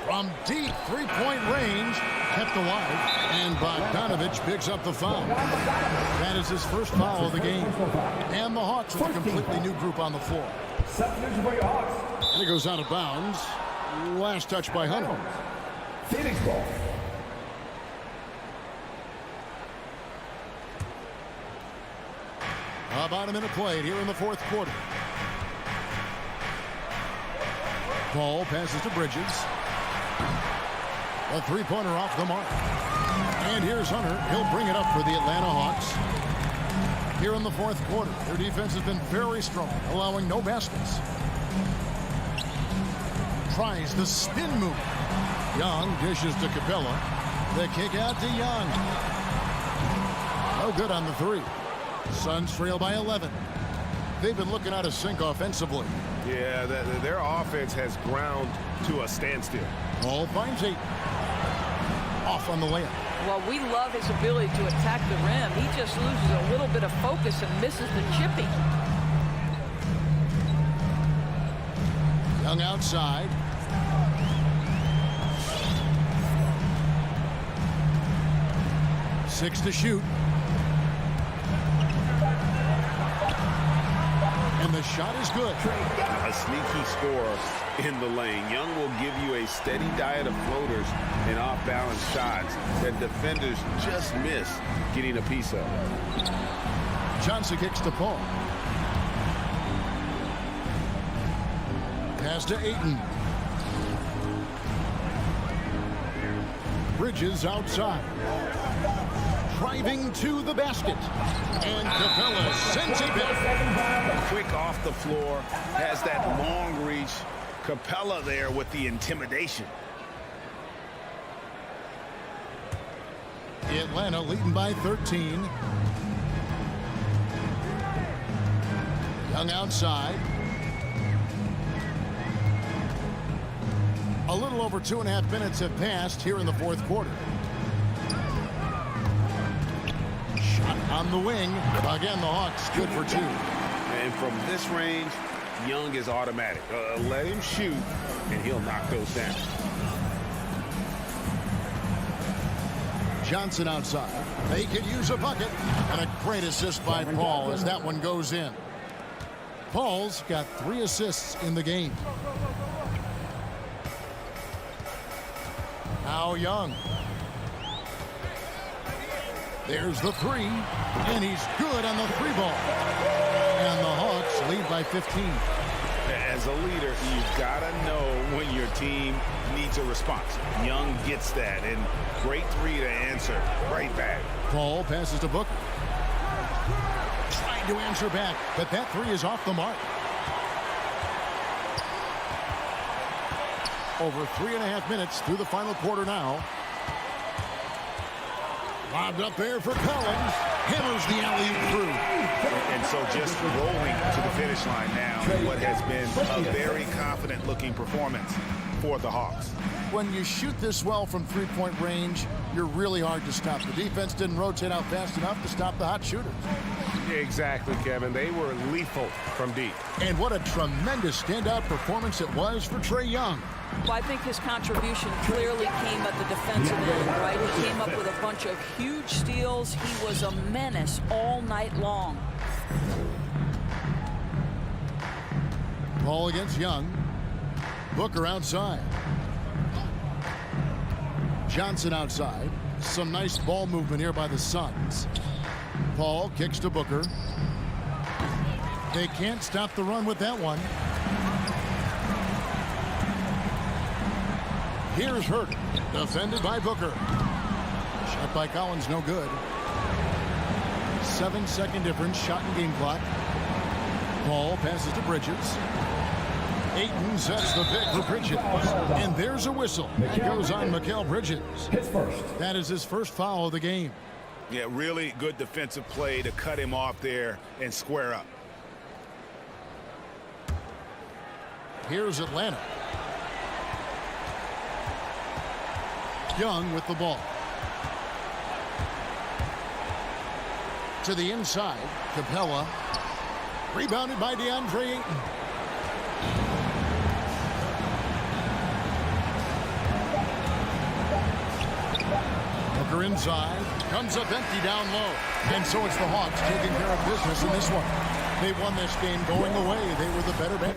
From deep three-point range, kept alive, and Bogdanovich picks up the foul. That is his first foul of the game. And the Hawks with a completely new group on the floor. Substitution for your Hawks. And it goes out of bounds. Last touch by Hunter. Phoenix ball. About a minute played here in the fourth quarter. Paul passes to Bridges. A three-pointer off the mark. And here's Hunter. He'll bring it up for the Atlanta Hawks. Here in the fourth quarter, their defense has been very strong, allowing no baskets. Tries the spin move. Young dishes to Capella. The kick out to Young. No good on the three. Suns trail by 11. They've been looking out of sync offensively. Yeah, their offense has ground to a standstill. Paul finds eight. Off on the layup. Well, we love his ability to attack the rim. He just loses a little bit of focus and misses the chipping. Young outside. Six to shoot. And the shot is good. A sneaky score in the lane. Young will give you a steady diet of floaters and off-balance shots that defenders just miss getting a piece of. Johnson kicks to Paul. Pass to Ayton. Bridges outside. Driving to the basket. And Capella sends it back. Quick off the floor. Has that long reach. Capella there with the intimidation. Atlanta leading by 13. Young outside. A little over 2.5 minutes have passed here in the fourth quarter. Shot on the wing. Again, the Hawks good for two. And from this range, Young is automatic. Let him shoot, and he'll knock those down. Johnson outside. They could use a bucket. And a great assist by Paul as that one goes in. Paul's got 3 assists in the game. Now Young. There's the three. And he's good on the three ball. And the Hawks lead by 15. As a leader, you've got to know when your team needs a response. Young gets that, and great three to answer right back. Paul passes to Booker. Trying to answer back, but that three is off the mark. Over 3.5 minutes through the final quarter now. Lobbed up there for Collins. Hammers the alley-oop through. And so just rolling to the finish line now, what has been a very confident-looking performance for the Hawks. When you shoot this well from three-point range, you're really hard to stop. The defense didn't rotate out fast enough to stop the hot shooters. Exactly, Kevin. They were lethal from deep. And what a tremendous standout performance it was for Trae Young. Well, I think his contribution clearly came at the defensive end, right? He came up with a bunch of huge steals. He was a menace all night long. Paul against Young. Booker outside. Johnson outside. Some nice ball movement here by the Suns. Paul kicks to Booker. They can't stop the run with that one. Here's Hurt, defended by Booker. Shot by Collins, no good. 7-second difference, shot and game clock. Paul passes to Bridges. Ayton sets the pick for Bridges. And there's a whistle. It goes on Mikal Bridges. That is his first foul of the game. Yeah, really good defensive play to cut him off there and square up. Here's Atlanta. Young with the ball. To the inside, Capella. Rebounded by DeAndre Ayton. Booker inside. Comes up empty down low. And so it's the Hawks taking care of business in this one. They won this game going away. They were the better bet.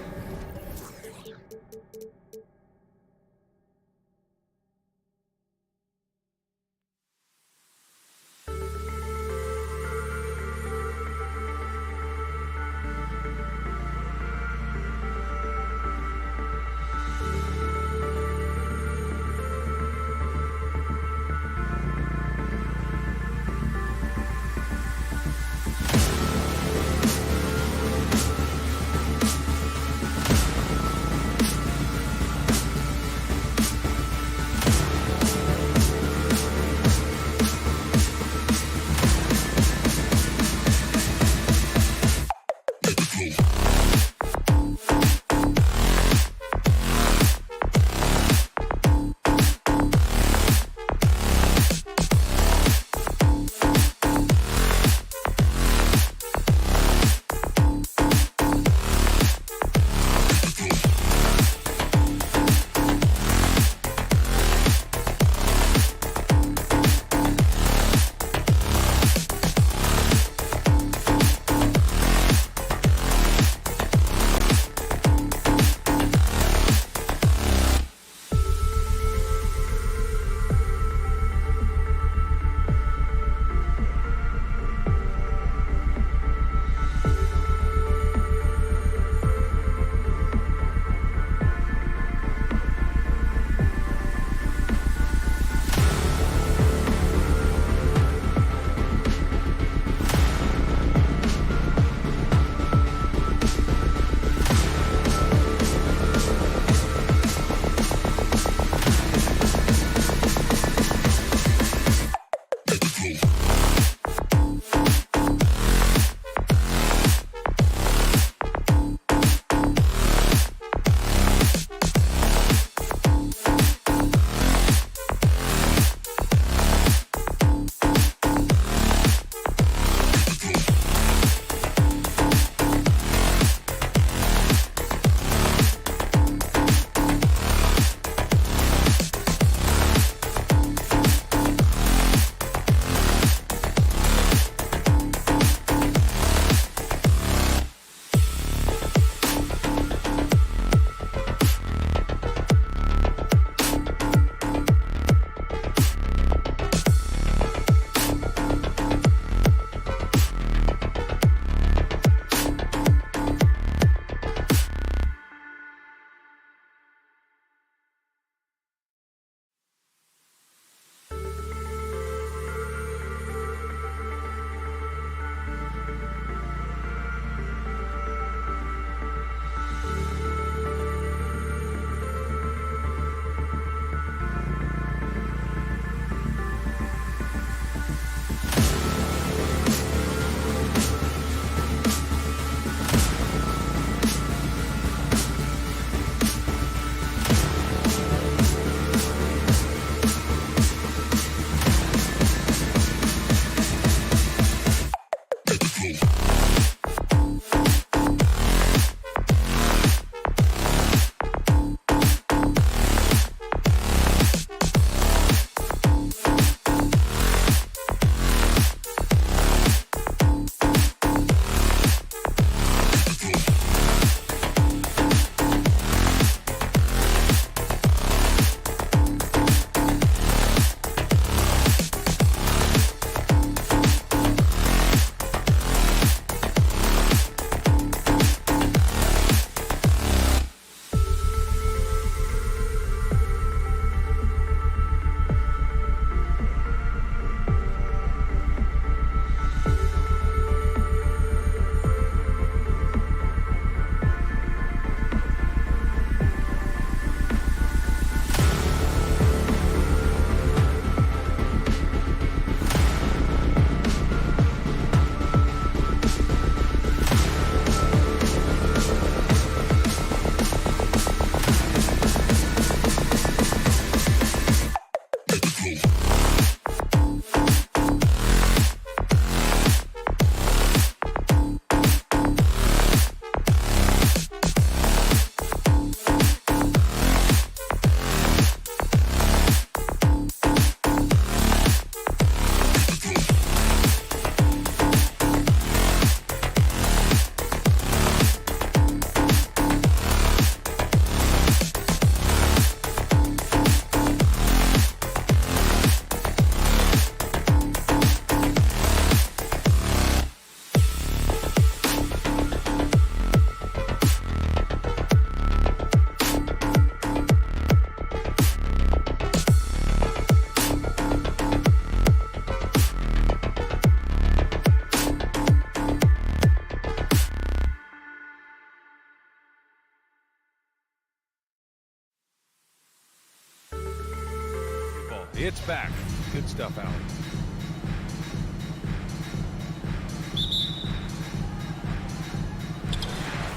It's back. Good stuff, Allen.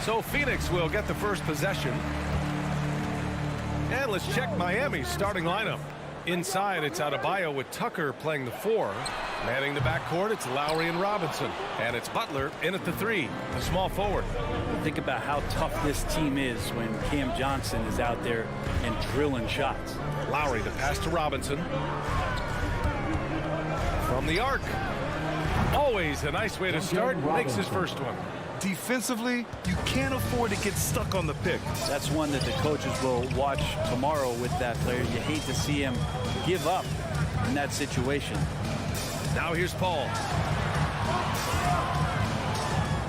So Phoenix will get the first possession. And let's check Miami's starting lineup. Inside, it's Adebayo with Tucker playing the 4. Manning the backcourt, it's Lowry and Robinson. And it's Butler in at the 3, the small forward. Think about how tough this team is when Cam Johnson is out there and drilling shots. Lowry to pass to Robinson. From the arc. Always a nice way to start. Makes his first one. Defensively, you can't afford to get stuck on the pick. That's one that the coaches will watch tomorrow with that player. You hate to see him give up in that situation. Now here's Paul.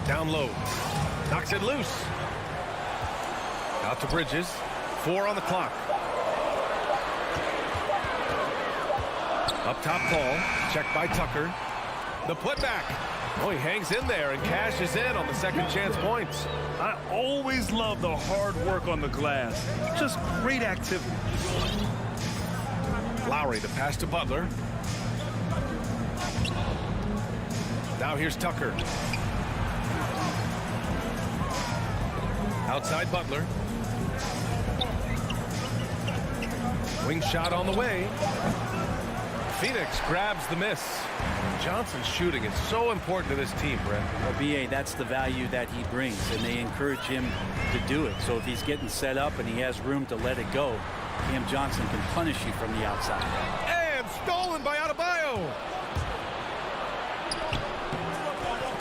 Down low. Knocks it loose. Out to Bridges. 4 on the clock. Up top, Paul. Checked by Tucker. The putback. Oh, he hangs in there and cashes in on the second chance points. I always love the hard work on the glass. Just great activity. Lowry, the pass to Butler. Now here's Tucker. Outside Butler. Wing shot on the way. Phoenix grabs the miss. Johnson's shooting is so important to this team, Brent. Well, B.A., that's the value that he brings, and they encourage him to do it. So if he's getting set up and he has room to let it go, Cam Johnson can punish you from the outside. And stolen by Adebayo.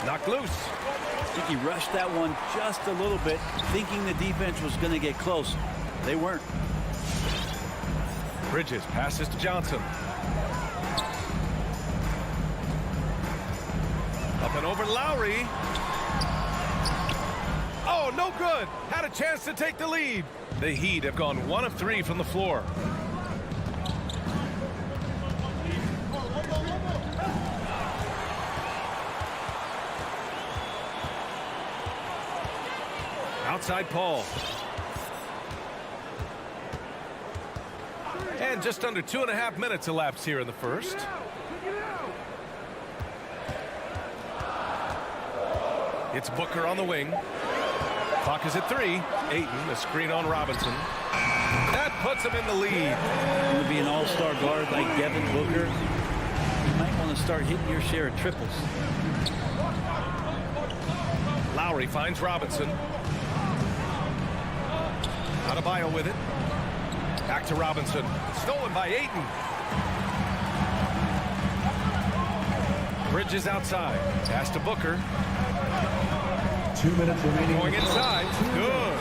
Knocked loose. I think he rushed that one just a little bit, thinking the defense was going to get close. They weren't. Bridges passes to Johnson. Up and over Lowry. Oh, no good. Had a chance to take the lead. The Heat have gone 1 of 3 from the floor. Outside Paul. And just under 2.5 minutes elapsed here in the first. It's Booker on the wing. Clock is at 3. Ayton, a screen on Robinson. That puts him in the lead. Going to be an all-star guard like Devin Booker. You might want to start hitting your share of triples. Lowry finds Robinson. Adebayo with it. Back to Robinson. Stolen by Ayton. Bridges outside. Pass to Booker. 2 minutes remaining. Going inside. Good.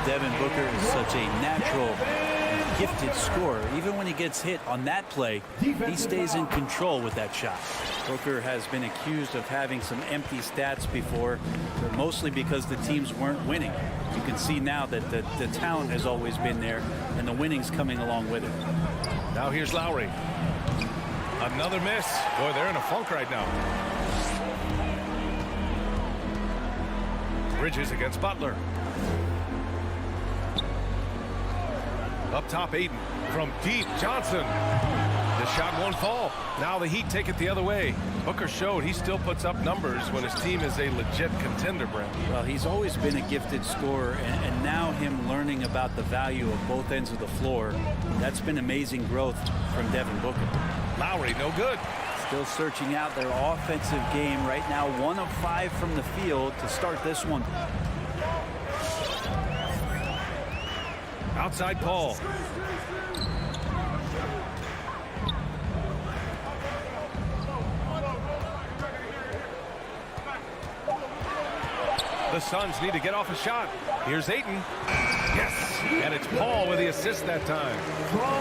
Devin Booker is such a natural and gifted scorer. Even when he gets hit on that play, he stays in control with that shot. Booker has been accused of having some empty stats before, but mostly because the teams weren't winning. You can see now that the talent has always been there, and the winning's coming along with it. Now here's Lowry. Another miss. Boy, they're in a funk right now. Bridges against Butler. Up top, Ayton. From deep, Johnson. The shot won't fall. Now the Heat take it the other way. Booker showed he still puts up numbers when his team is a legit contender, Brent. Well, he's always been a gifted scorer, and now him learning about the value of both ends of the floor, that's been amazing growth from Devin Booker. Lowry, no good. Still searching out their offensive game right now. 1 of 5 from the field to start this one. Outside Paul. The Suns need to get off a shot. Here's Ayton. Yes, and it's Paul with the assist that time.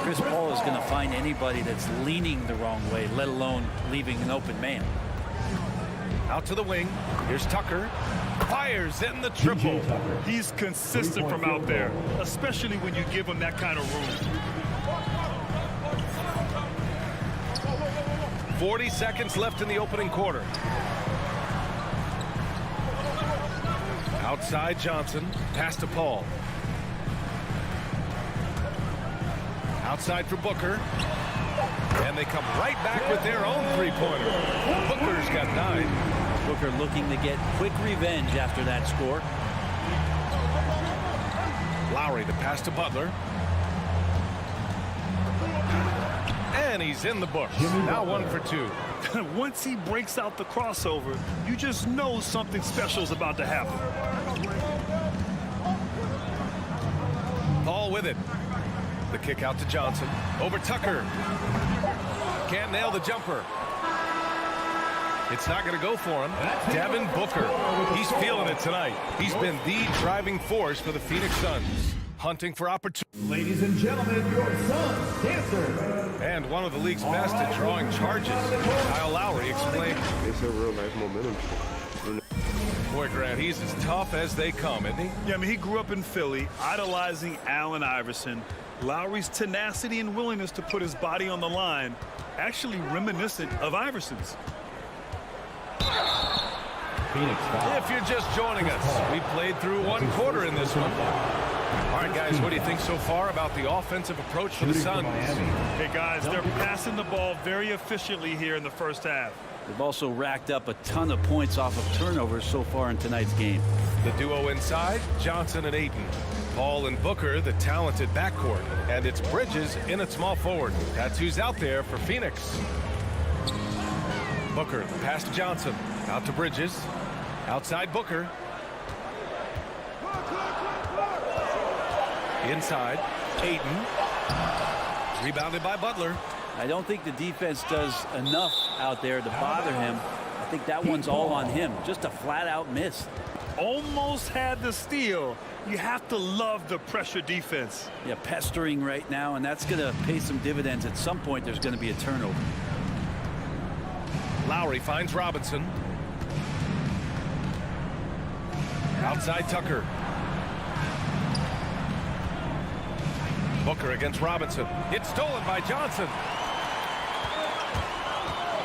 Chris Paul is going to find anybody that's leaning the wrong way, let alone leaving an open man. Out to the wing. Here's Tucker. Fires in the triple. He's consistent from out there, especially when you give him that kind of room. 40 seconds left in the opening quarter. Outside Johnson. Pass to Paul. Outside for Booker. And they come right back with their own three-pointer. Booker's got 9. Booker looking to get quick revenge after that score. Lowry, the pass to Butler. And he's in the books. Now 1 for 2. Once he breaks out the crossover, you just know something special is about to happen. Paul with it. The kick out to Johnson. Over Tucker. Can't nail the jumper. It's not going to go for him. Devin Booker. He's feeling it tonight. He's been the driving force for the Phoenix Suns. Hunting for opportunity. Ladies and gentlemen, your Suns dancer. And one of the league's best at drawing charges. Kyle Lowry explained. It's a real nice momentum. Boy, Grant, he's as tough as they come, isn't he? Yeah, I mean, he grew up in Philly, idolizing Allen Iverson. Lowry's tenacity and willingness to put his body on the line, actually reminiscent of Iverson's. If you're just joining us, we played through 1 quarter in this one. All right, guys, what do you think so far about the offensive approach for the Suns? Hey, guys, they're passing the ball very efficiently here in the first half. They've also racked up a ton of points off of turnovers so far in tonight's game. The duo inside, Johnson and Ayton. Paul and Booker, the talented backcourt. And it's Bridges in at small forward. That's who's out there for Phoenix. Booker, the pass to Johnson. Out to Bridges. Outside Booker. Inside, Ayton. Rebounded by Butler. I don't think the defense does enough out there to bother him. I think that one's all on him. Just a flat-out miss. Almost had the steal. You have to love the pressure defense. Yeah, pestering right now, and that's going to pay some dividends. At some point, there's going to be a turnover. Lowry finds Robinson. Outside Tucker. Booker against Robinson. It's stolen by Johnson.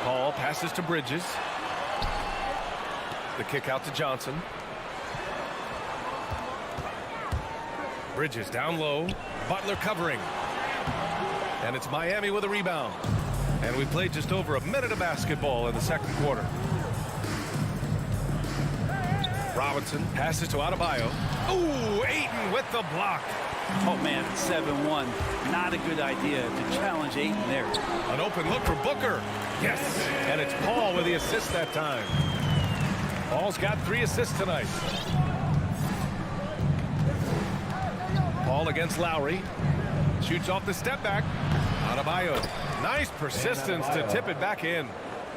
Paul passes to Bridges. The kick out to Johnson. Bridges down low. Butler covering. And it's Miami with a rebound. And we played just over a minute of basketball in the second quarter. Robinson passes to Adebayo. Ooh, Ayton with the block. Oh, man, 7-1. Not a good idea to challenge Ayton there. An open look for Booker. Yes. And it's Paul with the assist that time. Paul's got 3 assists tonight. Paul against Lowry. Shoots off the step back. Adebayo. Nice persistence to tip it back in.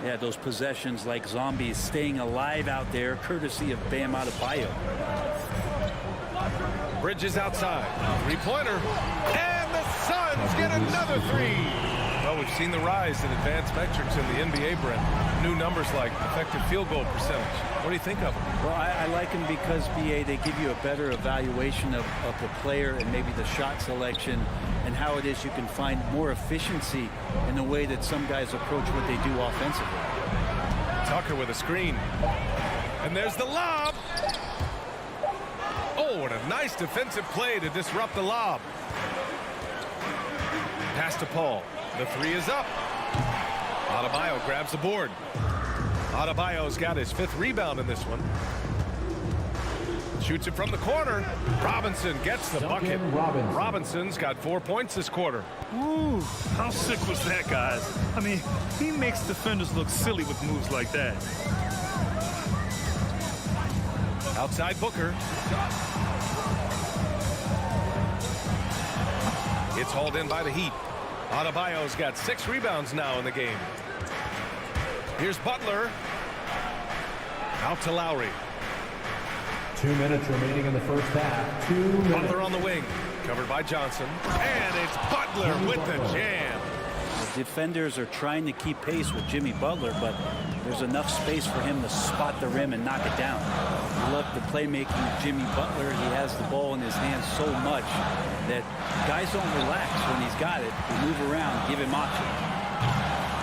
Yeah, those possessions like zombies staying alive out there, courtesy of Bam Adebayo. Bridges outside. 3-pointer. And the Suns get another 3. Well, we've seen the rise in advanced metrics in the NBA, Brent. New numbers like effective field goal percentage. What do you think of them? Well, I like them because, BA, they give you a better evaluation of the player and maybe the shot selection and how it is you can find more efficiency in the way that some guys approach what they do offensively. Tucker with a screen. And there's the lob. Oh, what a nice defensive play to disrupt the lob. Pass to Paul. The 3 is up. Adebayo grabs the board. Adebayo's got his 5th rebound in this one. Shoots it from the corner. Robinson gets the bucket. Robinson's got 4 points this quarter. Ooh, how sick was that, guys? I mean, he makes defenders look silly with moves like that. Outside Booker. It's hauled in by the Heat. Adebayo's got 6 rebounds now in the game. Here's Butler. Out to Lowry. 2 minutes remaining in the first half. 2 minutes. Butler on the wing. Covered by Johnson. And it's Butler with the jam. The defenders are trying to keep pace with Jimmy Butler, but there's enough space for him to spot the rim and knock it down. You look at the playmaking of Jimmy Butler. He has the ball in his hands so much that guys don't relax when he's got it. They move around, give him options.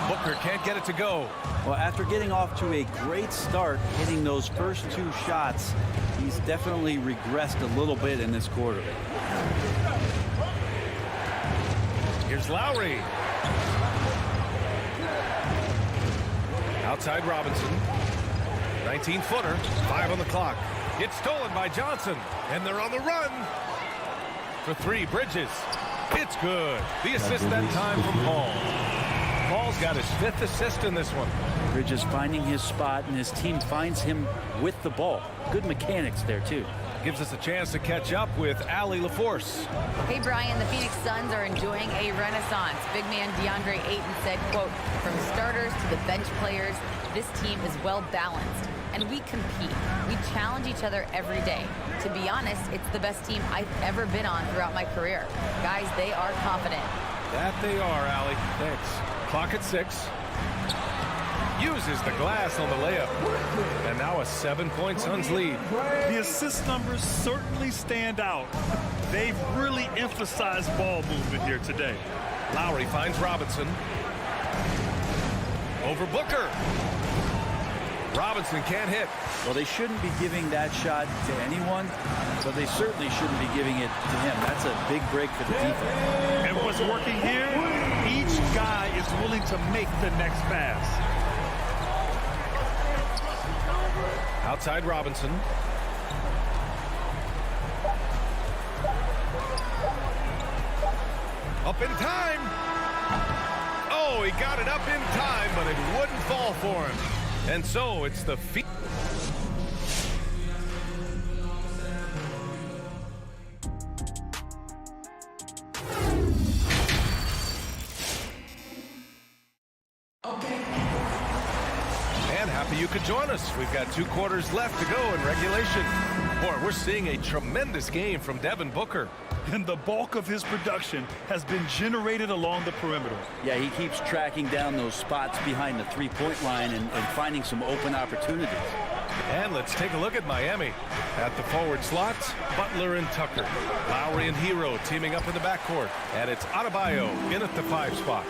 Booker can't get it to go. Well, after getting off to a great start, hitting those first 2 shots, he's definitely regressed a little bit in this quarter. Here's Lowry. Outside Robinson. 19-footer. 5 on the clock. It's stolen by Johnson. And they're on the run. For 3, Bridges. It's good. The assist that time from Paul. Paul's got his 5th assist in this one. Bridges finding his spot, and his team finds him with the ball. Good mechanics there, too. Gives us a chance to catch up with Allie LaForce. Hey, Brian, the Phoenix Suns are enjoying a renaissance. Big man DeAndre Ayton said, quote, "From starters to the bench players, this team is well balanced, and we compete. We challenge each other every day. To be honest, it's the best team I've ever been on throughout my career. Guys, they are confident." That they are, Allie. Thanks. Clock at 6. Uses the glass on the layup. And now a 7-point Suns lead. The assist numbers certainly stand out. They've really emphasized ball movement here today. Lowry finds Robinson. Over Booker. Robinson can't hit. Well, they shouldn't be giving that shot to anyone, but they certainly shouldn't be giving it to him. That's a big break for the defense. And what's working here? Each guy is willing to make the next pass. Outside Robinson. Up in time. Oh, he got it up in time, but it wouldn't fall for him. And so it's the feet. And happy you could join us. We've got 2 quarters left to go in regulation. Boy, we're seeing a tremendous game from Devin Booker. And the bulk of his production has been generated along the perimeter. Yeah, he keeps tracking down those spots behind the three-point line and finding some open opportunities. And let's take a look at Miami. At the forward slots, Butler and Tucker. Lowry and Hero teaming up in the backcourt. And it's Adebayo in at the 5 spot.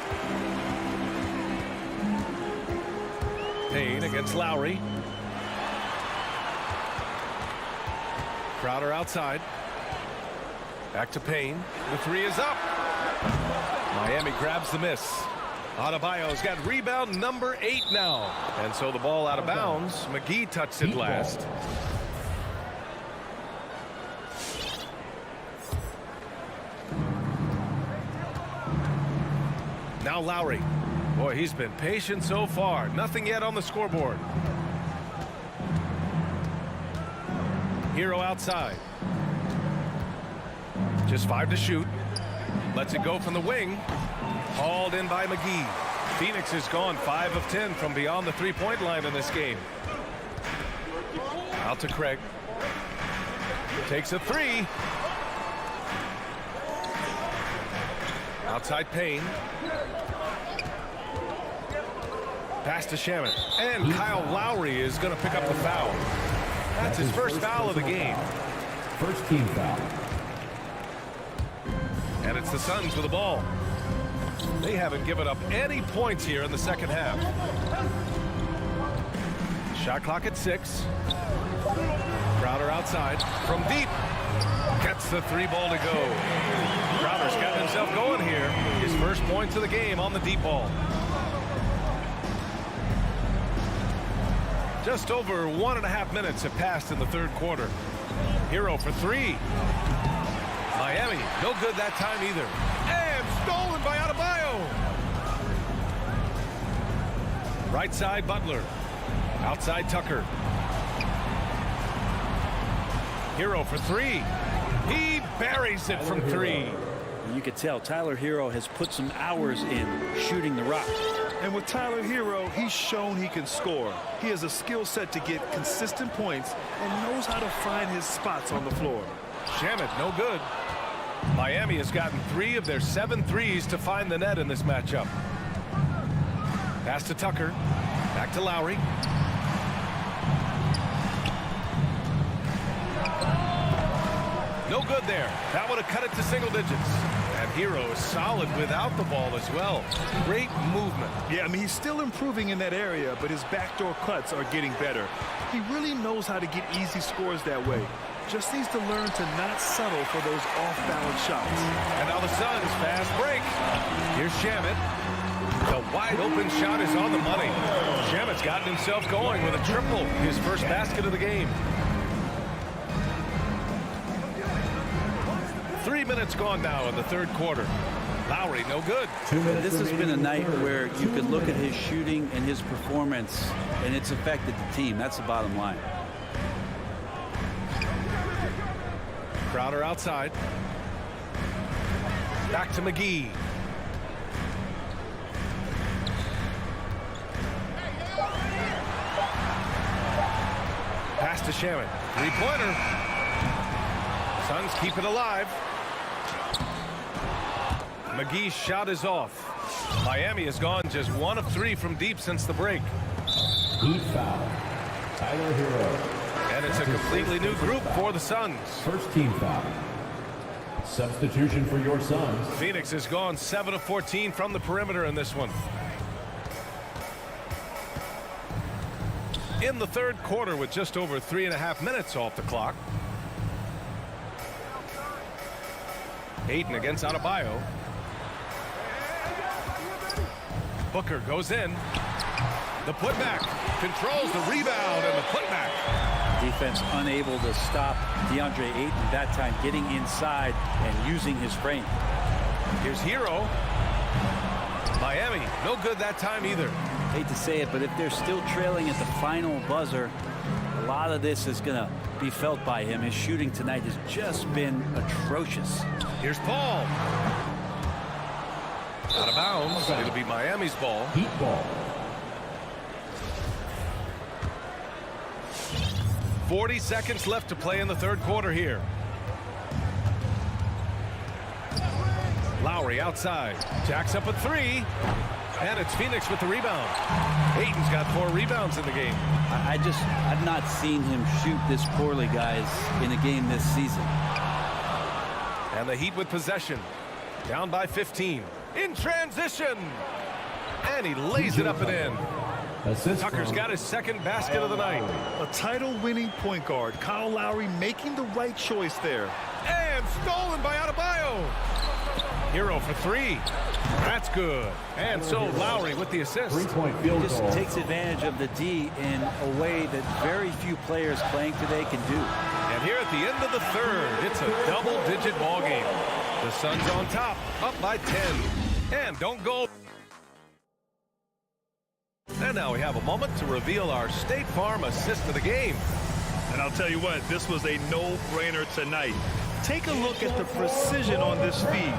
Payne against Lowry. Crowder outside. Back to Payne. The 3 is up. Miami grabs the miss. Adebayo's got rebound number 8 now. And so the ball out of bounds. McGee touched it last. Now Lowry. Boy, he's been patient so far. Nothing yet on the scoreboard. Hero outside. Just 5 to shoot. Lets it go from the wing. Hauled in by McGee. Phoenix has gone 5 of 10 from beyond the 3-point line in this game. Out to Craig. Takes a 3. Outside Payne. Pass to Shaman. And Kyle Lowry is going to pick up the foul. That's his first foul of the game. First team foul. And it's the Suns with the ball. They haven't given up any points here in the second half. Shot clock at 6. Crowder outside from deep. Gets the 3 ball to go. Crowder's got himself going here. His first points of the game on the deep ball. Just over 1.5 minutes have passed in the third quarter. Hero for 3. Miami, no good that time either. And stolen by Adebayo. Right side, Butler. Outside, Tucker. Hero for 3. He buries it from 3. You could tell Tyler Hero has put some hours in shooting the rock. And with Tyler Hero, he's shown he can score. He has a skill set to get consistent points and knows how to find his spots on the floor. Shaman, no good. Miami has gotten 3 of their 7 threes to find the net in this matchup. Pass to Tucker. Back to Lowry. No good there. That would have cut it to single digits. And Hero is solid without the ball as well. Great movement. Yeah, I mean, he's still improving in that area, but his backdoor cuts are getting better. He really knows how to get easy scores that way. Just needs to learn to not settle for those off-balance shots. And now the Suns fast break. Here's Shaman. The wide open shot is on the money. Shaman's gotten himself going with a triple, his first basket of the game. 3 minutes gone now in the third quarter. Lowry, no good. This has been a night where you could look at his shooting and his performance, and it's affected the team. That's the bottom line. Crowder outside. Back to McGee. Pass to Shaman. 3-pointer. Suns keep it alive. McGee's shot is off. Miami has gone just 1 of 3 from deep since the break. Heat foul. Tyler Hero. And it's a completely new group for the Suns. First team foul. Substitution for your Suns. Phoenix has gone 7 of 14 from the perimeter in this one. In the third quarter with just over 3.5 minutes off the clock. Ayton against Adebayo. Booker goes in. The putback controls the rebound and the putback. Defense unable to stop DeAndre Ayton that time, getting inside and using his frame. Here's Hero. Miami, no good that time either. Hate to say it, but if they're still trailing at the final buzzer, a lot of this is going to be felt by him. His shooting tonight has just been atrocious. Here's Paul. Out of bounds. It'll be Miami's ball. Heat ball. 40 seconds left to play in the third quarter here. Lowry outside. Jacks up a three. And it's Phoenix with the rebound. Ayton's got 4 rebounds in the game. I've not seen him shoot this poorly, guys, in a game this season. And the Heat with possession. Down by 15. In transition. And he lays it up and in. Tucker's got his second basket of the night. A title-winning point guard, Kyle Lowry, making the right choice there. And stolen by Adebayo. Hero for 3. That's good. And so Lowry with the assist. 3-point field He just goal. takes advantage of the D in a way that very few players playing today can do. And here at the end of the third, it's a double-digit ball game. The Suns on top, up by 10. And don't go. And now we have a moment to reveal our State Farm assist of the game. And I'll tell you what, this was a no-brainer tonight. Take a look at the precision on this feed.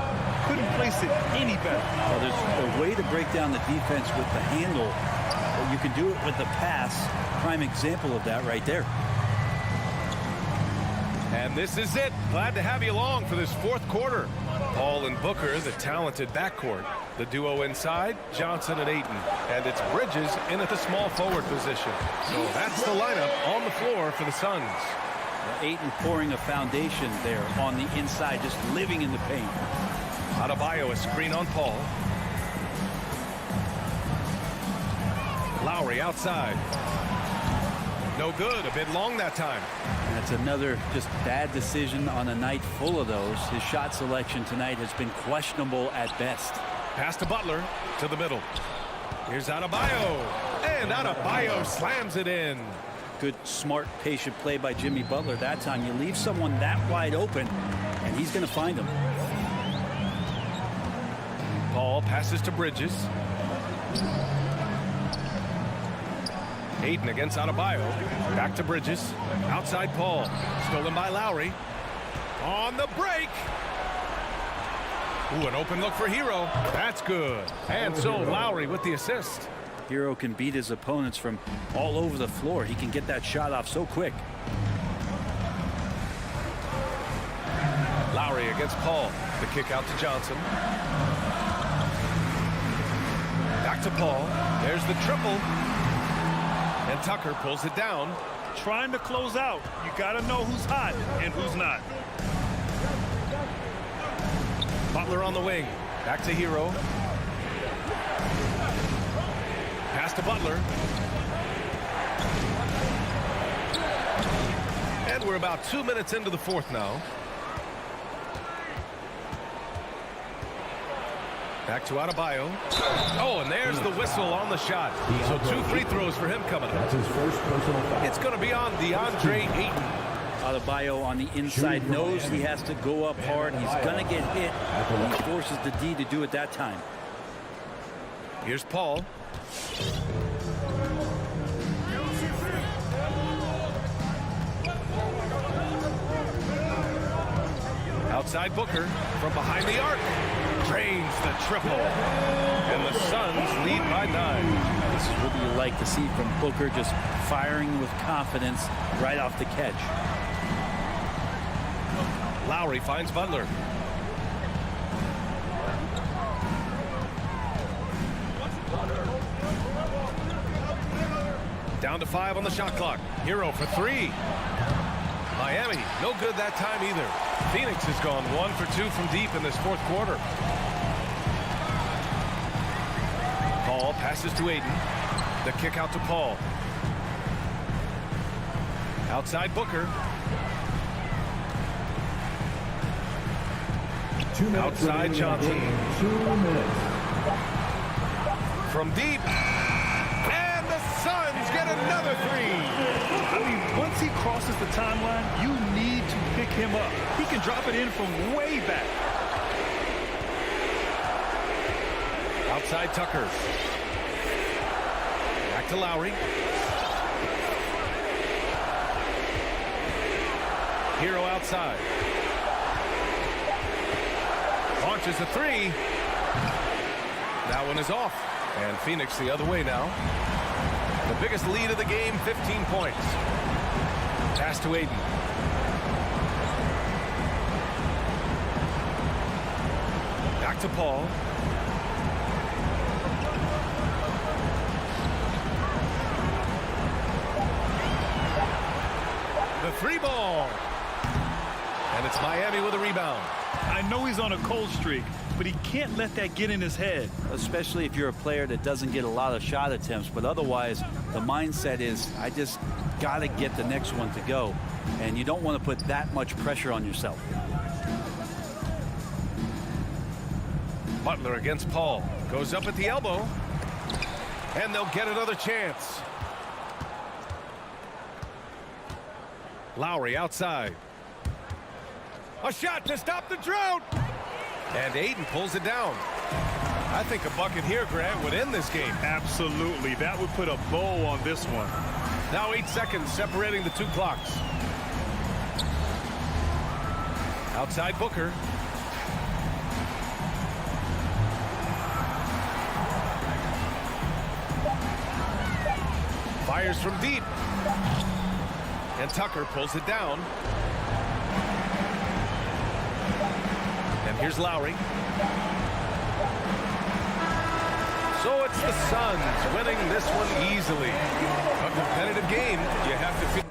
Couldn't place it any better. Well, there's a way to break down the defense with the handle, but you can do it with the pass. Prime example of that right there. And this is it. Glad to have you along for this fourth quarter. Paul and Booker, the talented backcourt. The duo inside, Johnson and Ayton. And it's Bridges in at the small forward position. So that's the lineup on the floor for the Suns. Ayton pouring a foundation there on the inside, just living in the paint. Adebayo, a screen on Paul. Lowry outside. No good, a bit long that time. And it's another just bad decision on a night full of those. His shot selection tonight has been questionable at best. Pass to Butler, to the middle. Here's Adebayo. And Adebayo slams it in. Good, smart, patient play by Jimmy Butler that time. You leave someone that wide open, and he's going to find him. Paul passes to Bridges. Ayton against Adebayo. Back to Bridges. Outside Paul. Stolen by Lowry. On the break. Ooh, an open look for Hero. That's good. And so Lowry with the assist. Hero can beat his opponents from all over the floor. He can get that shot off so quick. Lowry against Paul. The kick out to Johnson. Back to Paul. There's the triple. And Tucker pulls it down. Trying to close out. You got to know who's hot and who's not. Butler on the wing. Back to Hero. Pass to Butler. And we're about 2 minutes into the fourth now. Back to Adebayo. Oh, and there's the whistle on the shot. So 2 free throws for him coming up. That's his first personal foul. It's going to be on DeAndre Ayton. Adebayo on the inside knows he has to go up hard. He's going to get hit. He forces the D to do it that time. Here's Paul. Outside Booker from behind the arc. Drains the triple. And the Suns lead by 9. This is what you like to see from Booker, just firing with confidence right off the catch. Lowry finds Butler. Down to 5 on the shot clock. Hero for 3. Miami, no good that time either. Phoenix has gone 1 for 2 from deep in this fourth quarter. Paul passes to Ayton. The kick out to Paul. Outside Booker. Outside Johnson. 2 minutes. From deep. And the Suns get another 3. I mean, once he crosses the timeline, you need to pick him up. He can drop it in from way back. Outside Tucker. Back to Lowry. Hero outside. Launches a three. That one is off. And Phoenix the other way now. The biggest lead of the game, 15 points. Pass to Aiden. Back to Paul. The three ball. And it's Miami with a rebound. I know he's on a cold streak, but he can't let that get in his head. Especially if you're a player that doesn't get a lot of shot attempts, but otherwise the mindset is I just got to get the next one to go, and you don't want to put that much pressure on yourself. Butler against Paul. Goes up at the elbow. And they'll get another chance. Lowry outside. A shot to stop the drought. And Aiden pulls it down. I think a bucket here, Grant, would end this game. Absolutely. That would put a bow on this one. Now 8 seconds separating the two clocks. Outside Booker. Fires from deep. And Tucker pulls it down. And here's Lowry. So it's the Suns winning this one easily. A competitive game. You have to feel